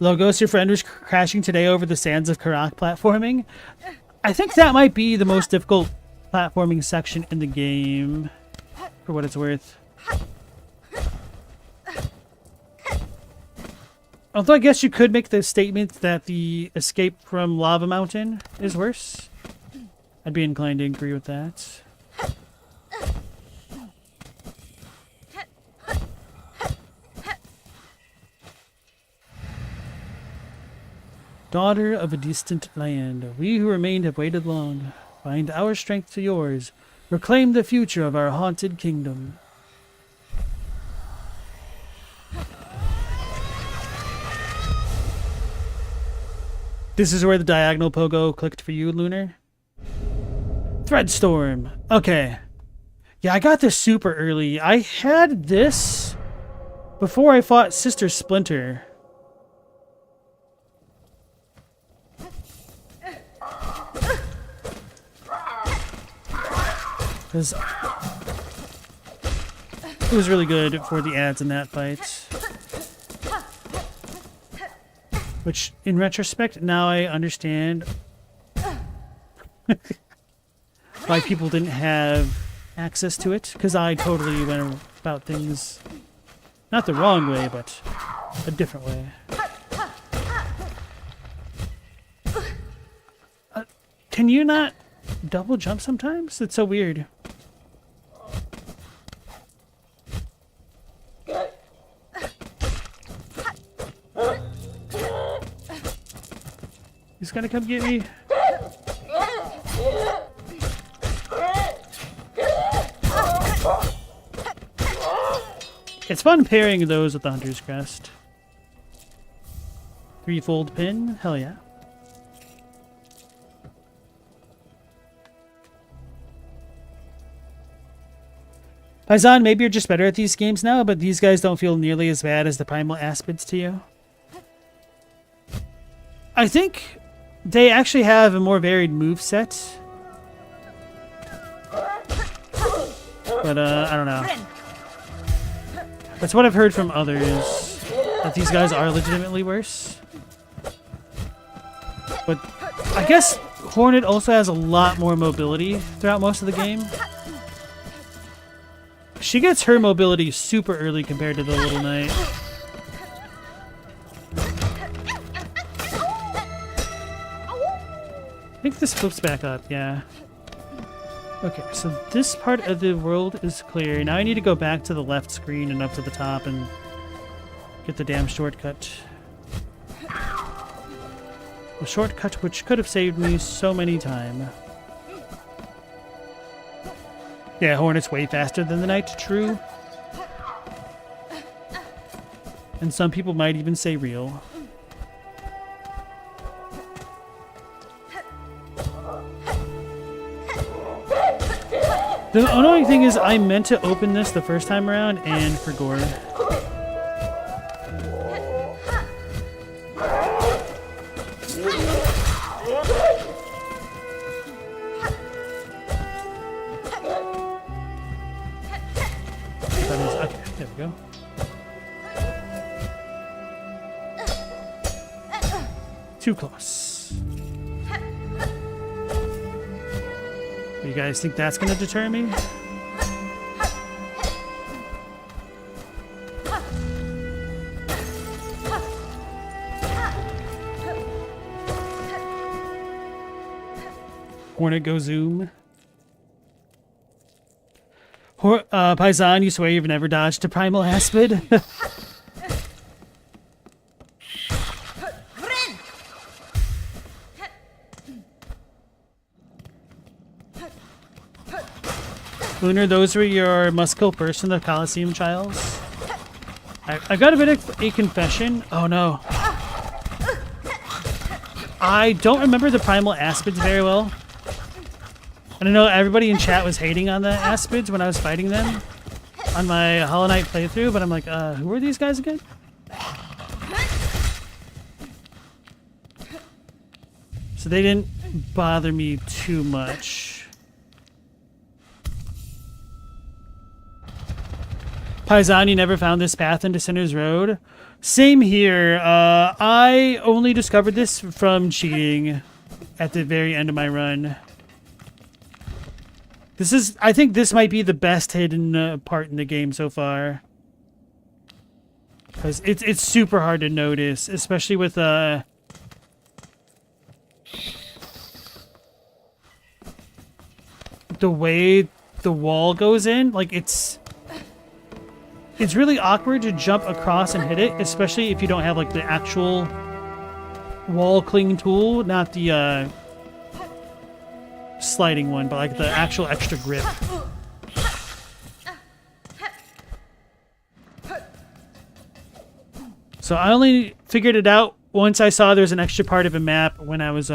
Logos, your friend was crashing today over the sands of Karak platforming. I think that might be the most difficult platforming section in the game, for what it's worth. Although I guess you could make the statement that the escape from Lava Mountain is worse. I'd be inclined to agree with that. Daughter of a distant land, we who remained have waited long. Bind our strength to yours. Reclaim the future of our haunted kingdom. This is where the diagonal pogo clicked for you, Lunar. Threadstorm. Okay. Yeah, I got this super early. I had this before I fought Sister Splinter. Because it was really good for the ads in that fight. Which, in retrospect, now I understand why people didn't have access to it. Because I totally went about things not the wrong way, but a different way. Can you not double jump sometimes? It's so weird. He's gonna come get me. It's fun pairing those with the Hunter's Crest. Threefold pin? Hell yeah. Paisan, maybe you're just better at these games now, but these guys don't feel nearly as bad as the Primal Aspids to you. I think they actually have a more varied moveset. But, I don't know. That's what I've heard from others, that these guys are legitimately worse. But I guess Hornet also has a lot more mobility throughout most of the game. She gets her mobility super early compared to the Little Knight. I think this flips back up, yeah. Okay, so this part of the world is clear. Now I need to go back to the left screen and up to the top and get the damn shortcut. A shortcut which could have saved me so many time. Yeah, Hornet's way faster than the Knight, true. And some people might even say real. The annoying thing is I meant to open this the first time around and forgot. Okay, there we go. Too close. You guys think that's gonna deter me? Hornet go zoom. Paisan, you swear you've never dodged a Primal Aspid? Lunar, those were your must-kill first in the Coliseum trials. I've got a bit of a confession. Oh no. I don't remember the primal aspids very well. And I know everybody in chat was hating on the aspids when I was fighting them on my Hollow Knight playthrough, but I'm like, who are these guys again? So they didn't bother me too much. Paisan, you never found this path into Sinner's Road? Same here. I only discovered this from cheating at the very end of my run. I think this might be the best hidden part in the game so far. Because it's super hard to notice, especially with the way the wall goes in. Like, it's really awkward to jump across and hit it, especially if you don't have, like, the actual wall cling tool, not the sliding one, but like the actual extra grip. So I only figured it out once I saw there's an extra part of a map when I was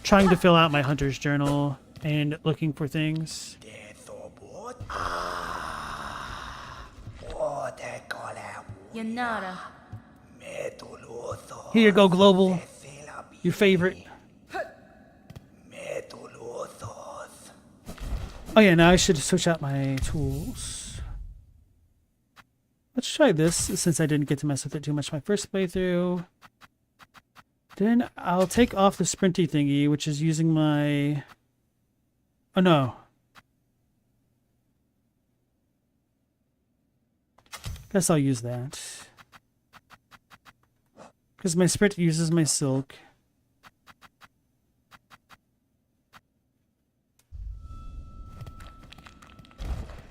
trying to fill out my hunter's journal and looking for things.
Yanara.
Here you go, Global. Your favorite. Oh yeah, now I should switch out my tools. Let's try this since I didn't get to mess with it too much my first playthrough. Then I'll take off the sprinty thingy, which is using my... Oh no. Guess I'll use that. Because my sprint uses my silk.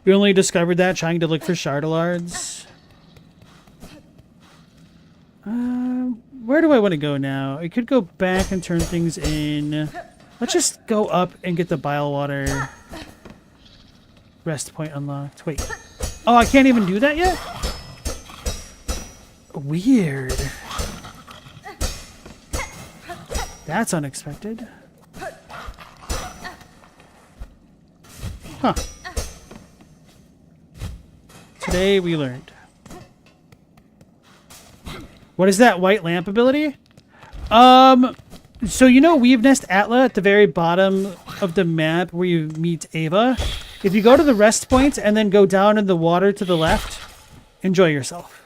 We only discovered that trying to look for Chardelards. Where do I want to go now? I could go back and turn things in. Let's just go up and get the bile water rest point unlocked. Wait. Oh, I can't even do that yet? Weird. That's unexpected. Huh. Today we learned. What is that white lamp ability? So you know Weave Nest Atla at the very bottom of the map where you meet Ava? If you go to the rest point and then go down in the water to the left, enjoy yourself.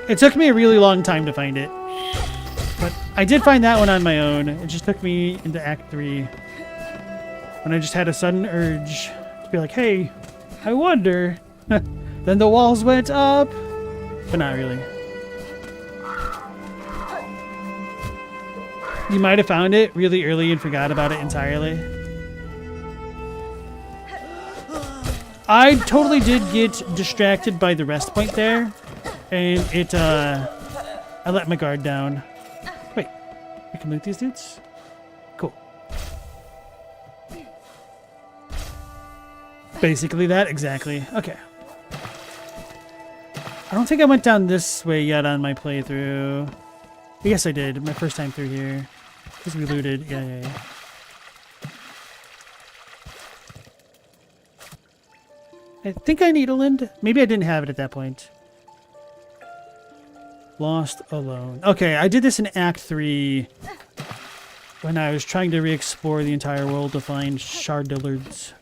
It took me a really long time to find it. But I did find that one on my own. It just took me into Act 3. When I just had a sudden urge to be like, hey, I wonder. Then the walls went up. But not really. You might have found it really early and forgot about it entirely. I totally did get distracted by the rest point there. And it, I let my guard down. Wait, we can loot these dudes? Cool. Basically that, exactly. Okay. I don't think I went down this way yet on my playthrough. Yes, I did. My first time through here. Because we looted. Yeah. I think I need a Lind. Maybe I didn't have it at that point. Lost alone. Okay, I did this in Act 3 when I was trying to re-explore the entire world to find Chardelards.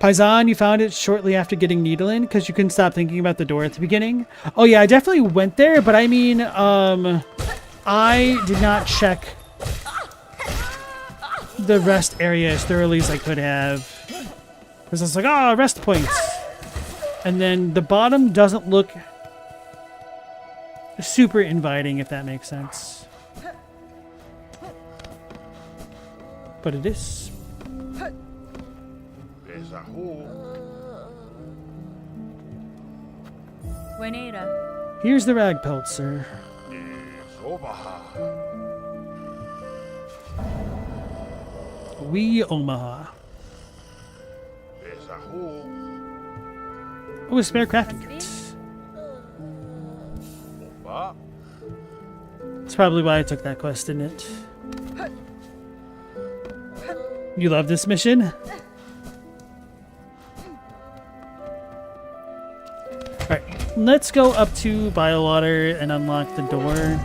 Paisan, you found it shortly after getting Needlin because you couldn't stop thinking about the door at the beginning. Oh yeah, I definitely went there, but I mean, I did not check the rest area as thoroughly as I could have. Because it's like, oh, rest points. And then the bottom doesn't look super inviting, if that makes sense. But it is.
There's a hole.
Wenera.
Here's the rag pelt, sir.
It's over.
We Omaha.
There's a hole.
Oh, a spare crafting kit.
Oba.
That's probably why I took that quest, didn't it? You love this mission? Alright, let's go up to Biowater and unlock the door.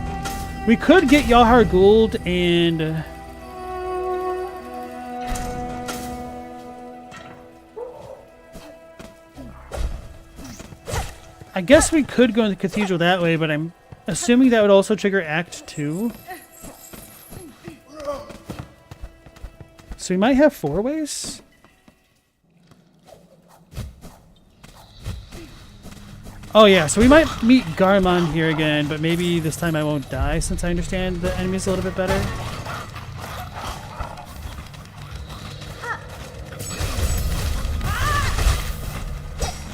We could get Yahar Gould and... I guess we could go in the cathedral that way, but I'm assuming that would also trigger Act 2. So we might have 4 ways? Oh yeah, so we might meet Garmon here again, but maybe this time I won't die since I understand the enemies a little bit better.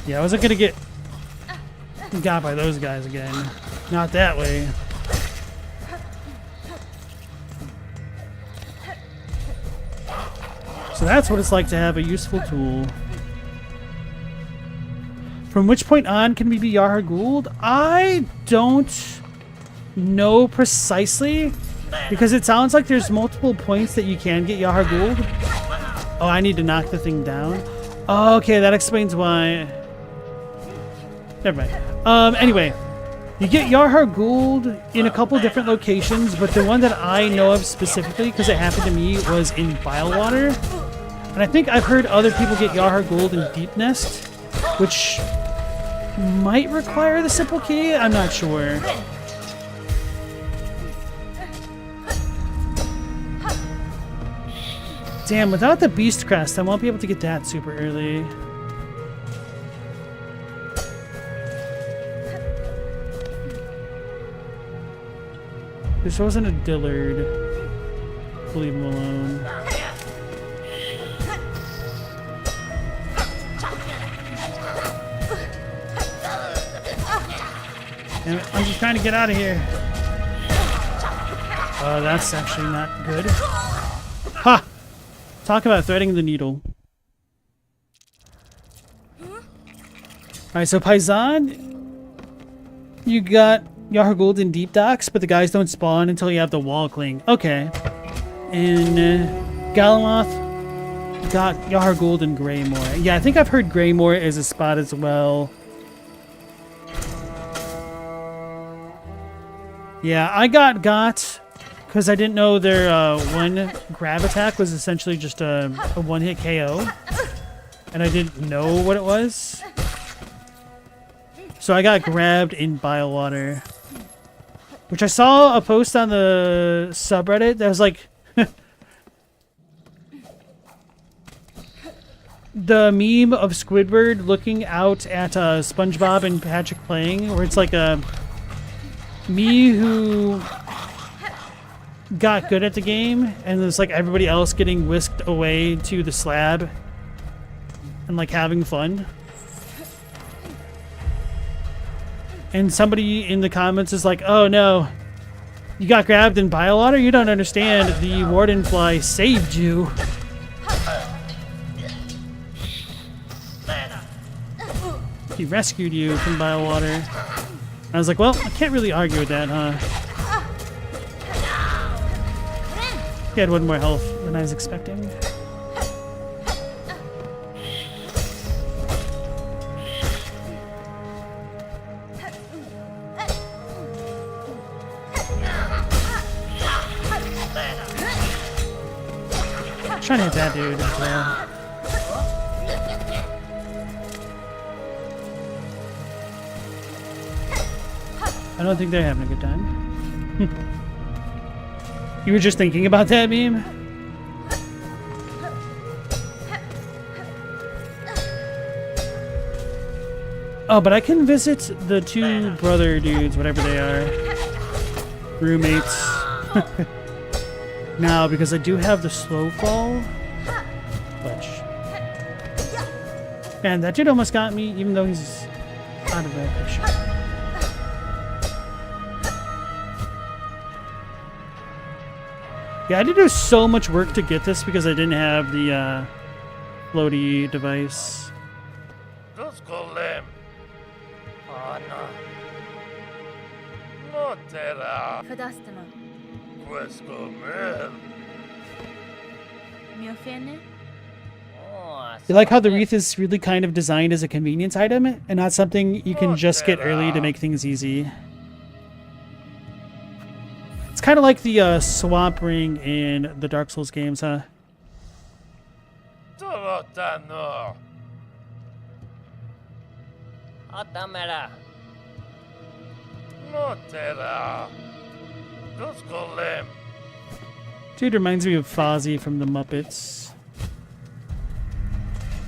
Yeah, I wasn't gonna get got by those guys again. Not that way. So that's what it's like to have a useful tool. From which point on can we be Yahar Gould? I don't know precisely, because it sounds like there's multiple points that you can get Yahar Gould. Oh, I need to knock the thing down. Oh, okay, that explains why. Never mind. Anyway, you get Yahar Gould in a couple different locations, but the one that I know of specifically, because it happened to me, was in Bilewater. And I think I've heard other people get Yahar Gould in Deep Nest, which might require the simple key. I'm not sure. Damn, without the Beast Crest, I won't be able to get that super early. This wasn't a Dillard. Leave him alone. Damn it, I'm just trying to get out of here. Oh, that's actually not good. Ha! Talk about threading the needle. Alright, so Paisan, you got Yahar Gould in Deep Docks, but the guys don't spawn until you have the wall cling. Okay. And Galamoth got Yahar Gould in Greymore. Yeah, I think I've heard Greymore is a spot as well. Yeah, I got because I didn't know their one grab attack was essentially just a one-hit KO. And I didn't know what it was. So I got grabbed in Bilewater. Which I saw a post on the subreddit that was like... the meme of Squidward looking out at SpongeBob and Patrick playing, where it's like a... me who got good at the game, and there's like everybody else getting whisked away to the slab and like having fun. And somebody in the comments is like, oh no, you got grabbed in Bilewater? You don't understand. The Warden Fly saved you. He rescued you from Bilewater. I was like, well, I can't really argue with that, huh? He had 1 more health than I was expecting. I'm trying to hit that dude as well. I don't think they're having a good time. You were just thinking about that meme? Oh, but I can visit the 2 brother dudes, whatever they are. Roommates. Now, because I do have the slow fall. Which... man, that dude almost got me, even though he's out of the picture. Yeah, I had to do so much work to get this because I didn't have the floaty device.
Tuscolem. Anna. Notera.
Fadastama.
Quescomer.
Miofene?
You like how the wreath is really kind of designed as a convenience item and not something you can just get early to make things easy. It's kind of like the swamp ring in the Dark Souls games, huh?
Torotano.
Atamera.
Notera. Tuscolem.
Dude reminds me of Fozzie from the Muppets.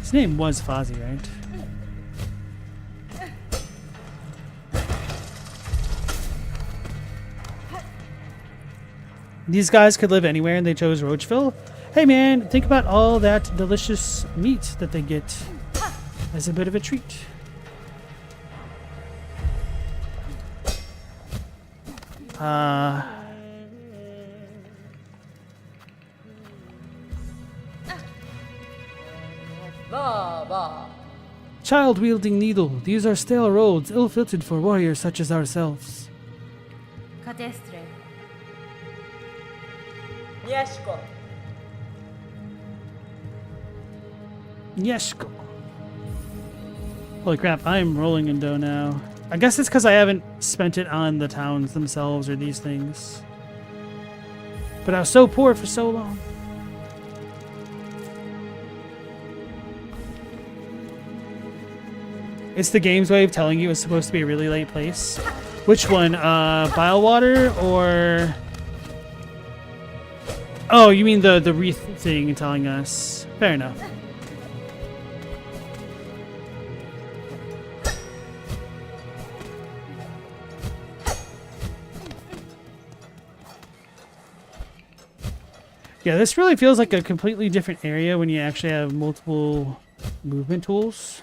His name was Fozzie, right? These guys could live anywhere and they chose Roachville. Hey man, think about all that delicious meat that they get as a bit of a treat.
Baba.
Child-wielding needle. These are stale roads, ill-fitted for warriors such as ourselves.
Cadestre.
Nieszko.
Yeshko. Holy crap, I'm rolling in dough now. I guess it's because I haven't spent it on the towns themselves or these things. But I was so poor for so long. It's the game's way of telling you it's supposed to be a really late place. Which one? Bilewater or... Oh, you mean the wreath thing telling us. Fair enough. Yeah, this really feels like a completely different area when you actually have multiple movement tools.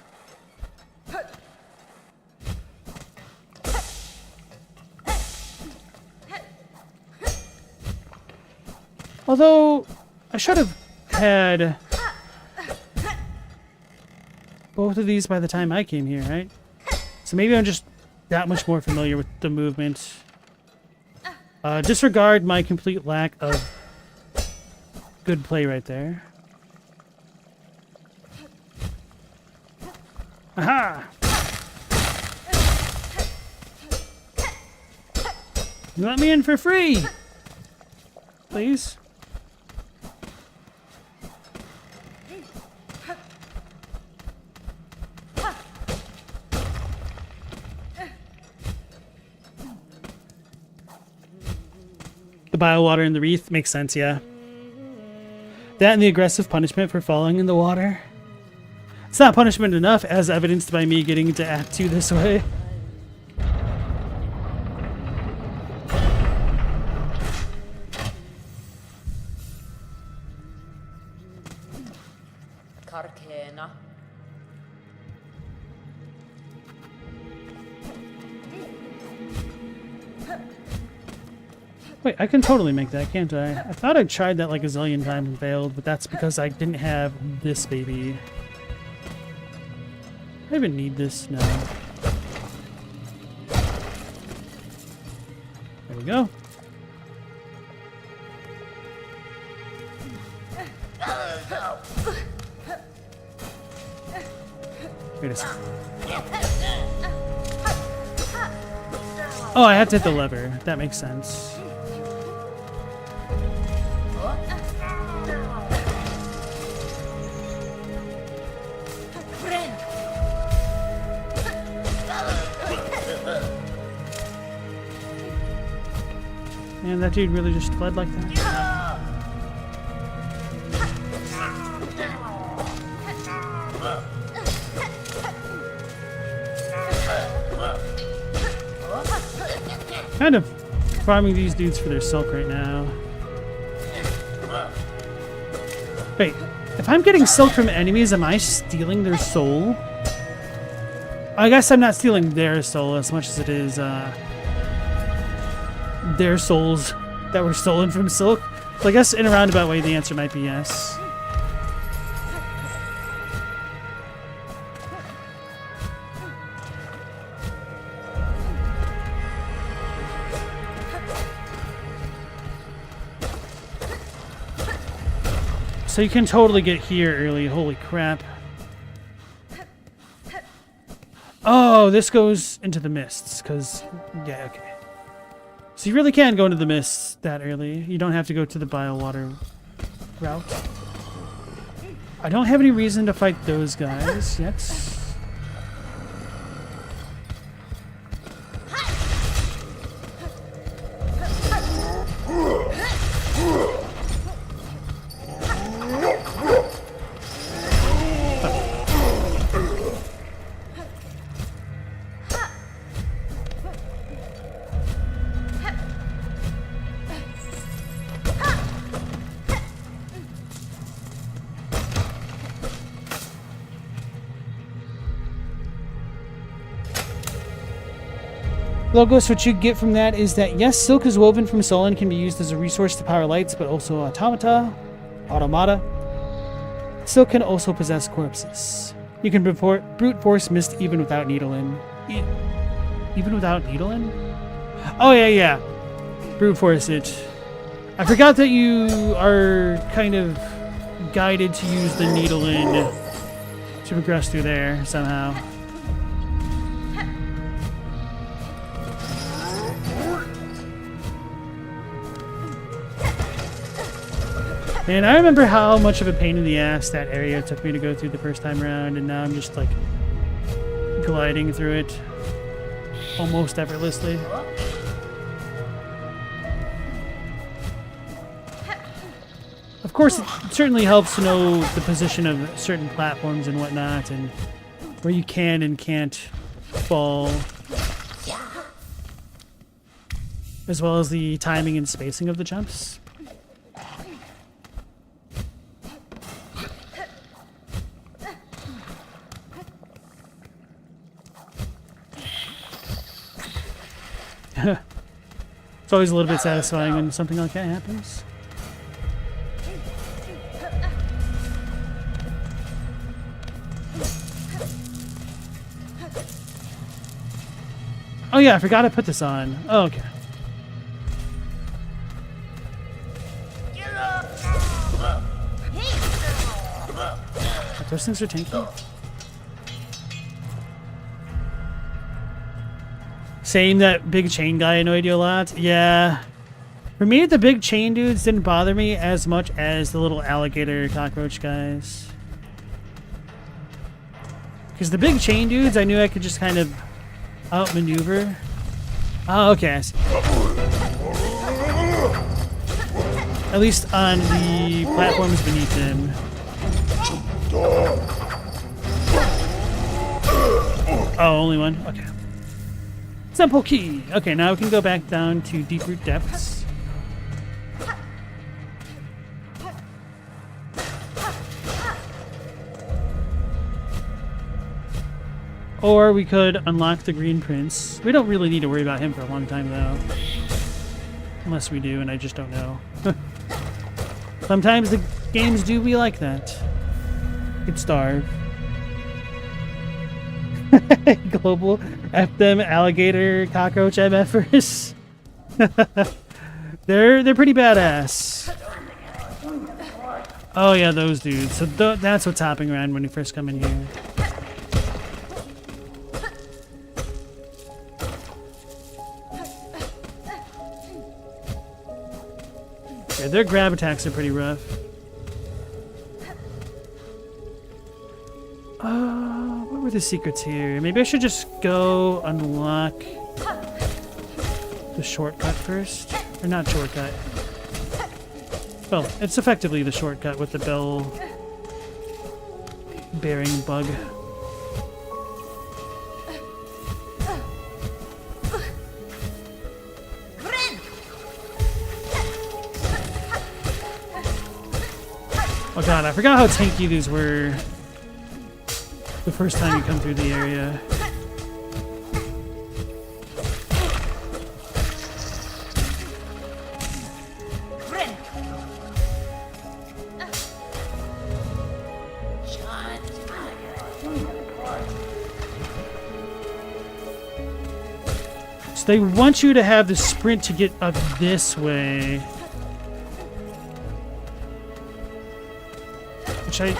Although, I should have had both of these by the time I came here, right? So maybe I'm just that much more familiar with the movement. Disregard my complete lack of good play right there. Aha! You let me in for free! Please? The biowater in the wreath makes sense, yeah. That and the aggressive punishment for falling in the water. It's not punishment enough, as evidenced by me getting into Act 2 this way.
Karkena.
Wait, I can totally make that, can't I? I thought I tried that like a zillion times and failed, but that's because I didn't have this baby. I even need this now. There we go. Wait a second. Oh, I have to hit the lever. That makes sense. Man, that dude really just fled like that. Kind of farming these dudes for their silk right now. Wait, if I'm getting silk from enemies, am I stealing their soul? I guess I'm not stealing their soul as much as it is their souls that were stolen from silk. So I guess in a roundabout way, the answer might be yes. So you can totally get here early. Holy crap. Oh, this goes into the mists, because... Yeah, okay. So you really can go into the mists that early. You don't have to go to the bile water route. I don't have any reason to fight those guys yet. Logos, what you get from that is that, yes, silk is woven from soul and can be used as a resource to power lights, but also automata. Silk can also possess corpses. You can brute force mist even without needle in. Even without needle in? Oh, yeah. Brute force it. I forgot that you are kind of guided to use the needle in to progress through there somehow. And I remember how much of a pain in the ass that area took me to go through the first time around, and now I'm just like gliding through it almost effortlessly. Of course, it certainly helps to know the position of certain platforms and whatnot, and where you can and can't fall, as well as the timing and spacing of the jumps. It's always a little bit satisfying when something like that happens. Oh yeah, I forgot to put this on. Oh, okay. Those things are tanky. Saying that big chain guy annoyed you a lot? Yeah. For me, the big chain dudes didn't bother me as much as the little alligator cockroach guys. Because the big chain dudes, I knew I could just kind of outmaneuver. Oh, okay. I see. At least on the platforms beneath him. Oh, only one? Okay. Simple key. Okay, now we can go back down to deep root depths. Or we could unlock the Green Prince. We don't really need to worry about him for a long time, though. Unless we do, and I just don't know. Sometimes the games do be like that. Could starve. Global F them alligator cockroach MFers. They're pretty badass. Oh yeah, those dudes. So that's what's hopping around when you first come in here. Yeah, their grab attacks are pretty rough. What were the secrets here? Maybe I should just go unlock the shortcut first. Or not shortcut. Well, it's effectively the shortcut with the bell bearing bug. Oh god, I forgot how tanky these were the first time you come through the area. So they want you to have the sprint to get up this way. Which I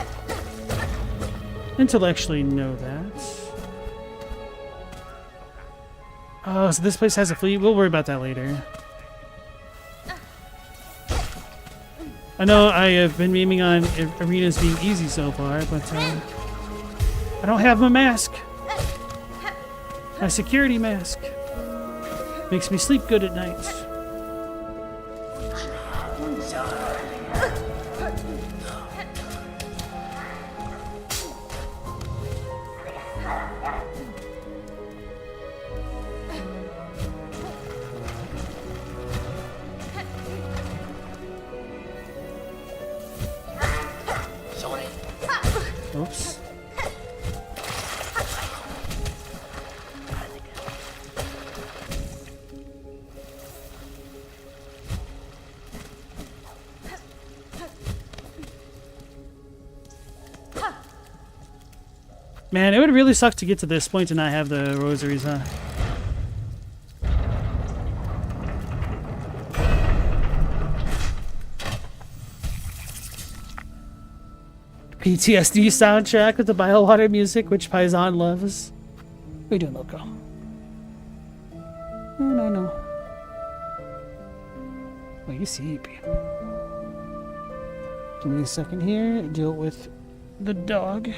intellectually know that. Oh, so this place has a fleet? We'll worry about that later. I know I have been memeing on arenas being easy so far, but I don't have my mask. My security mask. Makes me sleep good at night. Oops. Man, it would really suck to get to this point and not have the rosaries, huh? PTSD soundtrack with the biowater music, which Paisan loves. What are you doing, Loco? No. Oh, you sleep. Give me a second here. Deal with the dog.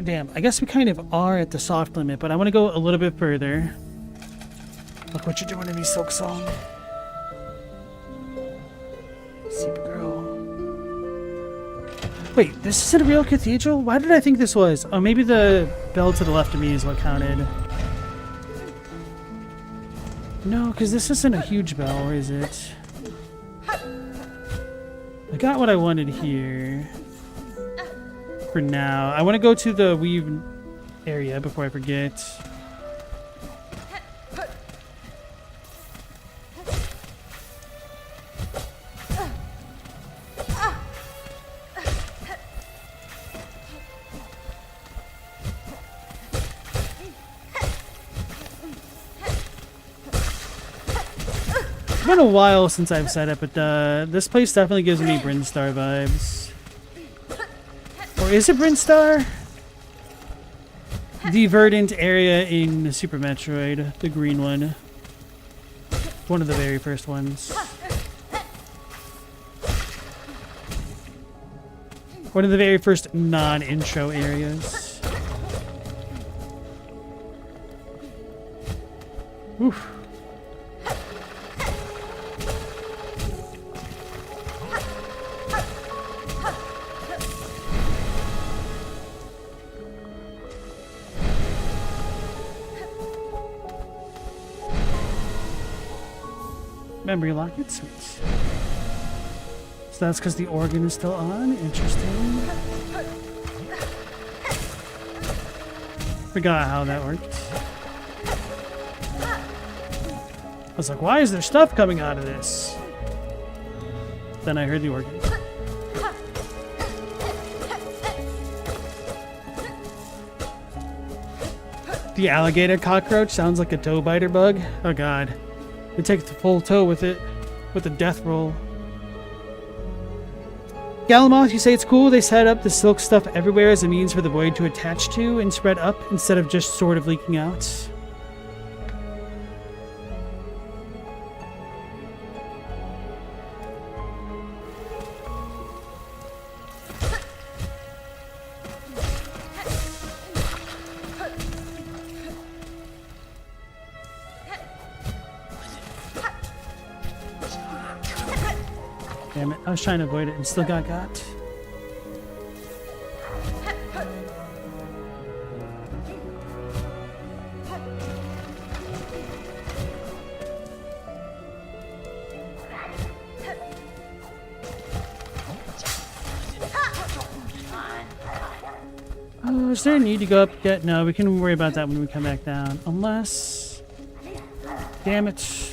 Damn, I guess we kind of are at the soft limit, but I want to go a little bit further. Look what you're doing to me, Silksong. Sleep girl. Wait, this isn't a real cathedral? Why did I think this was? Oh, maybe the bell to the left of me is what counted. No, because this isn't a huge bell, or is it? I got what I wanted here. For now. I want to go to the weave area before I forget. It's been a while since I've said it, but this place definitely gives me Brinstar vibes. Or is it Brinstar? The verdant area in Super Metroid, the green one. One of the very first ones. One of the very first non-intro areas. Oof. Memory locket, sweet. So that's because the organ is still on. Interesting. Forgot how that worked. I was like, why is there stuff coming out of this? Then I heard the organ. The alligator cockroach sounds like a toe biter bug. Oh god. We take the full toe with it, with the death roll. Galamoth, you say it's cool they set up the silk stuff everywhere as a means for the void to attach to and spread up instead of just sort of leaking out. Damn it, I was trying to avoid it and still got. Is there a need to go up yet? No, we can worry about that when we come back down. Unless... Damn it.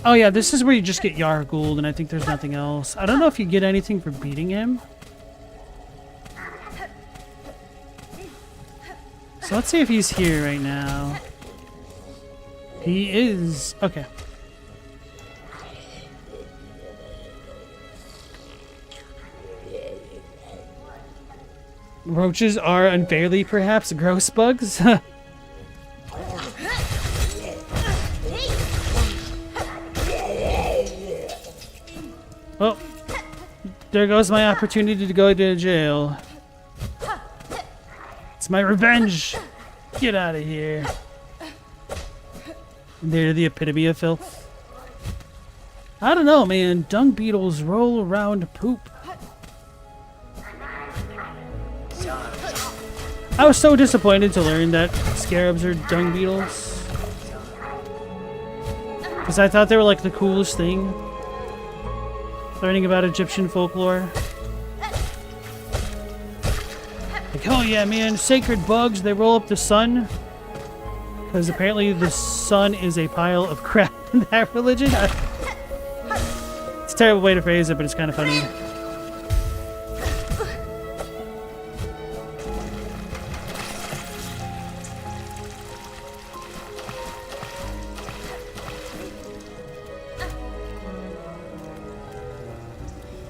Oh yeah, this is where you just get Yargold, and I think there's nothing else. I don't know if you get anything for beating him. So let's see if he's here right now. He is. Okay. Roaches are unfairly, perhaps, gross bugs. Oh, there goes my opportunity to go to jail. It's my revenge. Get out of here. They're the epitome of filth. I don't know, man. Dung beetles roll around poop. I was so disappointed to learn that scarabs are dung beetles. Because I thought they were like the coolest thing. Learning about Egyptian folklore. Like, oh yeah, man, sacred bugs, they roll up the sun. Because apparently the sun is a pile of crap in that religion. It's a terrible way to phrase it, but it's kind of funny.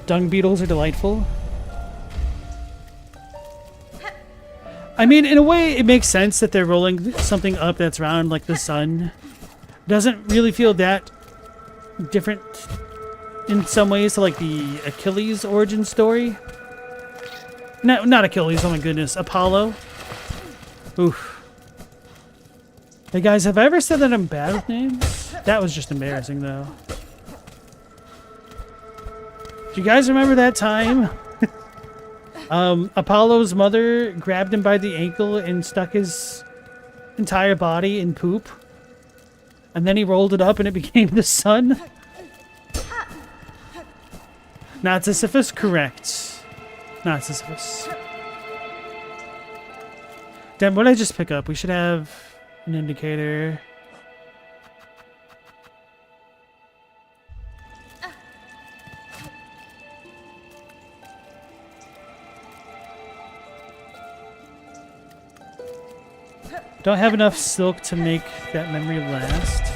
Dung beetles are delightful. I mean, in a way, it makes sense that they're rolling something up that's round like the sun. Doesn't really feel that different in some ways to like the Achilles origin story. No, not Achilles, oh my goodness. Apollo. Oof. Hey guys, have I ever said that I'm bad with names? That was just embarrassing though. Do you guys remember that time? Apollo's mother grabbed him by the ankle and stuck his entire body in poop. And then he rolled it up and it became the sun. Not Sisyphus? Correct. Not Sisyphus. Damn, what did I just pick up? We should have an indicator. Don't have enough silk to make that memory last.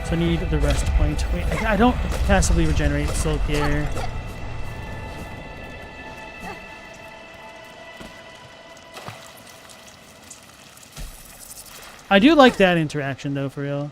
So I need the rest point. Wait, I don't passively regenerate silk here. I do like that interaction though, for real.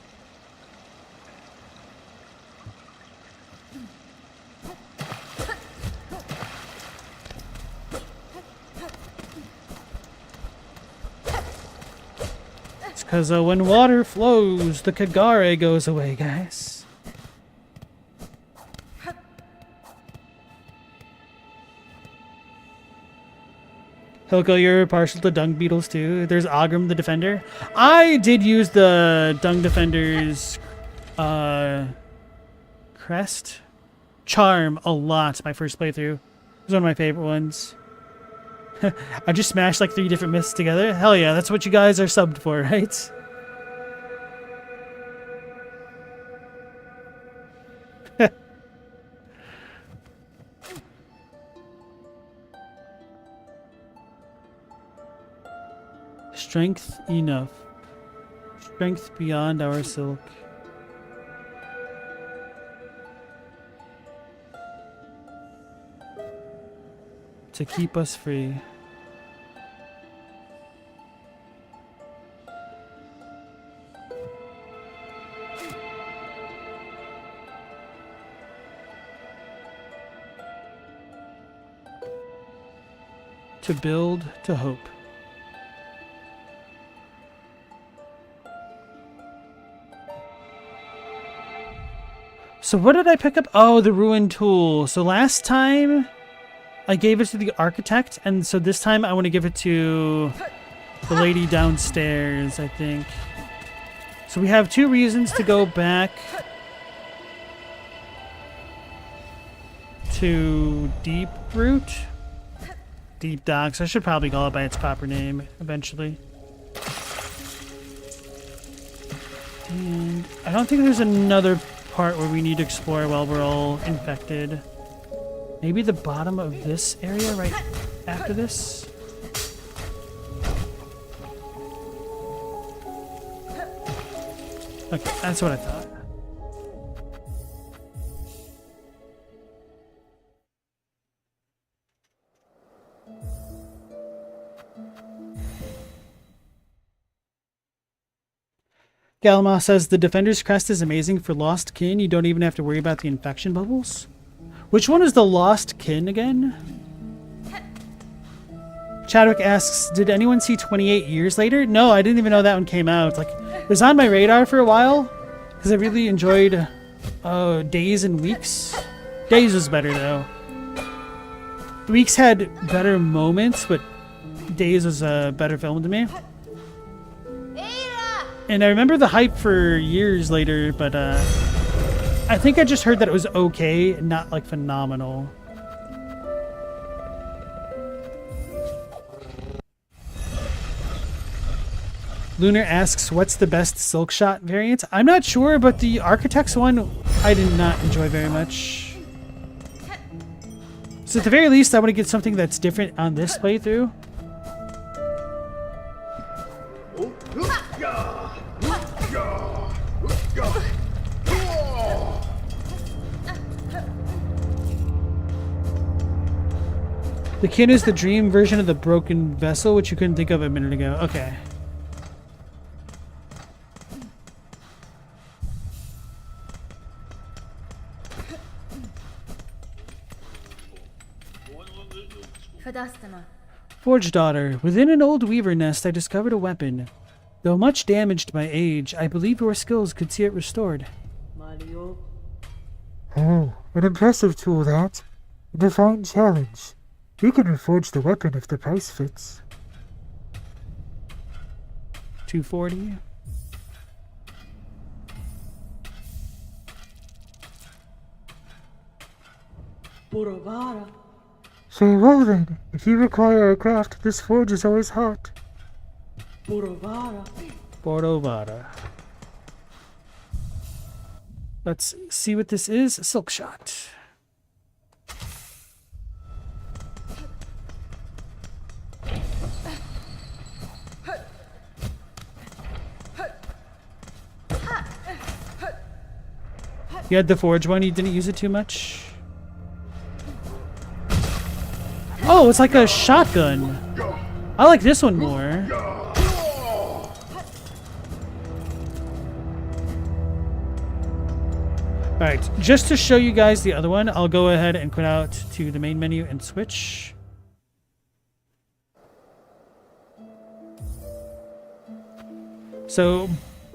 Because when water flows, the Kagare goes away, guys. Hilko, you're partial to dung beetles too. There's Ogrim the Defender. I did use the Dung Defender's crest charm a lot my first playthrough. It was one of my favorite ones. I just smashed like 3 different myths together. Hell yeah, that's what you guys are subbed for, right? Strength enough. Strength beyond our silk. To keep us free. To build, to hope. So what did I pick up? Oh, the ruined tool. So last time I gave it to the architect, and so this time I want to give it to the lady downstairs, I think. So we have 2 reasons to go back to Greyroot. Deep Docks. I should probably call it by its proper name eventually. And I don't think there's another part where we need to explore while we're all infected. Maybe the bottom of this area right after this? Okay, that's what I thought. Galma says the Defender's Crest is amazing for Lost Kin. You don't even have to worry about the infection bubbles. Which one is the Lost Kin again? Chadwick asks, did anyone see 28 Years Later? No, I didn't even know that one came out. Like, it was on my radar for a while because I really enjoyed Days and Weeks. Days was better though. Weeks had better moments, but Days was a better film to me. And I remember the hype for Years Later, but I think I just heard that it was okay, not like phenomenal. Lunar asks, what's the best Silk Shot variant? I'm not sure, but the Architect's one I did not enjoy very much. So at the very least, I want to get something that's different on this playthrough. The Kin is the dream version of the broken vessel, which you couldn't think of a minute ago. Okay. Forge Daughter. Within an old weaver nest, I discovered a weapon. Though much damaged by age, I believe your skills could see it restored.
Oh, an impressive tool that. A divine challenge. You can reforge the weapon if the price fits.
240.
Very well then. If you require a craft, this forge is always hot.
Borovara. Let's see what this is. Silk Shot. You had the forge one, you didn't use it too much? Oh, it's like a shotgun. I like this one more. Alright, just to show you guys the other one, I'll go ahead and quit out to the main menu and switch. So,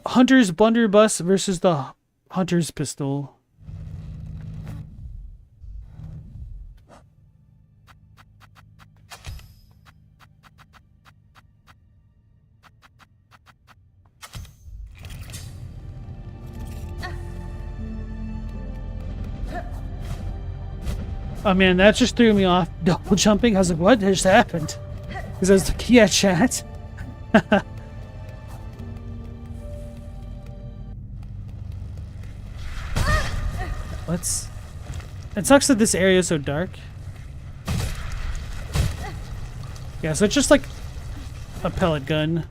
Hunter's Blunderbuss versus the Hunter's Pistol. Oh man, that just threw me off. Double jumping. I was like, what just happened? Because I was like, yeah, chat. Let's... It sucks that this area is so dark. Yeah, so it's just like a pellet gun.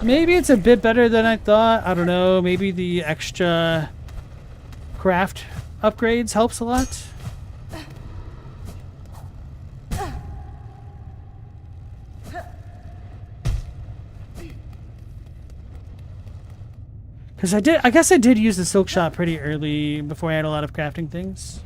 Maybe it's a bit better than I thought. I don't know. Maybe the extra craft upgrades helps a lot. Because I guess I did use the Silk Shot pretty early before I had a lot of crafting things.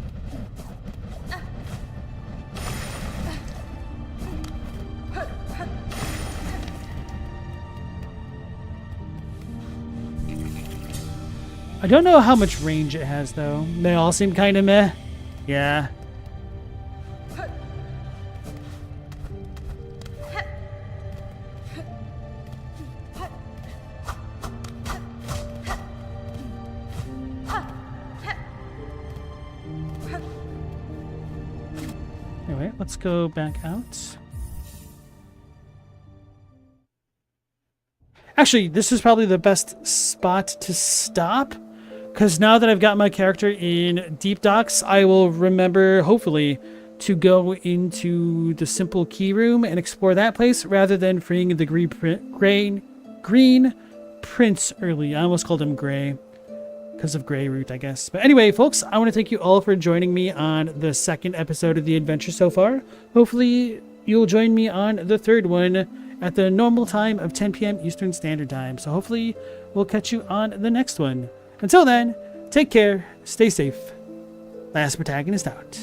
I don't know how much range it has though. They all seem kind of meh. Yeah. Anyway, let's go back out. Actually, this is probably the best spot to stop, because now that I've got my character in Deep Docks, I will remember, hopefully, to go into the Simple Key Room and explore that place rather than freeing the Green Prince early. I almost called him Gray because of Greyroot, I guess. But anyway, folks, I want to thank you all for joining me on the second episode of the adventure so far. Hopefully, you'll join me on the third one at the normal time of 10 p.m. Eastern Standard Time. So hopefully, we'll catch you on the next one. Until then, take care, stay safe. Last Protagonist out.